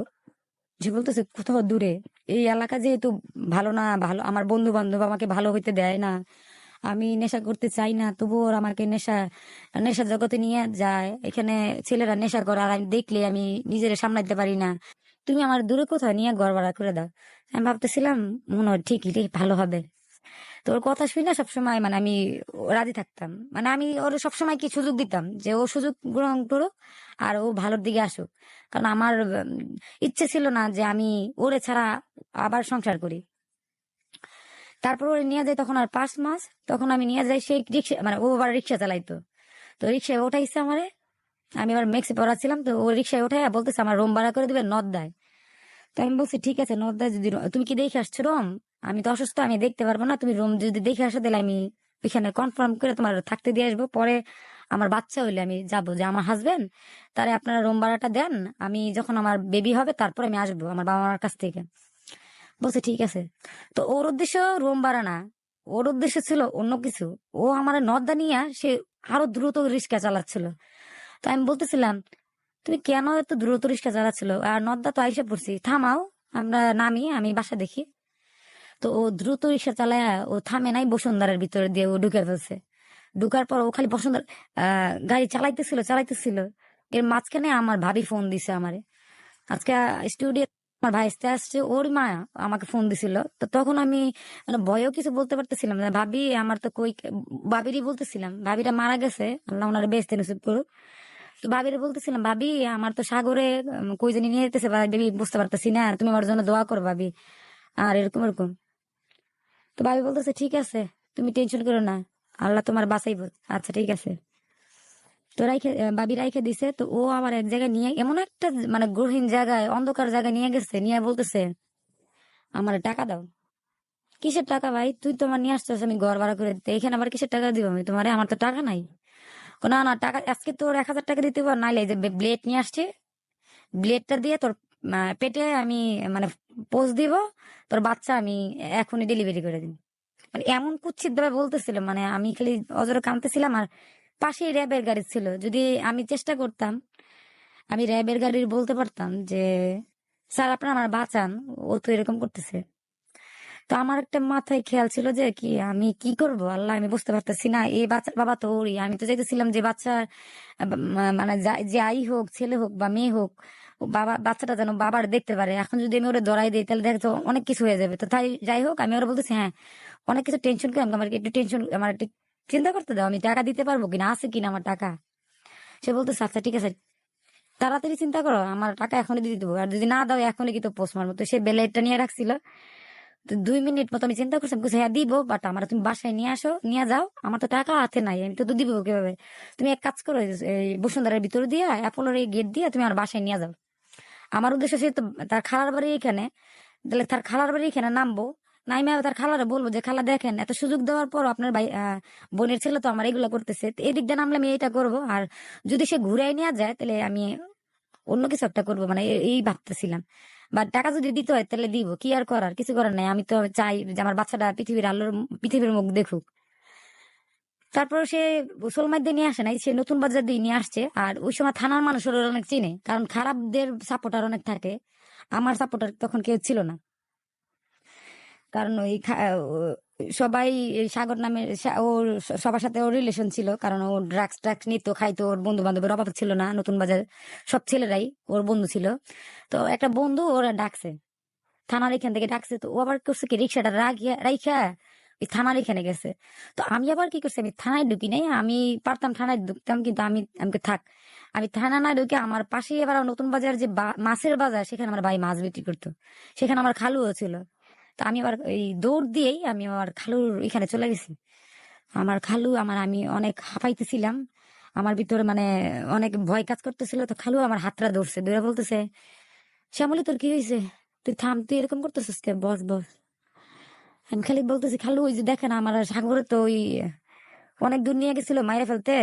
সে বলতেছে কোথাও দূরে, এই এলাকা যেহেতু ভালো না, ভালো আমার বন্ধু বান্ধব আমাকে ভালো হইতে দেয় না, আমি নেশা করতে চাই না, তবুও ওরা আমাকে নেশা জগতে নিয়ে যায়। এখানে ছেলেরা নেশা করে আর আমি দেখলে আমি নিজের সামলাইতে পারি না, তুমি আমার দূরে কোথাও নিয়ে ঘর ভাড়া করে দাও। আমি ভাবতেছিলাম মনে হয় ঠিকই রে, ভালো হবে। তো ওর কথা শুনে সবসময় মানে আমি রাজি থাকতাম, মানে আমি ওর সবসময় কি সুযোগ দিতাম যে ও সুযোগ গ্রহণ করুক আর ও ভালোর দিকে আসুক। কারণ আমার ইচ্ছে ছিল না যে আমি ওরে ছাড়া আবার সংসার করি। তারপর ওরে নিয়ে যাই তখন আর 5 মাস, তখন আমি নিয়ে যাই সেই রিক্সা, মানে ও আবার রিক্সা চালাইতো, তো রিক্সায় ওঠাইছে আমারে। আমি আবার মেক্সি পড়া ছিলাম, তো ও রিক্সায় উঠাই বলতেছে আমার রুম ভাড়া করে দিবে নর্দায়। তো আমি বলছি ঠিক আছে নর্দায় যদি তুমি কি দেখে আসছো রুম, আমি তো অসুস্থ আমি দেখতে পারবো না, তুমি রুম যদি দেখে আসো তাহলে আমি এখানে কনফার্ম করে তোমার থাকতে দিয়ে আসবো, পরে আমার বাচ্চা হইলে আমি যাবো যে আমার হাজবেন্ড তারে আপনারা রুম ভাড়াটা দেন, আমি যখন আমার বেবি হবে তারপর আমি আসবো আমার বাবা মার কাছ থেকে। বলছে ঠিক আছে। তো ওর উদ্দেশ্য রুম ভাড়া না, ওর উদ্দেশ্য ছিল অন্য কিছু। ও আমার নর্দা নিয়ে সে আরো দ্রুত রিক্সা চালাচ্ছিল। তো আমি বলতেছিলাম তুমি কেন এত দ্রুত রিক্সা চালাচ্ছিল, আর নদ্দা তো আইসা পড়ছি, থামাও আমরা নামি আমি বাসা দেখি। তো ও দ্রুত রিক্সা চালায়, ও থামে নাই, বসুন্ধরার ভিতরে দিয়ে ও ঢুকে ফেলছে। ঢুকার পর ও খালি বসুন্ধরা গাড়ি চালাইতেছিল। এর মাঝখানে আমার ভাবি ফোন দিছে আমারে। আজকে স্টুডিও আমার ভাইস্তে আসছে, ওর মা আমাকে ফোন দিছিল। তো তখন আমি মানে ভয়েও কিছু বলতে পারতেছিলাম না, ভাবি আমার তো কই, ভাবিরই বলতেছিলাম ভাবিরা মারা গেছে, আল্লাহ ওনারা বেহেশতে নসিব করুক। তো ভাবিরে বলতেছিলাম ভাবি আমার তো সাগরে কই জানি নিয়ে যেতেছে, ভাবি বুঝতে পারতেছি না, তুমি আমার জন্য দোয়া করো ভাবি। আর এরকম এরকম। তো ভাবি বলতেছে ঠিক আছে তুমি টেনশন করো না, আল্লাহ তোমার বাঁচাইবো। আচ্ছা ঠিক আছে। তো ভাবি রাইখে দিছে। তো ও আমার এক জায়গায় নিয়ে এমন একটা মানে গহীন জায়গায় অন্ধকার জায়গায় নিয়ে গেছে, নিয়ে বলতেছে আমার টাকা দাও। কিসের টাকা ভাই, তুই তো আমার নিয়ে আসছিস আমি ঘর ভাড়া করে দিতে, এখানে আবার কিসের টাকা দিব আমি তোমারে, আমার তো টাকা নাই। না না টাকা আজকে তোর 1,000 টাকা দিতে পার, নাইলে এই যে ব্লেড নিয়ে আসছে, ব্লেডটা দিয়ে তোর পেটে আমি মানে পোজ দিব, তোর বাচ্চা আমি এখনই ডেলিভারি করে দিব। মানে এমন কুৎসিত ভাবে বলতেছিল, মানে আমি খালি অজরে কাঁদতেছিলাম। আর পাশেই র্যাবের গাড়ি ছিল, যদি আমি চেষ্টা করতাম আমি র্যাবের গাড়ির বলতে পারতাম যে স্যার আপনার আমার বাঁচান, ও তো এরকম করতেছে। তো আমার একটা মাথায় খেয়াল ছিল যে কি আমি কি করব আল্লাহ আমি বুঝতে পারতেছি না, এই বাচ্চার বাবা তো ওরই, আমি তো চাইতেছিলাম যে বাচ্চা মানে যাই হোক ছেলে হোক বা মেয়ে হোক, ও বাবা বাচ্চাটা যেন বাবার দেখতে পারে। এখন যদি আমি ওরে ধরাই দিই তাহলে দেখা যাচ্ছে অনেক কিছু হয়ে যাবে। তো তাই যাই হোক আমি ওরা বলতেছি হ্যাঁ অনেক কিছু টেনশন করে আমার একটু টেনশন, আমার একটু চিন্তা করতে দাও আমি টাকা দিতে পারবো কিনা, আছে কিনা আমার টাকা। সে বলতেছে আচ্ছা ঠিক আছে তাড়াতাড়ি চিন্তা করো, আমার টাকা এখনই দিয়ে দেবো, আর যদি না দাও এখনই কিন্তু পোস্ট মারবো। তো সে বেলাইটটা নিয়ে রাখছিল। তো 2 মিনিট মতো আমি চিন্তা করছিলাম, বলছি, হ্যাঁ দিব, বাট আমার তুমি বাসায় নিয়ে আসো, নিয়ে যাও, আমার তো টাকা হাতে নাই, আমি তো দিব কিভাবে। তুমি এক কাজ করো, এই বসুন্ধরার ভিতরে দিয়ে অ্যাপোলোর এই গেট দিয়ে তুমি আমার বাসায় নিয়ে যাও। আমার উদ্দেশ্য সে তো তার খালার বাড়ি এখানে, তাহলে তার খালার বাড়ি এখানে নামবো, নাইমা তার খালারে বলবো যে খালা দেখেন এত সুযোগ দেওয়ার পর আপনার ভাই বোনের ছেলে তো আমার এগুলা করতেছে, তো এদিক দিয়ে নামলে আমি এটা করবো, আর যদি সে ঘুরাই নেওয়া যায় তাহলে আমি অন্য কিছু একটা করবো, মানে এই ভাবতেছিলাম। বা টাকা যদি দিতে হয় তাহলে দিব, কি আর করার, কিছু করার নাই। আমি তো চাই যে আমার বাচ্চাটা পৃথিবীর মুখ দেখুক। তারপর সে গোসল মাইর দিয়ে নিয়ে আসে নাই, সে নতুন বাজার দিয়ে নিয়ে আসছে। আর ওই সময় থানার মানুষ ওরা অনেক চিনে, কারণ খারাপদের সাপোর্টার অনেক থাকে, আমার সাপোর্টার তখন কেউ ছিল না। কারণ সবাই এই সাগর নামে ওর সবার সাথে ওর রিলেশন ছিল, কারণ ও ড্রাগস নিত, খাইতো, ওর বন্ধু বান্ধবের অভাব ছিল না। নতুন বাজার সব ছেলেরাই ওর বন্ধু ছিল। তো একটা বন্ধু ওরা ডাকছে, থানার এখান থেকে ডাকছে। তো ও আবার করছে কি, রিক্সাটা রাইখা ওই থানার এখানে গেছে। তো আমি আবার কি করছি, আমি থানায় ঢুকি নাই, আমি পারতাম থানায় ঢুকতাম, কিন্তু আমাকে থাক, আমি থানা না ঢুকে আমার পাশেই এবার নতুন বাজার যে মাছের বাজার, সেখানে আমার ভাই মাছ বিক্রি করতো, সেখানে আমার খালুও ছিল। তো আমি আবার এই দৌড় দিয়েই আমি আমার খালুর এখানে চলে গেছি। আমার খালু আমি অনেক হাঁপাইতেছিলাম, আমার ভিতরে মানে অনেক ভয় কাজ করতেছিল। তো খালু আমার হাতটা ধরছে, ধরে বলতেছে, শ্যামলী তোর কি হয়েছে, তুই থাম, তুই এরকম করতেছিস কে, বস বস। আমি খালি বলতেছি, খালু ওই যে দেখেন আমার সাগরে তো ওই অনেক দূর নিয়ে গেছিল মাইরে ফেলতে,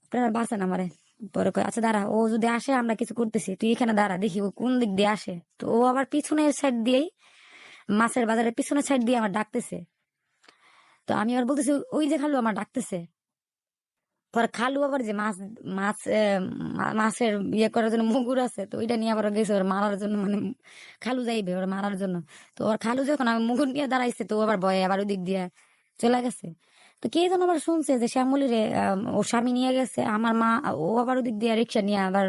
আপনারা বাঁচান আমারে। পরে কয় আচ্ছা দাঁড়া, ও যদি আসে আমরা কিছু করতেছি, তুই এখানে দাঁড়া, দেখি ও কোন দিক দিয়ে আসে। তো ও আবার পিছনের সাইড দিয়েই, মাছের বাজারের পিছনের সাইড দিয়ে আমার ডাকতেছে। তো আমি আবার বলতেছি, ওই যে খালু আমার ডাকতেছে। পরে খালু আবার যে মাছ মাছ মাছের ইয়ে করার জন্য মুগুর আছে, তো ওইটা নিয়ে আবার গেছে ওর মারার জন্য, মানে খালু যাইবে ওর মারার জন্য। তো ওর খালু যখন আমি মুগুর নিয়ে দাঁড়াইছে, তো ও আবার ভয়ে আবার ওই দিক দিয়ে চলে গেছে। তো কে যেন আবার শুনছে যে শ্যামলীরে ওর স্বামী নিয়ে গেছে, আমার মা, ও আবার ওদিক দিয়ে রিক্সা নিয়ে আবার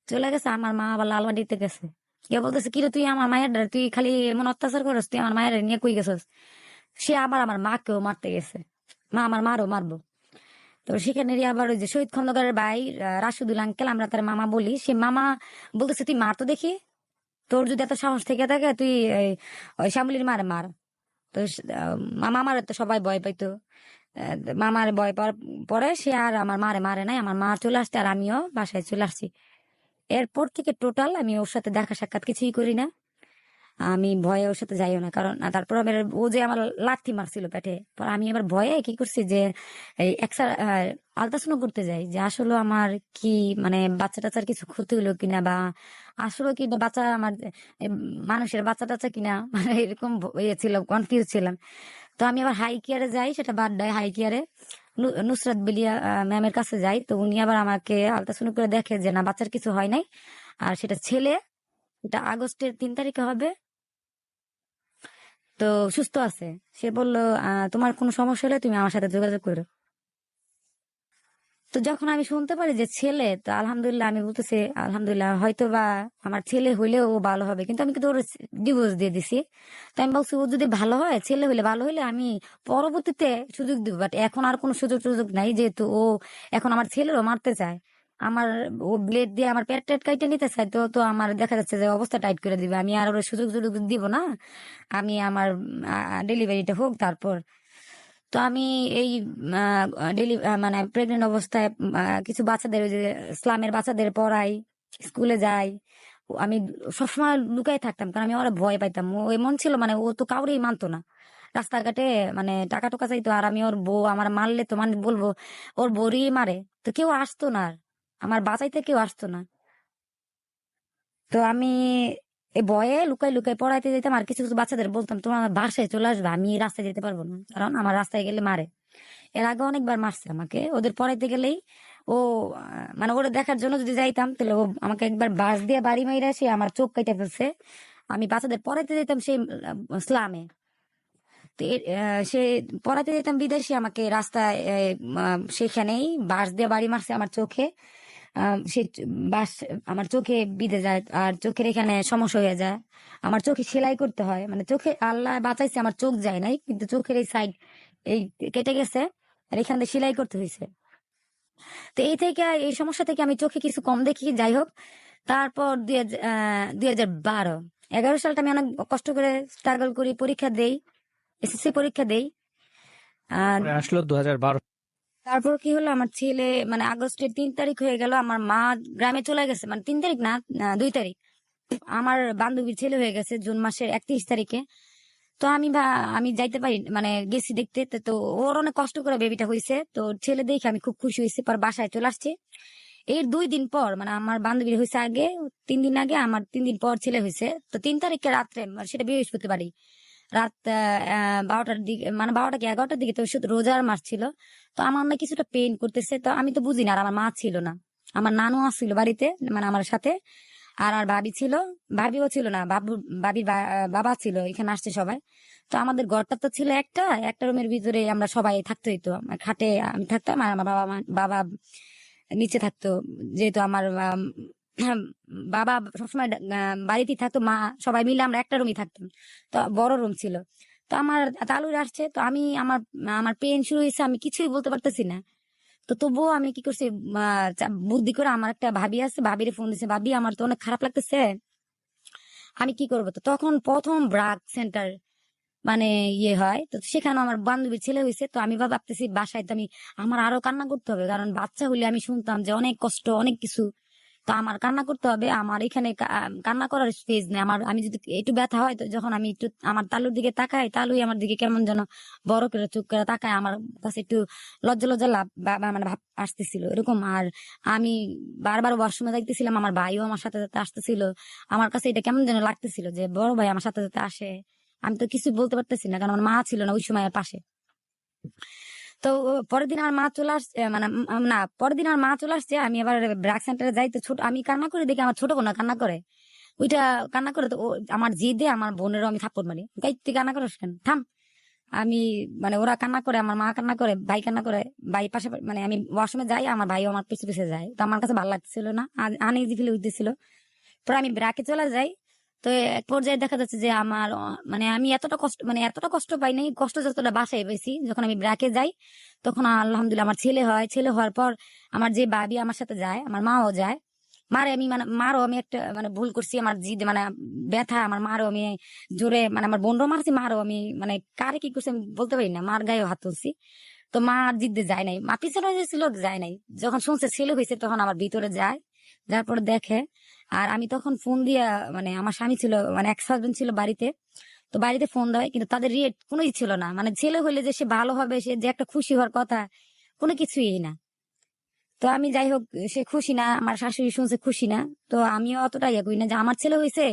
চলে গেছে। আমার মা আবার লালবাড়িতে গেছে, কে বলতেছে, কিরে তুই আমার মায়ের, তুই খালি এমন অত্যাচার করস, তুই আমার মায়ের নিয়ে কই গেছস। সে আবার আমার মাকেও মারতে গেছে, মা আমার মারও মারবো। তো সেখানে আবার ওই যে শহীদ খন্দকারের ভাই রাশিদুল আঙ্কেল, আমরা তার মামা বলি, সে মামা বলতেছে, তুই মার তো দেখি, তোর যদি এত সাহস থেকে থাকে তুই ওই শ্যামলির মার মার। তো মামা মারে তো সবাই ভয় পাইতো। মামার ভয় পাওয়ার পরে সে আর আমার মারে মারে নাই, আমার মা চলে আসছে আর আমিও বাসায় চলে আসছি। এরপর থেকে টোটাল আমি ওর সাথে দেখা সাক্ষাৎ কিছুই করি না, আমি ভয়ে ওর সাথে যাইও না। কারণ তারপর ও যে আমার লাথি মারছিল পেটে, পর আমি এবার ভয়ে কি করছি যে এই আলট্রাসাউন্ড করতে যাই, যে আসলে আমার কি মানে বাচ্চা টাচ্চার কিছু ক্ষতি হলো কিনা, বা আসলে কি বাচ্চা আমার মানুষের বাচ্চা টাচ্চা কিনা, মানে এরকম ইয়ে ছিল, কনফিউজ ছিলাম। তো আমি আবার হাই কেয়ারে যাই, সেটা বাদ দেয়, হাই কেয়ারে নুসরাত বেলিয়া ম্যামের কাছে যাই। তো উনি আবার আমাকে আলট্রাসাউন্ড করে দেখে যে না, বাচ্চার কিছু হয় নাই, আর সেটা ছেলে, এটা আগস্টের 3 তারিখে হবে, তো সুস্থ আছে। সে বলল, তোমার কোনো সমস্যা হলে তুমি আমার সাথে যোগাযোগ করো। তো যখন আমি শুনতে পারি যে ছেলে, তো আলহামদুলিল্লাহ, আমি বলতেছি আলহামদুলিল্লাহ, হয়তো বা আমার ছেলে হইলেও ও ভালো হবে, কিন্তু আমি কিন্তু ওর ডিভোর্স দিয়ে দিছি। তো আমি বলছি, ও যদি ভালো হয়, ছেলে হইলে ভালো হইলে আমি পরবর্তীতে সুযোগ দিব, বাট এখন আর কোনো সুযোগ নাই, যেহেতু ও এখন আমার ছেলেরও মারতে চায়, আমার ও ব্লেড দিয়ে আমার পেট টেট কাইটে নিতে চায়। তো তো আমার দেখা যাচ্ছে যে অবস্থা টাইট করে দিবে, আমি আর ওর সুযোগ দিব না। আমি আমার ডেলিভারিটা হোক তারপর। তো আমি এই মানে প্রেগনেন্ট অবস্থায় কিছু বাচ্চাদের, ওই যে ইসলামের বাচ্চাদের পড়াই, স্কুলে যাই। আমি সবসময় লুকাই থাকতাম, কারণ আমি ওরা ভয় পাইতাম। ও এমন ছিল, মানে ও তো কাউরেই মানতো না রাস্তাঘাটে, মানে টাকা টোকা চাইতো। আর আমি ওর বউ, আমার মারলে তো মানে বলবো ওর বউরই মারে, তো কেউ আসতো না, আর আমার বাঁচাইতে কেউ আসতো না। তো আমি এই ভয়ে লুকাই লুকাই পড়াইতে যেতাম, আর কিছু কিছু বাচ্চাদের বলতাম, তোমার আমার বাসায় চলে আসবে, আমি রাস্তায় যেতে পারবো না, কারণ আমার রাস্তায় গেলে মারে। এর আগে অনেকবার মারছে আমাকে, ওদের পড়াইতে গেলেই ও মানে ওরা দেখার জন্য যদি যাইতাম, তাহলে ও আমাকে একবার বাস দিয়ে বাড়ি মাইরা সে আমার চোখ কাইটা ফেলছে। আমি বাচ্চাদের পড়াইতে যেতাম সেই ইসলামে, তো সে পড়াতে যেতাম বিদেশি, আমাকে রাস্তায় সেখানেই বাস দিয়ে বাড়ি মারছে আমার চোখে। সে বাস আমার চোখে বিঁধে যায়, আর চোখের এখানে সমস্যা হয়ে যায়, আমার চোখে সেলাই করতে হয়। মানে চোখে আল্লাহ বাঁচাইছে, আমার চোখ যায় নাই, কিন্তু চোখের এই সাইড এই কেটে গেছে, আর এখান থেকে সেলাই করতে হয়েছে। তো এই থেকে, এই সমস্যা থেকে আমি চোখে কিছু কম দেখি, যাই হোক। তারপর 2011 সালটা আমি অনেক কষ্ট করে স্ট্রাগল করি, পরীক্ষা দেই, এসএসসি পরীক্ষা দেই। আহ পরে আসলো 2012। তারপর কি হলো, আমার ছেলে মানে আগস্টের 3 তারিখ হয়ে গেল, আমার মা গ্রামে চলে গেছে, মানে 3 তারিখ না, 2 তারিখ। আমার বান্ধবীর ছেলে হয়ে গেছে জুন মাসের 31 তারিখে। তো আমি যাইতে পারি, মানে গেছি দেখতে। তো ওর অনেক কষ্ট করে বেবিটা হয়েছে, তো ছেলে দেখে আমি খুব খুশি হয়েছি, পর বাসায় চলে আসছি। এর 2 দিন পর, মানে আমার বান্ধবীর হয়েছে আগে, 3 দিন আগে আমার 3 দিন পর ছেলে হয়েছে। তো 3 তারিখে রাত্রে, মানে সেটা বৃহস্পতিবারই রাত 12টার দিকে, মানে 12টা কি 11টার দিকে, তো শুধু রোজার মাস ছিল। তো আমার না কিছুটা পেইন করতেছে, তো আমি তো বুঝি না, আর আমার মা ছিল না, আমার নানু আসছিল বাড়িতে, মানে আমার সাথে। আর ভাবি ছিল, ভাবিও ছিল না, ভাবির বাবা ছিল, এখানে আসছে সবাই। তো আমাদের ঘরটা তো ছিল একটা একটা রুমের ভিতরে আমরা সবাই থাকতো। তো খাটে আমি থাকতাম, আর আমার বাবা নিচে থাকতো। যেহেতু আমার বাবা সবসময় বাড়িতেই থাকতো, মা সবাই মিলে আমরা একটা রুমই থাকতাম। তো বড় রুম ছিল। তো আমার তালুর আসছে, তো আমি আমার আমার পেন শুরু হয়েছে, আমি কিছুই বলতে পারতেছি না। তো তবুও আমি কি করছি, বুদ্ধি করে আমার একটা ভাবি আছে, ভাবিরে ফোন দিছে, ভাবি আমার তো অনেক খারাপ লাগতেছে, আমি কি করবো। তো তখন প্রথম ব্রাক সেন্টার মানে হয়, তো সেখানে আমার বান্ধবীর ছেলে হয়েছে। তো আমি ভাবতেছি বাসায় তো আমার আরো কান্না করতে হবে, কারণ বাচ্চা হইলে আমি শুনতাম যে অনেক কষ্ট, অনেক কিছু। তো আমার কান্না করতে হবে, আমার এখানে কান্না করার স্পেস নেই আমার। আমি যদি একটু ব্যথা হয়, তো যখন আমি একটু আমার তালুর দিকে তাকাই, তালুই আমার দিকে কেমন যেন বড় করে চুপ করে তাকায়, আমার কাছে একটু লজ্জা লজ্জা লাভ মানে ভাব আসতেছিল এরকম। আর আমি বারবার ওয়াশরুমে যাইতেছিলাম, আমার ভাইও আমার সাথে সাথে আসতেছিল। আমার কাছে এটা কেমন যেন লাগতেছিল যে বড় ভাই আমার সাথে সাথে আসে। আমি তো কিছু বলতে পারতেছি না, কারণ আমার মা ছিল না ওই সময় আমার পাশে। তো পরের দিন আমার মা চলে আসছে, মানে না, পরের দিন আমার মা চলে আসছে, আমি আবার ব্রাক সেন্টারে যাই। তো ছোট আমি কান্না করে দেখি আমার ছোট বোন কান্না করে, ওইটা কান্না করে। তো আমার জিদে আমার বোনেরও আমি থাপ্পড় মারি, গাই তুই কান্না করিস কেন, থাম। আমি মানে ওরা কান্না করে, আমার মা কান্না করে, ভাই কান্না করে, ভাই পাশে, মানে আমি ওয়াশরুমে যাই, আমার ভাইও আমার পিছু পিছিয়ে যায়। তো আমার কাছে ভালো লাগতেছিল না, আনইজি ফিল হইতেছিল। পরে আমি ব্রাকে চলে যাই। তো এক পর্যায়ে দেখা যাচ্ছে যে আমার মানে আমি এতটা কষ্ট পাই নাই, কষ্ট যতটা বাসায় পেয়েছি যখন আমি ব্রাকে যাই। তখন আলহামদুলিল্লাহ আমার ছেলে হয়, ছেলে হওয়ার পর আমার যে ভাবি আমার সাথে যায়, আমার মাও যায়। মারে আমি মানে মারও আমি একটা মানে ভুল করছি, আমার জিদ মানে ব্যথা, আমার মারও আমি জোরে, মানে আমার বোনরও মারছি, মারও আমি মানে কারে কি করছি আমি বলতে পারি না, মার গায়েও হাত তুলছি। তো মা আর জিদ্দে যায় নাই, মা পিছনে যে ছিল যায় নাই। যখন শুনছে ছেলে হয়েছে, তখন আমার ভিতরে যায়, যার পরে দেখে। আর আমি তখন ফোন দিয়া, মানে আমার স্বামী ছিল, মানে এক্স হাজবেন্ড ছিল বাড়িতে। তো বাড়িতে ফোন দেয়, কিন্তু তাদের রিয়েক্ট কোনোই ছিল না, মানে ছেলে হইলে যে সে ভালো হবে, সে যে একটা খুশি হওয়ার কথা, কোনো কিছুই না। তো আমি যাই হোক, সে খুশি না, আমার শাশুড়ি শুনছে খুশি না। তো আমিও অতটা ইয়ে করি না যে আমার ছেলে হয়েছে,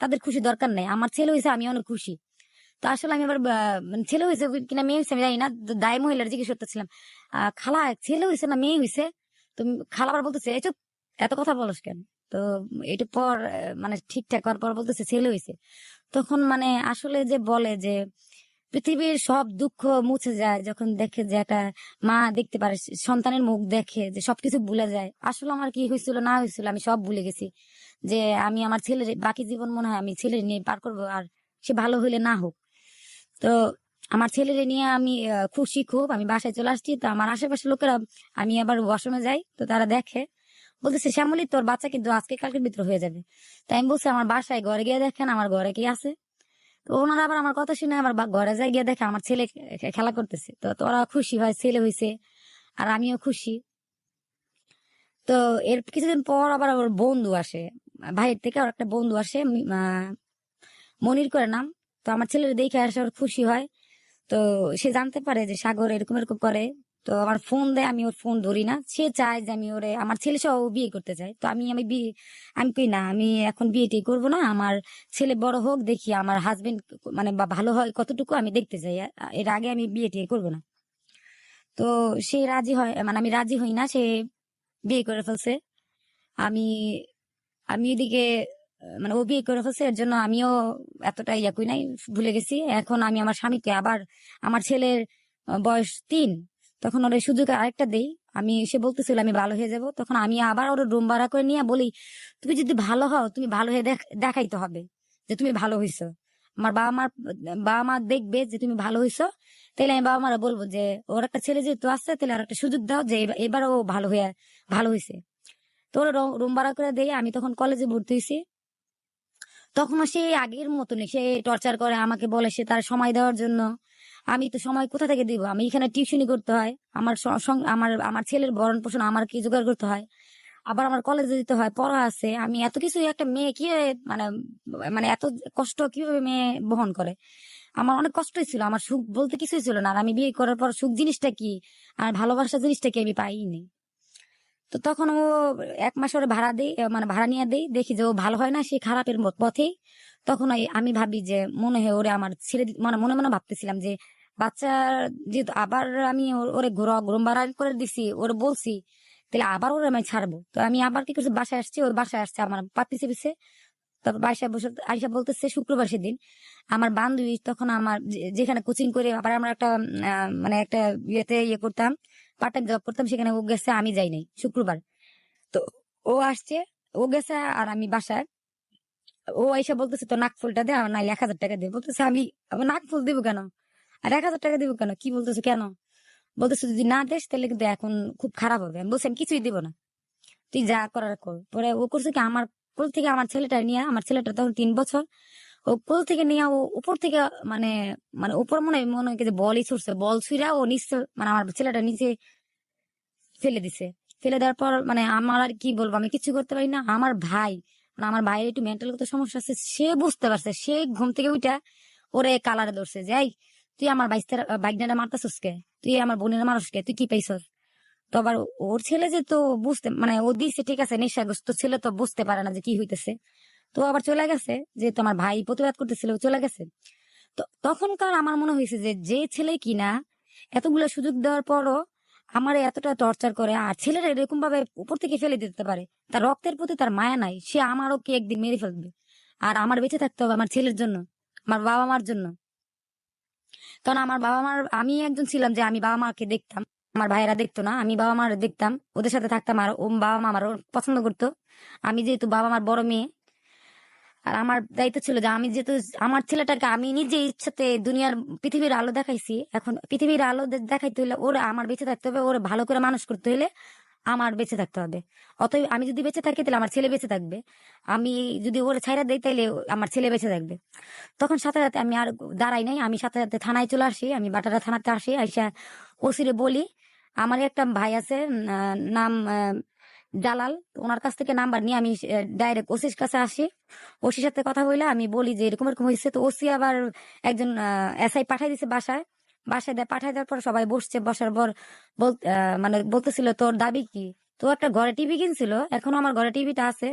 তাদের খুশি দরকার নেই, আমার ছেলে হয়েছে আমি অনেক খুশি। তো আসলে আমি আবার মানে ছেলে হয়েছে কিনা মেয়ে হয়েছে আমি জানি না, তো দায় মহিলার জিজ্ঞেস করতেছিলাম, খালা ছেলে হয়েছে না মেয়ে হয়েছে? তো খালা আবার বলতেছে এই চুপ, এত কথা বলস কেন? তো এটা পর মানে ঠিকঠাক হওয়ার পর বলতেছে ছেলে হয়েছে। তখন মানে আসলে যে বলে যে পৃথিবীর সব দুঃখ মুছে যায় যখন দেখে যে একটা মা দেখতে পারে, সন্তানের মুখ দেখে, যে সবকিছু ভুলে যায়। আসলে আমার কি হয়েছিল না হয়েছিল আমি সব ভুলে গেছি, যে আমি আমার ছেলের বাকি জীবন মনে হয় আমি ছেলের নিয়ে পার করবো, আর সে ভালো হইলে না হোক। তো আমার ছেলের নিয়ে আমি খুশি খুব। আমি বাসায় চলে আসছি, তো আমার আশেপাশের লোকেরা, আমি আবার ওয়াশরুমে যাই, তো তারা দেখে, বলতেছে শ্যামলী তোর বাচ্চা কিন্তু আজকে কালকের ভিতরে হয়ে যাবে। তাই আমি বলছি আমার বাসায় ঘরে গিয়ে দেখেন আমার ঘরে কি আছে। তো ওনারা আবার আমার কথা শুনে আমার ঘরে যাই গিয়ে দেখে আমার ছেলে খেলা করতেছে। তো তোরা খুশি হয়, ছেলে হয়েছে, আর আমিও খুশি। তো এর কিছুদিন পর আবার ওর বন্ধু আসে, ভাইয়ের থেকে ওর একটা বন্ধু আসে, মনির করে নাম। তো আমার ছেলের দেখে আসে, ওর খুশি হয়। তো সে জানতে পারে যে সাগর এরকম এরকম করে। তো আমার ফোন দেয়, আমি ওর ফোন ধরি না। সে চায় যে আমি ওরে, আমার ছেলে সহ ও বিয়ে করতে চায়। তো আমি বিয়ে, আমি কই না, আমি এখন বিয়েটি করবো না, আমার ছেলে বড় হোক, দেখি আমার হাজবেন্ড মানে বা ভালো হয় কতটুকু আমি দেখতে চাই, এর আগে আমি বিয়েটি করবো না। তো সে রাজি হয়, মানে আমি রাজি হই না, সে বিয়ে করে ফেলছে। আমি আমি এদিকে মানে ও বিয়ে করে ফেলছে, এর জন্য আমিও এতটা ইয়া করি নাই, ভুলে গেছি। এখন আমি আমার স্বামীকে আবার, আমার ছেলের বয়স 3, তখন ওর সুযোগ আরেকটা দেই। সে বলতেছিল আমি ভালো হয়ে যাব, তখন আমি আবার ওর রুম ভাড়া করে নিয়ে বলি তুমি যদি ভালো হও, তুমি ভালো হয়ে দেখাইতে হবে যে তুমি ভালো হইছো। আমার বাবা মা দেখবে যে তুমি ভালো হইছো, তাহলে আমি বাবা মারা বলবো যে ওর একটা ছেলে যেহেতু আসছে, তাহলে আর একটা সুযোগ দাও যে এবার ও ভালো হয়েছে। তো ওর রুম ভাড়া করে দিয়ে আমি তখন কলেজে ভর্তি হয়েছি। তখনও সে আগের মতনই, সে টর্চার করে আমাকে, বলে সে তার সময় দেওয়ার জন্য। আমি তো সময় কোথা থেকে দিব, আমি এখানে টিউশনি করতে হয়, আমার আমার আমার ছেলের ভরণ পোষণ আমার কি জোগাড় করতে হয়, আবার আমার কলেজে দিতে হয়, পড়া আছে। আমি এত কিছু একটা মেয়ে কি মানে মানে এত কষ্ট কিভাবে মেয়ে বহন করে? আমার অনেক কষ্টই ছিল, আমার সুখ বলতে কিছুই ছিল না। আর আমি বিয়ে করার পর সুখ জিনিসটা কি আর ভালোবাসা জিনিসটা কি আমি পাইনি। তো তখন ও 1 মাস ওরে ভাড়া দেই, মানে ভাড়া নিয়ে দেই, দেখি যে ও ভালো হয় না, সে খারাপের পথেই। তখন আমি ভাবি যে মনে হয় ওরে আমার ছেড়ে মানে মনে মনে ভাবতেছিলাম যে বাচ্চা যেহেতু আবার আমি ওরে ঘুম ভাড়া করে দিছি, ওরে বলছি তাহলে আবার ওরে আমি ছাড়বো। তো আমি আবার কি করছি, বাসায় আসছি, ওর বাসায় আসছে আমার পিছে পিছে। তারপর বাসায় বসে আইসা বলতেছে শুক্রবার সেদিন আমার বান্ধবী, তখন আমার যেখানে কোচিং করে আবার আমরা একটা মানে একটা ইয়ে করতাম, পার্ট টাইম জব করতাম, সেখানে ও গেছে, আমি যাই নাই শুক্রবার। তো ও আসছে, ও গেছে আর আমি বাসায়। ও এসে বলতেছে তো নাক ফুলটা দে, আর নাই 1,000 টাকা দে। বলতেছে আমি নাক ফুল দিব কেন আর 1,000 টাকা দিব কেন, কি বলতেছে কেন? বলতেছে যদি না দেশ তাহলে কিন্তু এখন খুব খারাপ হবে। আমি বলছি আমি কিছুই দিব না, তুই যা করার কর। পরে ও করছে কি, আমার কোল থেকে আমার ছেলেটা নিয়ে, আমার ছেলেটা তখন 3 বছর, ও কোল থেকে নিয়ে ও উপর থেকে মানে মানে উপর মনে হয় যে বলই ছুটছে, বল ছুঁড়া ও নিচে মানে আমার ছেলেটা নিচে ফেলে দিছে। ফেলে দেওয়ার পর মানে আমার আর কি বলবো, আমি কিছু করতে পারি না। আমার ভাই মানে আমার ভাইয়ের একটু মেন্টাল সমস্যা আছে, সে বুঝতে পারছে, সে ঘুম থেকে উঠা ওরে কালারে ধরছে যে এই তুই আমার বাইকটা মারতাছিস কে, তুই আমার বোনের মানুষকে তুই কি পাইছস? তো আবার ওর ছেলে যে তো বুঝতে মানে ও দিছে ঠিক আছে, নেশাগ্রস্ত ছেলে তো বুঝতে পারে না যে কি হইতেছে। তো আবার চলে গেছে, যে তোমার ভাই প্রতিবাদ করতেছিল, ও চলে গেছে। তো তখনকার আমার মনে হয়েছে যে যে ছেলে কিনা এতগুলো সুযোগ দেওয়ার পরও আমার এতটা টর্চার করে, আর ছেলেরা এরকম ভাবে উপর থেকে ফেলে দিতে পারে, তার রক্তের প্রতি তার মায়া নাই, সে আমারও কি একদিন মেরে ফেলবে। আর আমার বেঁচে থাকতে হবে আমার ছেলের জন্য, আমার বাবা মার জন্য। কারণ আমার বাবা মার, আমি একজন ছিলাম যে আমি বাবা মাকে দেখতাম, আমার ভাইয়েরা দেখতো না, আমি বাবা মার দেখতাম, ওদের সাথে থাকতাম, আর ও বাবা মা আমার পছন্দ করতো। আমি যেহেতু বাবা মার বড় মেয়ে, আর আমার দায়িত্ব ছিল যে আমি যেহেতু আমার ছেলেটাকে আমি নিজে ইচ্ছাতে দুনিয়ার পৃথিবীর আলো দেখাইছি, এখন পৃথিবীর আলো দেখাইতে হলে ওরা আমার বেঁচে থাকতে হবে, ওরা ভালো করে মানুষ করতে হলে আমার বেঁচে থাকতে হবে। অতএব আমি যদি বেঁচে থাকি তাহলে আমার ছেলে বেঁচে থাকবে, আমি যদি ওরা ছাইরা দেই তাহলে আমার ছেলে বেঁচে থাকবে। তখন সাথে সাথে আমি আর দাঁড়াই নাই, আমি সাথে সাথে থানায় চলে আসি, আমি বাটারা থানাতে আসি, আইসা ওসিরে বলি আমার একটা ভাই আছে, নাম জালাল, তো ওনার কাছ থেকে নাম্বার নিয়ে আমি ডাইরেক্ট ওসির কাছে আসি। ওসির সাথে কথা বলে আমি বলি যে এরকম এরকম হয়েছে। তো ওসি আবার একজন এসআই পাঠাই দিছে বাসায়, বাসায় পাঠাই দেওয়ার পর সবাই বসছে, বসার পর মানে বলতেছিল তোর দাবি কি। তো একটা ঘরে টিভি কিনছিল, এখনো আমার ঘরে টিভিটা আছে।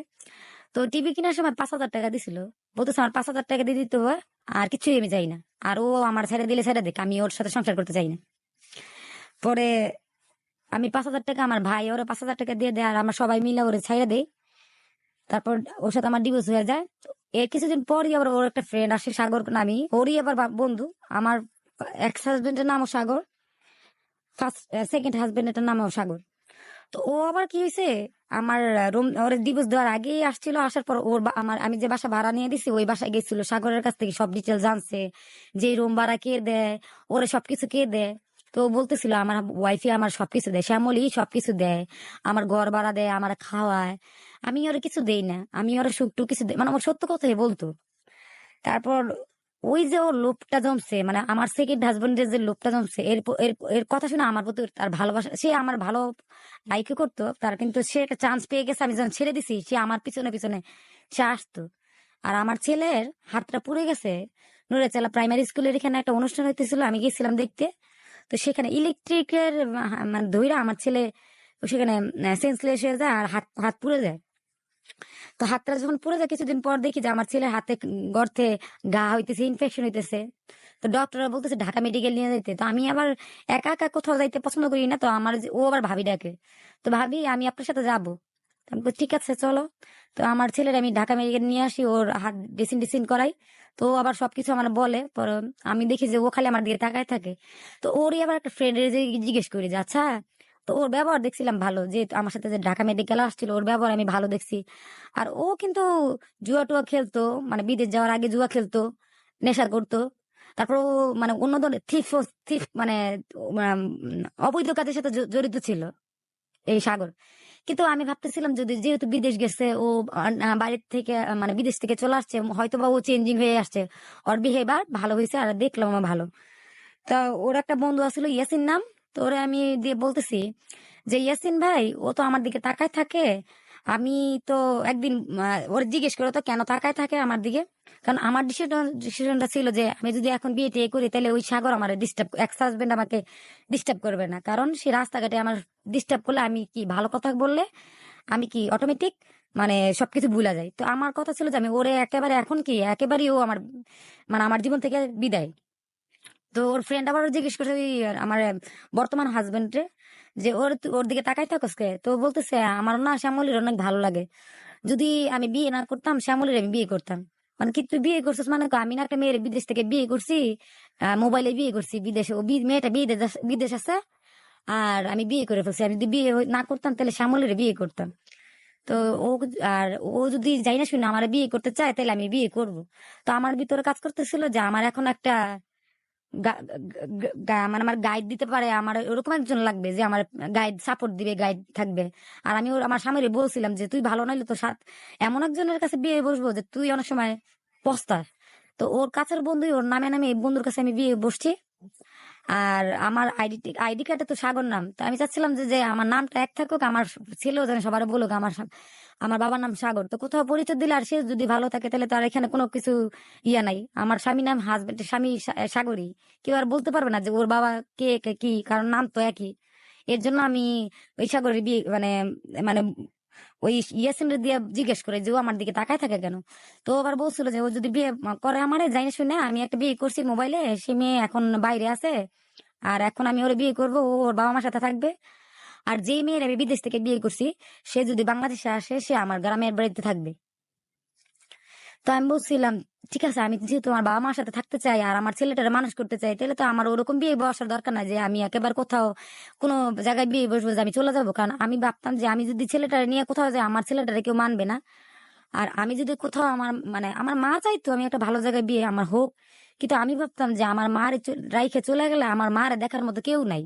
তো টিভি কেনার সময় 5,000 টাকা দিছিল, বলতেছে আমার 5,000 টাকা দিয়ে দিতে হবে, আর কিছুই আমি চাই না। আর ও আমার ছেড়ে দিলে ছেড়ে দেখ, আমি ওর সাথে সংসার করতে চাই না। পরে আমি 5,000 টাকা, আমার ভাই ওরা 5,000 টাকা দিয়ে দেয়, আর আমরা সবাই মিলে ওরে ছাইড়া দেই। তারপর ওর সাথে আমার ডিভোর্স হয়ে যায়। তো এর কিছুদিন পরই আবার ওর একটা ফ্রেন্ড আসে, সাগর নামি, ওরই আবার বন্ধু। আমার এক্স হাজবেন্ডের নামও সাগর, ফার্স্ট সেকেন্ড হাজবেন্ডের নামও সাগর। তো ও আবার কি হয়েছে, আমার রুম ওর ডিভোর্স দেওয়ার আগেই আসছিল, আসার পর ওর আমার আমি যে বাসা ভাড়া নিয়ে দিছি ওই বাসায় গেছিল, সাগরের কাছ থেকে সব ডিটেল জানছে, যে রুম ভাড়া কে দেয়, ওরে সবকিছু কে দেয়। তো ও বলতেছিল আমার ওয়াইফে আমার সবকিছু দেয়, শ্যামলি সবকিছু দেয়, আমার ঘর ভাড়া দেয়, আমার খাওয়ায়, আমি ওরে কিছু দেই না, আমি ওরা সুখটু কিছু দেই, মানে আমার সত্য কথাই বলতো। তারপর ওই যে ওর লোভটা জমছে, মানে আমার সেকেন্ড হাজবেন্ডের যে লোভটা জমছে, এর এর এর কথা শুনে আমার প্রতি তার ভালোবাসা, সে আমার ভালো লাইকও করতো তার, কিন্তু সে একটা চান্স পেয়ে গেছে, আমি যখন ছেড়ে দিছি সে আমার পিছনে পিছনে সে আসতো। আর আমার ছেলের হাতটা পুড়ে গেছে, নুরেচালা প্রাইমারি স্কুলের এখানে একটা অনুষ্ঠান হইতেছিল, আমি গেছিলাম দেখতে। তো সেখানে ইলেকট্রিকের মানে ধইরা আমার ছেলে সেখানে সেন্সলেস হয়ে যায়, আর হাত হাত পুড়ে যায়। তো হাতটা যখন পুড়ে যায় কিছুদিন পর দেখি যে আমার ছেলের হাতে গর্তে ঘা হইতেছে, ইনফেকশন হইতেছে। তো ডক্টররা বলতেছে ঢাকা মেডিকেল নিয়ে যাইতে। তো আমি আবার একা একা কোথাও যাইতে পছন্দ করি না, তো আমার ও আবার ভাবি ডাকে, তো ভাবি আমি আপনার সাথে যাবো। তো আমি বলি, ঠিক আছে চলো। তো আমার ছেলের আমি ঢাকা মেডিকেল নিয়ে আসি, ওর হাত ড্রেসিং ড্রেসিং করাই। তো ও আবার সবকিছু আমার বলে, পরে আমি দেখি যে ও খালি আমার দিকে তাকায় থাকে। তো ওরই আবার একটা ফ্রেন্ডের যে জিজ্ঞেস করি যে আচ্ছা, তো ওর ব্যবহার দেখছিলাম ভালো, যে আমার সাথে যে ঢাকা মেডিকেল আসছিল ওর ব্যবহার আমি ভালো দেখছি। আর ও কিন্তু জুয়া টুয়া খেলতো, মানে বিদেশ যাওয়ার আগে জুয়া খেলতো, নেশা করতো। তারপর ও মানে অন্য ধরনের থিফ মানে অবৈধ কাজের সাথে জড়িত ছিল এই সাগর। কিন্তু আমি ভাবতেছিলাম যদি যেহেতু বিদেশ গেছে ও, বাড়ির থেকে মানে বিদেশ থেকে চলে আসছে, হয়তো বা ও চেঞ্জিং হয়ে আসছে, ওর বিহেভিয়ার ভালো হয়েছে, আর দেখলাম আমার ভালো। তা ওর একটা বন্ধু আছিল ইয়াসিন নাম, তো ওরে আমি দিয়ে বলতেছি যে ইয়াসিন ভাই ও তো আমার দিকে তাকায় থাকে, আমি তো একদিন ওর জিজ্ঞেস করে তো কেন তাকায় থাকে আমার দিকে। কারণ আমার ডিসিশনটা ছিল যে আমি যদি এখন বিয়ে টিয়ে করি তাহলে ওই সাগর আমার ডিস্টার্ব, এক্স হাজবেন্ড আমাকে ডিস্টার্ব করবে না। কারণ সে রাস্তাঘাটে আমার ডিস্টার্ব করলে আমি কি ভালো কথা বললে আমি কি অটোমেটিক মানে সবকিছু ভুলা যায়। তো আমার কথা ছিল যে আমি ওরে একেবারে এখন কি একেবারেই ও আমার মানে আমার জীবন থেকে বিদায়। তো ওর ফ্রেন্ড আবার জিজ্ঞেস করছে ওই আমার বর্তমান হাজবেন্ডে যে ওর দিকে তাকাই থাকস কে? তো ও বলতেছে আমার না শ্যামলীর অনেক ভালো লাগে, যদি আমি বিয়ে না করতাম শ্যামলীর আমি বিয়ে করতাম। মানে কি তুই বিয়ে করছিস মানে কি? আমি না একটা মেয়ের বিদেশ থেকে বিয়ে করছি, মোবাইলে বিয়ে করছি বিদেশে, ও মেয়েটা বিদেশ আছে আর আমি বিয়ে করে ফেলছি। আমি যদি বিয়ে না করতাম তাহলে শ্যামলীর বিয়ে করতাম। তো ও আর ও যদি যাই না শুনে আমার বিয়ে করতে চায় তাহলে আমি বিয়ে করব। তো আমার ভিতরে কাজ করতেছিল যে আমার এখন একটা মানে আমার গাইড দিতে পারে, আমার ওরকম একজন লাগবে যে আমার গাইড সাপোর্ট দিবে, গাইড থাকবে। আর আমি আমার স্বামীরে বলছিলাম যে তুই ভালো নাইলে তো এমন একজনের কাছে বিয়ে বসবো যে তুই অনেক সময় পস্তাস। তো ওর কাছের বন্ধুই ওর নামে নামে এই বন্ধুর কাছে আমি বিয়ে বসছি। আর আমার আইডি কার্ডে তো সাগর নাম, তো আমি চাচ্ছিলাম যে যে আমার নামটা এক থাকুক, আমার ছেলেও যেন সবার বলুক আমার বাবার নাম সাগর। তো কোথাও পরিচয় দিলে আর সে যদি ভালো থাকে তাহলে তার এখানে কোনো কিছু ইয়া নাই। আমার স্বামী নাম হাজবেন্ড স্বামী সাগরই, কেউ আর বলতে পারবে না যে ওর বাবা কে কি, কারণ নাম তো একই। এর জন্য আমি ওই সাগরের বিয়ে মানে মানে ওই ইয়াসিনের দিয়ে জিজ্ঞেস করে যে ও আমার দিকে তাকায় থাকে কেন। তো ও আবার বলছিল যে ও যদি বিয়ে করে আমারে যাই না শুনে, আমি একটা বিয়ে করছি মোবাইলে, সে মেয়ে এখন বাইরে আছে আর এখন আমি ওর বিয়ে করবো, ও ওর বাবা মার সাথে থাকবে। আর যেই মেয়ের আমি বিদেশ থেকে বিয়ে করছি সে যদি বাংলাদেশে আসে সে আমার গ্রামের বাড়িতে থাকবে। তো আমি বলছিলাম ঠিক আছে, আমি যেহেতু আমার বাবা মার সাথে থাকতে চাই আর আমার ছেলেটারে মানুষ করতে চাই, তাহলে তো আমার ওরকম বিয়ে বসার দরকার নাই যে আমি একেবারে কোথাও কোনো জায়গায় বিয়ে বসবো যে আমি চলে যাবো। কারণ আমি ভাবতাম যে আমি যদি ছেলেটারে নিয়ে কোথাও যাই আমার ছেলেটারে কেউ মানবে না। আর আমি যদি কোথাও আমার মানে আমার মা চাইতো আমি একটা ভালো জায়গায় বিয়ে আমার হোক, কিন্তু আমি ভাবতাম যে আমার মার রাইখে চলে গেলে আমার মারে দেখার মতো কেউ নাই।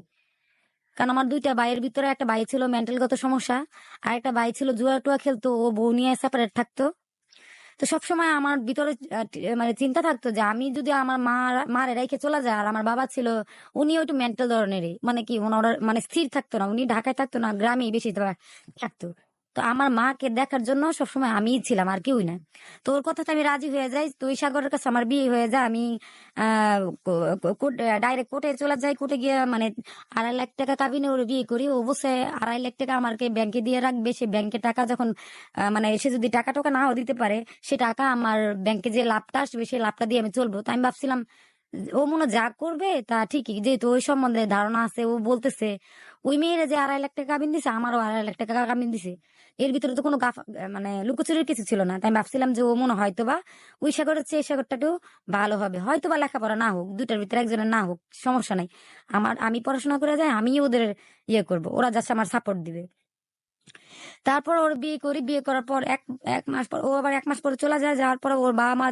কারণ আমার দুইটা ভাইয়ের ভিতরে একটা ভাই ছিল মেন্টালগত সমস্যা, আর একটা ভাই ছিল জুয়া টুয়া খেলতো, ও বউ নিয়ে সেপারেট থাকতো। তো সবসময় আমার ভিতরে মানে চিন্তা থাকতো যে আমি যদি আমার মারে রেখে চলে যায়, আর আমার বাবা ছিল উনিও একটু মেন্টাল ধরনেরই, মানে কি ওনার মানে স্থির থাকতো না, উনি ঢাকায় থাকতো না, গ্রামেই বেশি থাকতো। তো আমার মাকে দেখার জন্য সবসময় আমিই ছিলাম আর কেউই না। তো ওর কথাতে আমি রাজি হয়ে যাই, তো ওই সাগরের কাছে আমার বিয়ে হয়ে যায়। আমি ডাইরেক্ট কোর্টে চলে যাই, কোর্টে গিয়ে মানে 2.5 লাখ টাকা কাবিনে ওর বিয়ে করি। ও বসে 2.5 লাখ টাকা আমাকে ব্যাংকে দিয়ে রাখবে, সে ব্যাংকে টাকা যখন মানে সে যদি টাকা টাকা নাও দিতে পারে সে টাকা আমার ব্যাংকে যে লাভটা আসবে সেই লাভটা দিয়ে আমি চলবো। তো আমি ভাবছিলাম ও মনে হয় যা করবে তা ঠিকই, যেহেতু ওই সম্বন্ধে ধারণা আছে। ও বলতেছে ওই মেয়েরা যে 2.5 লাখ টাকা কাবিন দিছে আমারও 2.5 লাখ টাকা কাবিন দিছে, এর ভিতরে তো কোনো মানে লুকোচুরির কিছু ছিল না। তাই আমি ভাবছিলাম যে ও মনে হয়তো বা ওই সাগরের চেয়ে এই সাগরটাকেও ভালো হবে, হয়তো বা লেখাপড়া না হোক, দুটার ভিতরে একজনের না হোক সমস্যা নাই। আমি পড়াশোনা করে যাই, আমি ওদের ইয়ে করব, ওরা যাচ্ছে আমার সাপোর্ট দিবে। তারপর ওর বিয়ে করি, বিয়ে করার পর এক এক মাস পর ও আবার 1 মাস পরে চলে যায়। যাওয়ার পরে ওর বাবা মা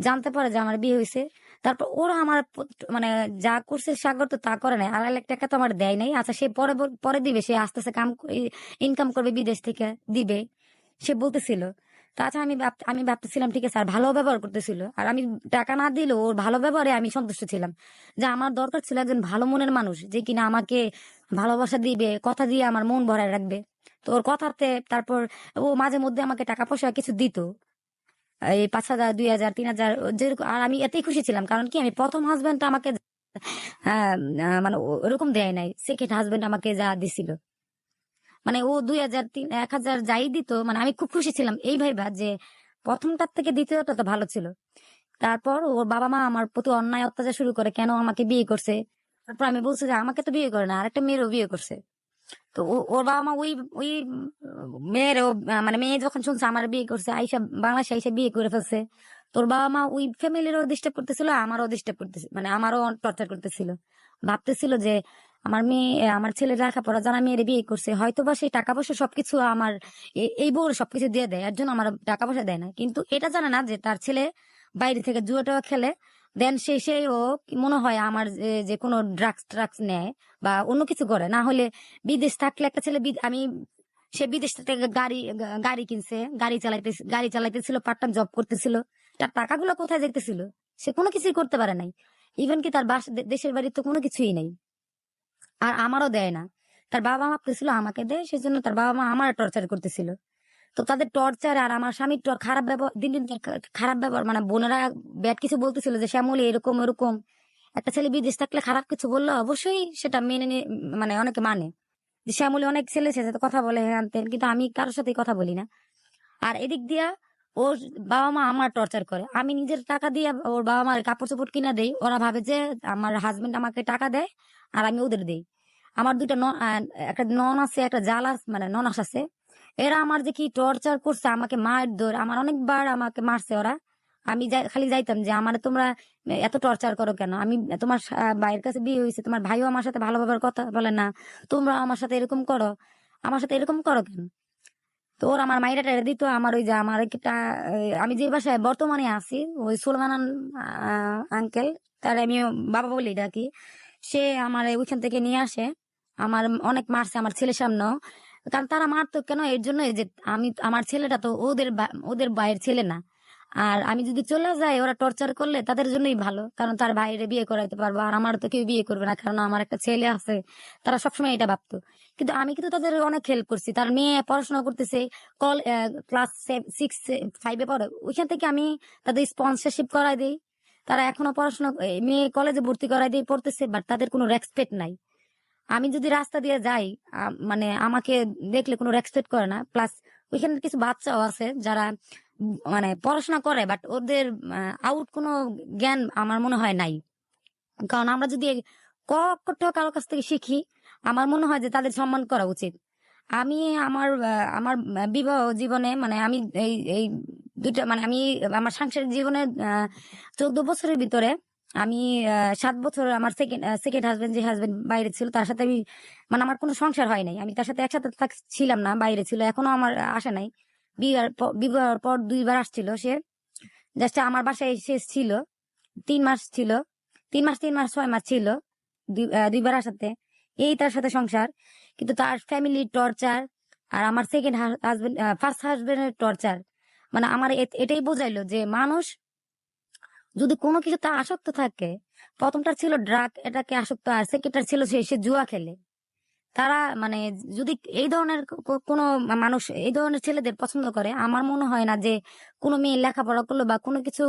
জানতে পারে যে আমার বিয়ে হয়েছে। তারপর ওরা আমার মানে যা করছে সাগর তো তা করে নাই, 2.5 লাখ টাকা তো আমার দেয় নাই। আচ্ছা সে পরে পরে দিবে, সে আস্তে আস্তে ইনকাম করবে বিদেশ থেকে দিবে সে বলতেছিল। তাছাড়া আমি ভাবতেছিলাম ঠিক আছে, আর ভালো ব্যবহার করতেছিল। আর আমি টাকা না দিলেও ওর ভালো ব্যবহারে আমি সন্তুষ্ট ছিলাম। যে আমার দরকার ছিল একজন ভালো মনের মানুষ যে কিনা আমাকে ভালোবাসা দিবে, কথা দিয়ে আমার মন ভরায় রাখবে। তো ওর কথাতে তারপর ও মাঝে মধ্যে আমাকে টাকা পয়সা কিছু দিত, এই 5,000 2,000 3,000 যেরকম। আর আমি এতেই খুশি ছিলাম, কারণ কি আমি প্রথম হাজবেন্ড আমাকে মানে ওরকম দেয় নাই, সেকেন্ড হাজবেন্ড আমাকে যা দিছিল মানে ও 2,000 1,000 যাই দিত, মানে আমি খুব খুশি ছিলাম এই ভাইবা যে প্রথমটার থেকে দ্বিতীয়টা তো ভালো ছিল। তারপর ওর বাবা মা আমার প্রতি অন্যায় অত্যাচার শুরু করে, কেন আমাকে বিয়ে করছে। তারপর আমি বলছি যে আমাকে তো বিয়ে করে না, আরেকটা মেয়েরও বিয়ে করছে। তো ওর বাবা মা ওই ওই মেয়েরও মানে মেয়ে যখন শুনছে আমার বিয়ে করছে আইসা বাংলাদেশে আইসা বিয়ে করে ফেলছে, তোর বাবা মা ওই ফ্যামিলিরও ডিস্টার্ব করতেছিল, আমারও ডিস্টার্ব করতেছিল, মানে আমারও টর্চার করতেছিল। ভাবতেছিল যে আমার মেয়ে আমার ছেলে লেখাপড়া জানা মেয়ের বিয়ে করছে, হয়তো বা সেই টাকা পয়সা সবকিছু আমার এই বউর সবকিছু দিয়ে দেয়, এর জন্য আমার টাকা পয়সা দেয় না। কিন্তু এটা জানে না যে তার ছেলে বাইরে থেকে জুয়া টুয়া খেলে, দেন সেই ও মনে হয় আমার যে কোনো ড্রাগস নেয় বা অন্য কিছু করে। না হলে বিদেশ থাকলে একটা ছেলে সে বিদেশ থেকে গাড়ি কিনছে, গাড়ি চালাইতেছিল, পার্ট টাইম জব করতেছিল, তার টাকাগুলো কোথায় যেতেছিল সে কোনো কিছুই করতে পারে নাই। ইভেন কি তার দেশের বাড়ির তো কোনো কিছুই নাই, আর আমারও দেয় না। তার বাবা মা ভাবতেছিল আমাকে দেয়, সেজন্য তার বাবা মা আমার টর্চার করতেছিল। তো তাদের টর্চার আর আমার স্বামীর খারাপ ব্যবহার, দিন দিন তার খারাপ ব্যবহার, মানে বোনেরা ব্যাড কিছু বলতেছিল যে শ্যামলী এরকম এরকম। একটা ছেলে বিদেশ থাকলে খারাপ কিছু বললে অবশ্যই সেটা মেনে নিয়ে, মানে অনেকে মানে যে শ্যামলী অনেক ছেলে সাথে কথা বলে হ্যান ত্যান, কিন্তু আমি কারোর সাথে কথা বলি না। আর এদিক দিয়া ওর বাবা মা আমার টর্চার করে, আমি নিজের টাকা দিয়ে ওর বাবা মার কাপড় চোপড় কিনা দেই, ওরা ভাবে যে আমার হাজবেন্ড আমাকে টাকা দেয় আর আমি ওদের দেই। আমার দুইটা একটা নন আছে, একটা জাল আছে, মানে ননাস আছে। এরা আমার যে কি টর্চার করছে, আমাকে মার ধর, আমার অনেকবার আমাকে মারছে ওরা। আমি খালি যাইতাম যে আমার তোমরা এত টর্চার করো কেন, আমি তোমার ভাইয়ের কাছে বিয়ে হয়েছে, তোমার ভাইও আমার সাথে ভালো ব্যবহার কথা বলে না, তোমরা আমার সাথে এরকম করো, আমার সাথে এরকম করো কেন। তো ওর আমার মাইরা টাইরা দিত, আমার ওই যে আমার একটা আমি যে বাসায় বর্তমানে আছি, ওই সুলমান আঙ্কেল, তার আমি বাবা বলি ডাকি, সে আমার ওইখান থেকে নিয়ে আসে। আমার অনেক মারছে আমার ছেলের সামনেও, কারণ তারা মারতো কেন, এর জন্য যে আমি, আমার ছেলেটা তো ওদের ভাইয়ের ছেলে না। আর আমি যদি চলে যাই, ওরা টর্চার করলে তাদের জন্যই ভালো, কারণ তার ভাইরে বিয়ে করাইতে পারবো, আর আমার তো কেউ বিয়ে করবে না, কারণ আমার একটা ছেলে আছে। তারা সবসময় এটা ভাবতো। কিন্তু আমি কিন্তু তাদের অনেক হেল্প করছি, তার মেয়ে পড়াশোনা করতেছে, ক্লাস 6-5-এ পড়ে, ওইখান থেকে আমি তাদের স্পন্সরশিপ করাই দিই। তারা এখনো পড়াশোনা, মেয়ে কলেজে ভর্তি করাই দিয়ে পড়তেছে, বাট তাদের কোনো রেসপেক্ট নাই। আমি যদি রাস্তা দিয়ে যাই, মানে আমাকে দেখলে কোনো রেসপেক্ট করে না। প্লাস ওইখানে কিছু বাচ্চাও আছে যারা মানে পড়াশোনা করে, বাট ওদের আউট কোনো জ্ঞান আমার মনে হয় নাই। কারণ আমরা যদি ক খ কারো কাছ থেকে শিখি, আমার মনে হয় যে তাদের সম্মান করা উচিত। আমি আমার বিবাহ জীবনে, মানে আমি এই এই দুইটা, মানে আমি আমার সাংসারিক জীবনে 14 বছরের ভিতরে আমি 7 বছর আমার সেকেন্ড হাজবেন্ড, যে হাজবেন্ড বাইরে ছিল, তার সাথে আমি, মানে আমার কোনো সংসার হয় নাই, আমি তার সাথে একসাথে ছিলাম না, বাইরে ছিল, এখনো আমার আসে নাই। বিবাহের পর 2বার আসছিল সে, জাস্ট আমার বাসায় এসে ছিল 3 মাস ছিল, 3 মাস 3 মাস 6 মাস ছিল, 2বার আসাতে। এই তার সাথে সংসার, কিন্তু তার ফ্যামিলির টর্চার আর আমার সেকেন্ড হাজবেন্ড, ফার্স্ট হাজবেন্ডের টর্চার, মানে আমার এটাই বোঝাইলো যে মানুষ যদি কোনো কিছুতে আসক্ত থাকে, প্রথমটা ছিল ড্রাগ, এটাকে আসক্ত, আর সেকেন্ডটা ছিল সে জুয়া খেলে। তারা মানে যদি এই ধরনের কোনো মানুষ এই ধরনের ছেলেদের পছন্দ করে, আমার মনে হয় না যে কোনো মেয়ে লেখাপড়া করলো বা কোনো কিছু,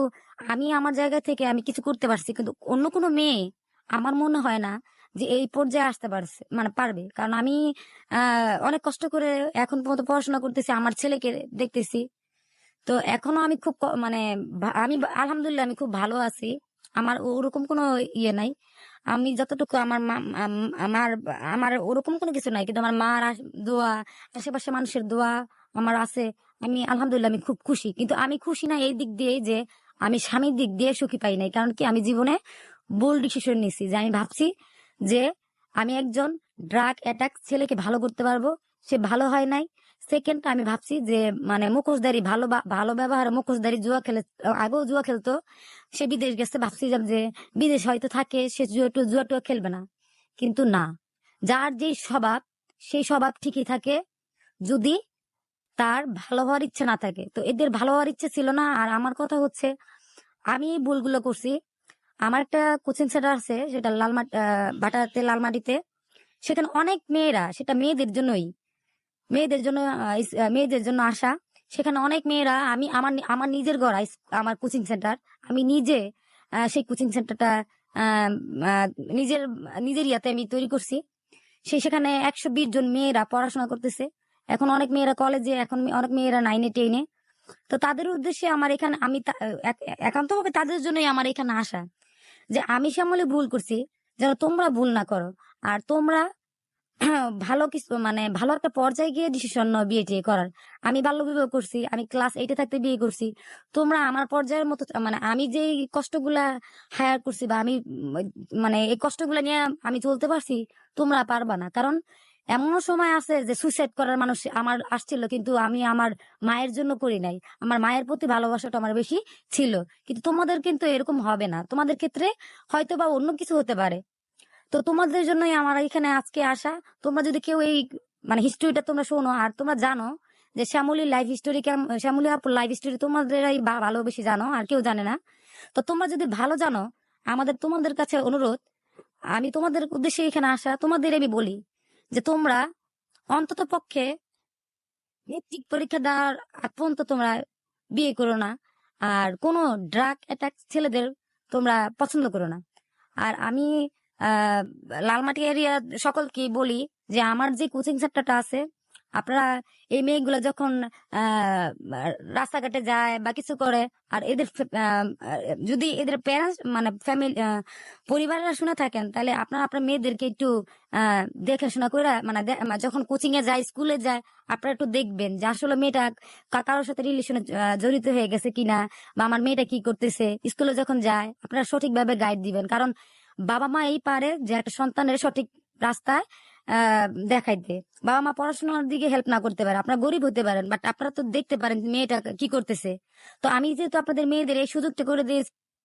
আমি আমার জায়গা থেকে আমি কিছু করতে পারছি, কিন্তু অন্য কোনো মেয়ে আমার মনে হয় না যে এই পর্যায়ে আসতে পারছে, মানে পারবে। কারণ আমি অনেক কষ্ট করে এখন পর্যন্ত পড়াশোনা করতেছি, আমার ছেলেকে দেখতেছি। তো এখনো আমি খুব মানে আমি আলহামদুলিল্লাহ আমি খুব ভালো আছি, আমার ওরকম কোনো ইয়ে নাই। আমি যতটুকু আমার আমার আমার ওরকম কোনো কিছু নাই, কিন্তু আমার মার দোয়া, আশেপাশে মানুষের দোয়া আমার আছে। আমি আলহামদুলিল্লাহ আমি খুব খুশি, কিন্তু আমি খুশি না এই দিক দিয়ে যে আমি স্বামীর দিক দিয়ে সুখী পাই নাই। কারণ কি, আমি জীবনে বোল্ড ডিসিশন নিছি যে আমি ভাবছি যে আমি একজন ড্রাগ অ্যাটাক ছেলেকে ভালো করতে পারবো, সে ভালো হয় নাই। সেকেন্ড, আমি ভাবছি যে মানে মুখোশধারী ভালো ব্যবহার, মুখোশধারী জুয়া খেলে, আগেও জুয়া খেলতো, সে বিদেশ গেছে, ভাবছিলাম যে বিদেশ হয়তো থাকে, সে জুয়া টুয়া খেলবে না। কিন্তু না, যার যেই স্বভাব, সেই স্বভাব ঠিকই থাকে যদি তার ভালো হওয়ার ইচ্ছে না থাকে। তো এদের ভালো হওয়ার ইচ্ছে ছিল না। আর আমার কথা হচ্ছে, আমি এই ভুলগুলো করছি। আমার একটা কোচিং সেন্টার আছে, সেটা বাটাতে, লালমাটিতে। সেখানে অনেক মেয়েরা, সেটা মেয়েদের জন্যই, মেয়েদের জন্য আসা। সেখানে অনেক মেয়েরা, আমি আমার আমার নিজের গড়া আমার কোচিং সেন্টার, আমি নিজে সেই কোচিং সেন্টারটা আহ, আহ, নিজের নিজের ইয়াতে আমি তৈরি করছি। সেখানে 120 জন মেয়েরা পড়াশোনা করতেছে। এখন অনেক মেয়েরা কলেজে, এখন অনেক মেয়েরা 9-এ 10-এ। তো তাদের উদ্দেশ্যে আমার এখানে, আমি একান্তভাবে তাদের জন্যই আমার এখানে আসা, যে আমি শ্যামলী ভুল করছি, যেন তোমরা ভুল না করো। আর তোমরা ভালো কিছু, মানে ভালো একটা পর্যায়ে গিয়ে ডিসিশন নাও বিয়ে টিয়ে করার। আমি বাল্য বিবাহ করছি, আমি ক্লাস 8-এ থাকতে বিয়ে করছি। তোমরা আমার পর্যায়ের মতো, মানে আমি যে কষ্টগুলা হায়ার করছি, বা আমি মানে এই কষ্টগুলা নিয়ে আমি চলতে পারছি, তোমরা পারবা না। কারণ এমনও সময় আছে যে সুইসাইড করার মানুষ আমার আসছিল, কিন্তু আমি আমার মায়ের জন্য করি নাই, আমার মায়ের প্রতি ভালোবাসাটা আমার বেশি ছিল। কিন্তু তোমাদের কিন্তু এরকম হবে না, তোমাদের ক্ষেত্রে হয়তো বা অন্য কিছু হতে পারে। তো তোমাদের জন্যই আমার এখানে আজকে আসা। তোমরা যদি কেউ এই মানে হিস্ট্রিটা তোমরা শোনো, আর তোমরা জানো যে শ্যামলীর লাইফ হিস্টোরি, শ্যামলী আপুর লাইফ হিস্টোরি তোমাদেরই ভালো বেশি জানো, আর কেউ জানে না। তো তোমরা যদি ভালো জানো, তোমাদের কাছে অনুরোধ, আমি তোমাদের উদ্দেশ্যে এখানে আসা, তোমাদের আমি বলি যে তোমরা অন্তত পক্ষে মেট্রিক পরীক্ষা দেওয়ার আগ পর্যন্ত তোমরা বিয়ে করো না, আর কোনো ড্রাগ অ্যাটাক ছেলেদের তোমরা পছন্দ করো না। আর আমি আহ লালমাটি এরিয়া সকলকে বলি যে আমার যে কোচিং সেন্টারটা আছে, আপনারা এই মেয়েগুলো যখন আহ রাস্তাঘাটে যায় বা কিছু করে, আর এদের যদি এদের প্যারেন্টস মানে ফ্যামিলি পরিবারেরা শুনে থাকেন, তাহলে আপনারা আপনার মেয়েদেরকে একটু দেখাশোনা করে মানে যখন কোচিং এ যায়, স্কুলে যায়, আপনারা একটু দেখবেন যে আসলে মেয়েটা কারোর সাথে রিলেশনে জড়িত হয়ে গেছে কিনা, বা আমার মেয়েটা কি করতেছে। স্কুলে যখন যায় আপনারা সঠিকভাবে গাইড দিবেন, কারণ বাবা মা এই পারে যে একটা সন্তানের সঠিক রাস্তায় দেখাইতে। বাবা মা পড়াশোনার দিকে হেল্প না করতে পারে, আপনারা গরিব হতে পারেন, বাট আপনারা তো দেখতে পারেন যে মেয়েটা কি করতেছে। তো আমি যেহেতু আপনাদের মেয়েদের এই সুযোগটা করে দিয়েছি,